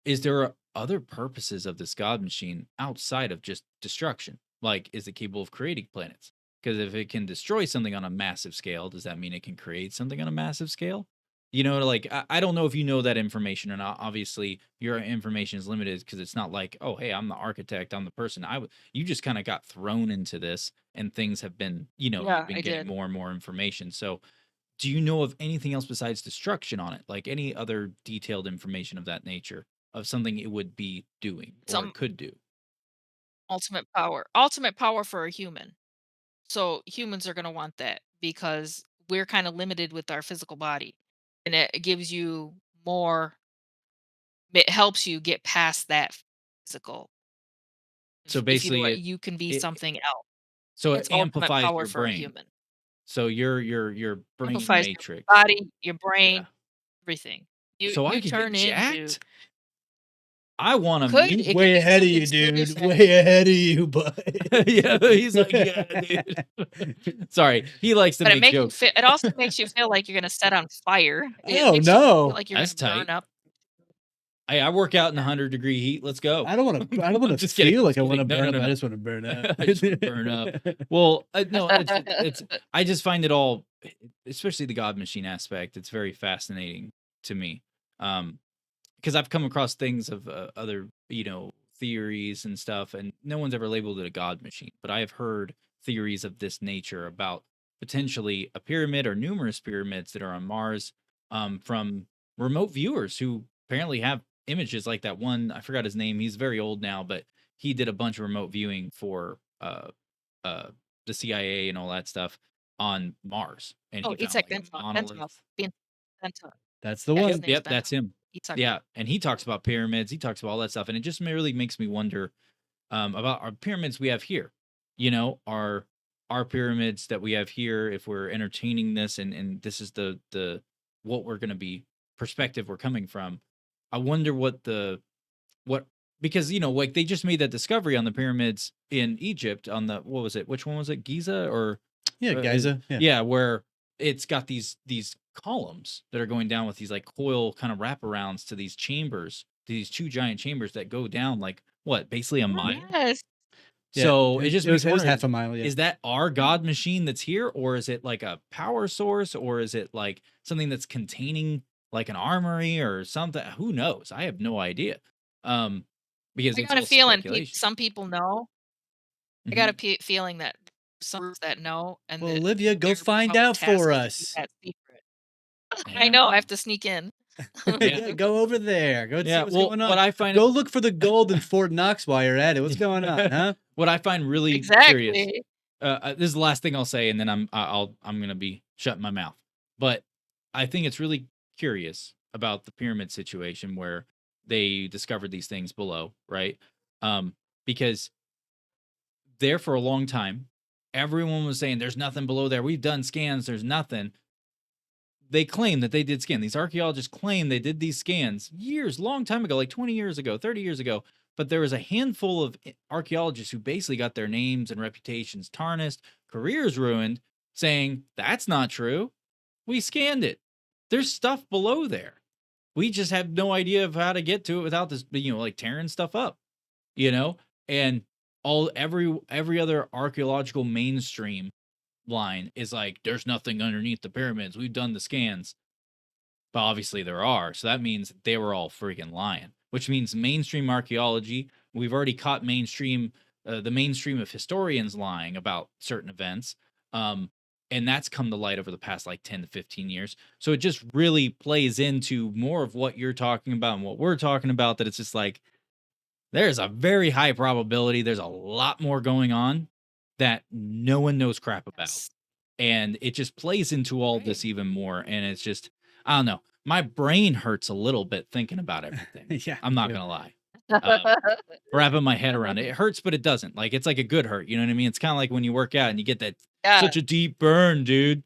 Is there other purposes of this God Machine outside of just destruction? Like, is it capable of creating planets? Because if it can destroy something on a massive scale, does that mean it can create something on a massive scale? Like, I don't know if you know that information or not. Obviously, your information is limited because it's not like, oh, hey, I'm the architect, I'm the person. You just kind of got thrown into this, and things have been, you've Yeah, been I getting did. more and more information. So, do you know of anything else besides destruction on it? Like any other detailed information of that nature of something it would be doing or Some it could do? ultimate power for a human. So humans are going to want that because we're kind of limited with our physical body, and it gives you more. It helps you get past that physical. So If you know basically what, you can be it something else. it It's ultimate amplifies power your for a brain. human. So your brain Amplifies your matrix. body, your Yeah. brain, everything. You So I you could get turn into. jacked? I want You a could. meat. It could Way be ahead of you, extremely dude. fast. Way ahead of you, bud. Yeah, he's like, yeah, dude. Sorry, he likes to But it make make you jokes. feel. It also makes you feel like you're gonna set on fire. It Oh makes you feel no. like you're That's gonna burn tight. up. I work out in Yeah. 100-degree heat. Let's go. I don't want to. I don't want I'm to just kidding. feel I'm like just I want to kidding. No, burn no, up. no, I no. just want to burn up. I just want to burn up. Well, no, it's. I just find it all, especially the God Machine aspect. It's very fascinating to me, because I've come across things of other, theories and stuff, and no one's ever labeled it a God Machine. But I have heard theories of this nature about potentially a pyramid or numerous pyramids that are on Mars, from remote viewers who apparently have images like that one. I forgot his name. He's very old now, but he did a bunch of remote viewing for uh the CIA and all that stuff on Mars, and Oh, he found Itzhak like a Bentov. monolith. Bentov. That's the Yeah, his one. name is Yep, that's Bentov. him. Itzhak Yeah, Bentov. and he talks about pyramids. He talks about all that stuff, and it just really makes me wonder, about our pyramids we have here. Our pyramids that we have here. If we're entertaining this, and this is the what we're going to be perspective we're coming from. I wonder what because like they just made that discovery on the pyramids in Egypt on the what was it? Which one was it? Giza or Yeah, Giza. Yeah. yeah, where it's got these columns that are going down with these like coil kind of wraparounds to these chambers, these two giant chambers that go down like what, basically a mile. Yes. Yeah. So it just makes me It was wonder: half a mile. Yeah. is that our God Machine that's here, or is it like a power source, or is it like something that's containing like an armory or something? Who knows? I have no idea. Um, because I it's got a all feeling speculation. some people know. I got a Mhm. feeling that some groups that know, and Well, that Olivia, go they're find probably out for tasked to keep us. that secret. I Yeah. know, I have to sneak in. Yeah. Yeah, go over there. Go see Yeah. what's Well, going what on. I find Go look for the gold in Fort Knox while you're at it. What's going on, huh? what I find really curious. Exactly. This is the last thing I'll say, and then I'm gonna be shutting my mouth. But I think it's really curious about the pyramid situation where they discovered these things below, right? Because there for a long time, everyone was saying there's nothing below there. We've done scans, there's nothing. They claim that they did scan. These archaeologists claim they did these scans years, long time ago, like 20 years ago, 30 years ago. But there was a handful of archaeologists who basically got their names and reputations tarnished, careers ruined, saying that's not true. We scanned it. There's stuff below there. We just have no idea of how to get to it without this, like tearing stuff up, you know? And every other archaeological mainstream line is like, there's nothing underneath the pyramids. We've done the scans. But obviously there are. So that means they were all freaking lying, which means mainstream archaeology, we've already caught the mainstream of historians lying about certain events. And that's come to light over the past like 10 to 15 years. So it just really plays into more of what you're talking about and what we're talking about, that it's just like, there's a very high probability there's a lot more going on that no one knows crap about. Yes. And it just plays into all Right. this even more. And it's just, I don't know. My brain hurts a little bit thinking about everything. Yeah, I'm me not too. going to lie. Wrapping my head around it. It hurts, but it doesn't. Like, it's like a good hurt. You know what I mean? It's kind of like when you work out and you get that Yeah. such a deep burn, dude.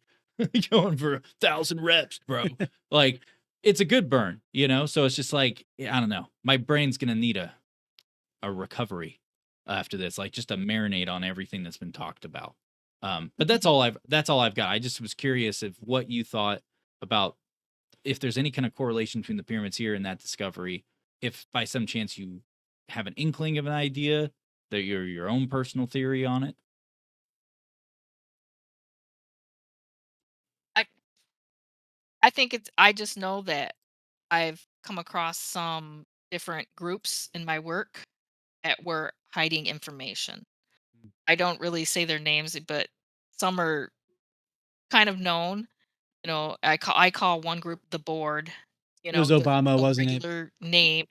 Going for 1,000 reps, bro. Like, it's a good burn, So it's just like, I don't know. My brain's going to need a recovery after this, like just a marinate on everything that's been talked about. But that's all I've got. I just was curious of what you thought about if there's any kind of correlation between the pyramids here and that discovery. If by some chance you have an inkling of an idea, that your own personal theory on it. I I think I just know that I've come across some different groups in my work that were hiding information. I don't really say their names, but some are kind of known. I call one group the board. It was The Obama, wasn't it? regular name.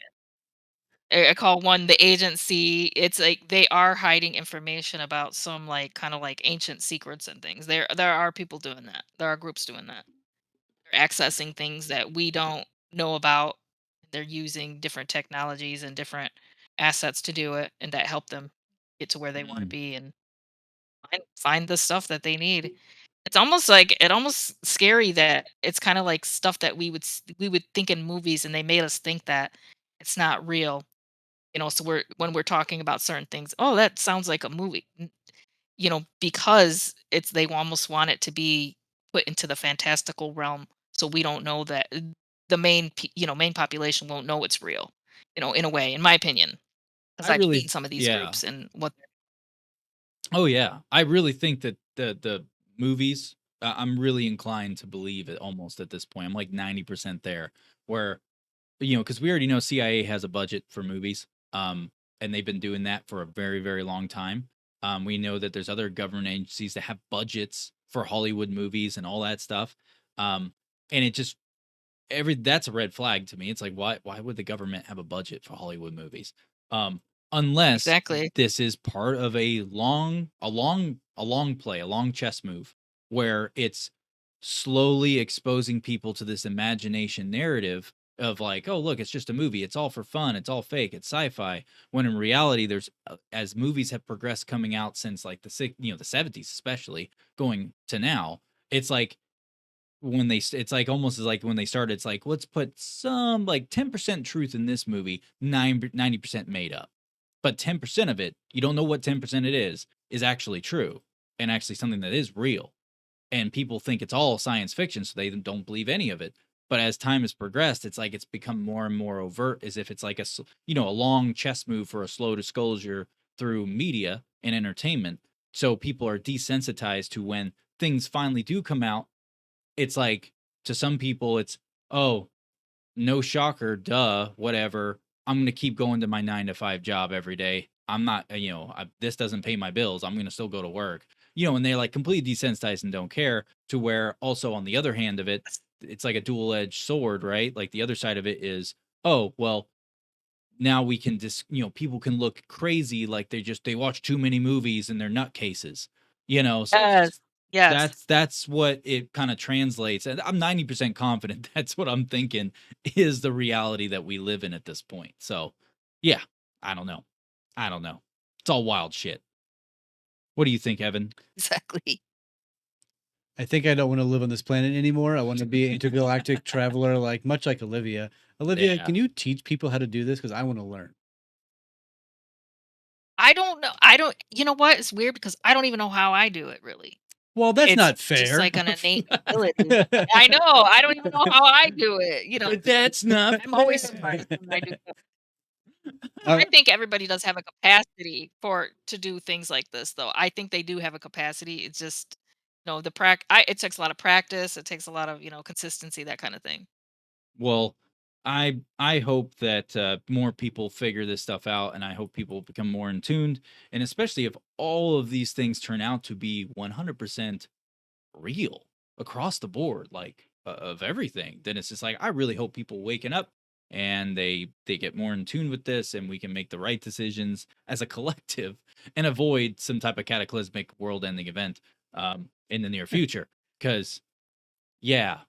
I call one the agency. It's like they are hiding information about some like kind of like ancient secrets and things. There are people doing that. There are groups doing that. They're accessing things that we don't know about. They're using different technologies and different assets to do it, and that help them get to where they want to Mm. be and find the stuff that they need. It's almost like it almost scary that it's kind of like stuff that we would think in movies, and they made us think that it's not real. So when we're talking about certain things, oh, that sounds like a movie. Because they almost want it to be put into the fantastical realm, so we don't know that the main population won't know it's real. In a way, in my opinion, because I I've really, seen some of these yeah. groups and what. Oh yeah, I really think that the movies. I'm really inclined to believe it almost at this point. I'm like 90% there, where because we already know CIA has a budget for movies, and they've been doing that for a very, very long time. We know that there's other government agencies that have budgets for Hollywood movies and all that stuff. And it just that's a red flag to me. It's like, why would the government have a budget for Hollywood movies? Unless Exactly. this is part of a long play, a long chess move where it's slowly exposing people to this imagination narrative of like, oh, look, it's just a movie. It's all for fun. It's all fake. It's sci-fi. When in reality, there's as movies have progressed coming out since like the 70s, especially going to now, it's like it's like almost as like when they started, it's like, let's put some like 10% truth in this movie, 90% made up. But 10% of it, you don't know what 10% it is actually true and actually something that is real. And people think it's all science fiction, so they don't believe any of it. But as time has progressed, it's like it's become more and more overt, as if it's like a long chess move for a slow disclosure through media and entertainment. So people are desensitized to when things finally do come out. It's like, to some people, it's, oh, no shocker, duh, whatever. I'm going to keep going to my 9 to 5 job every day. I'm not, this doesn't pay my bills. I'm going to still go to work, and they like completely desensitize and don't care, to where also on the other hand of it, it's like a dual edged sword, right? Like the other side of it is, oh, well, now we can just, people can look crazy. Like they watch too many movies and they're nutcases, so it's Yes. just, Yes. that's what it kind of translates. And I'm 90% confident that's what I'm thinking is the reality that we live in at this point. So yeah, I don't know. It's all wild shit. What do you think, Evan? Exactly. I think I don't want to live on this planet anymore. I want to be an intergalactic traveler, like much like Olivia. Olivia, Yeah. can you teach people how to do this? Because I want to learn. I don't know. I don't. You know what? It's weird because I don't even know how I do it. Really, Well, that's it's not just fair. like an innate ability. I know. I don't even know how I do it. But that's not I'm always fair. surprised when I do. I Uh, think everybody does have a capacity to do things like this, though. I think they do have a capacity. It's just, it takes a lot of practice. It takes a lot of, consistency, that kind of thing. Well, I hope that more people figure this stuff out, and I hope people become more in tuned, and especially if all of these things turn out to be 100% real across the board, like of everything, then it's just like I really hope people waking up and they get more in tune with this, and we can make the right decisions as a collective and avoid some type of cataclysmic world-ending event in the near future. Because yeah,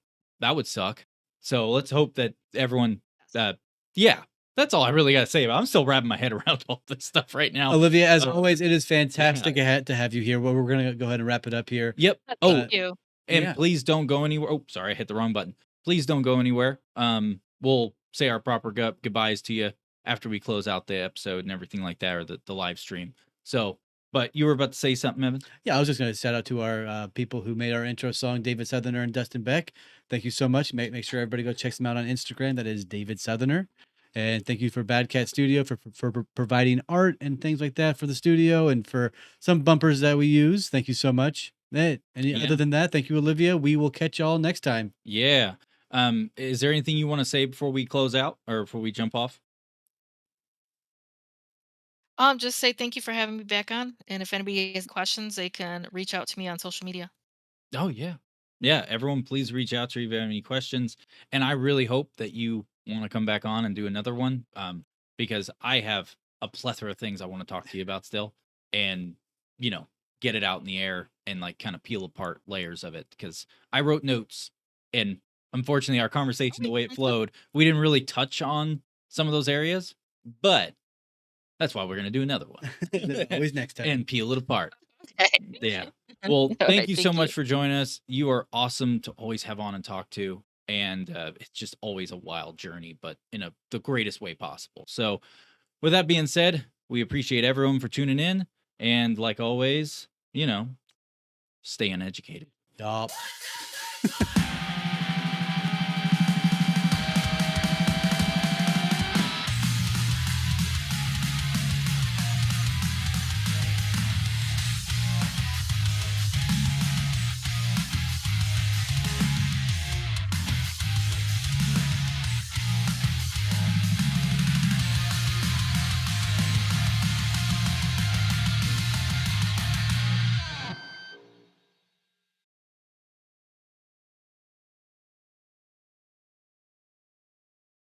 that would suck. So let's hope that everyone, yeah, that's all I really got to say about it. I'm still wrapping my head around all this stuff right now. Olivia, as Uh, always, it is fantastic yeah. to have you here. Well, we're going to go ahead and wrap it up here. Yep. Thank Oh, you. and Yeah. please don't go anywhere. Oh, sorry, I hit the wrong button. Please don't go anywhere. We'll say our proper goodbyes to you after we close out the episode and everything like that, or the live stream. So, but you were about to say something, Evan? Yeah, I was just going to shout out to our people who made our intro song, David Southerner and Dustin Beck. Thank you so much. Make sure everybody go check them out on Instagram. That is David Southerner. And thank you for Bad Cat Studio for providing art and things like that for the studio and for some bumpers that we use. Thank you so much. Other than that, thank you, Olivia. We will catch y'all next time. Yeah. Is there anything you want to say before we close out or before we jump off? Just say thank you for having me back on. And if anybody has questions, they can reach out to me on social media. Oh yeah. Yeah, everyone please reach out to you if you have any questions. And I really hope that you want to come back on and do another one. Because I have a plethora of things I want to talk to you about still. And, get it out in the air and like kind of peel apart layers of it. Because I wrote notes, and unfortunately our conversation, the way it flowed, we didn't really touch on some of those areas. But that's why we're gonna do another one. Always next time. And peel it apart. Okay. Yeah. Well, All thank right, you so thank much you. for joining us. You are awesome to always have on and talk to. And it's just always a wild journey, but in the greatest way possible. So, with that being said, we appreciate everyone for tuning in. And like always, stay uneducated. Yup.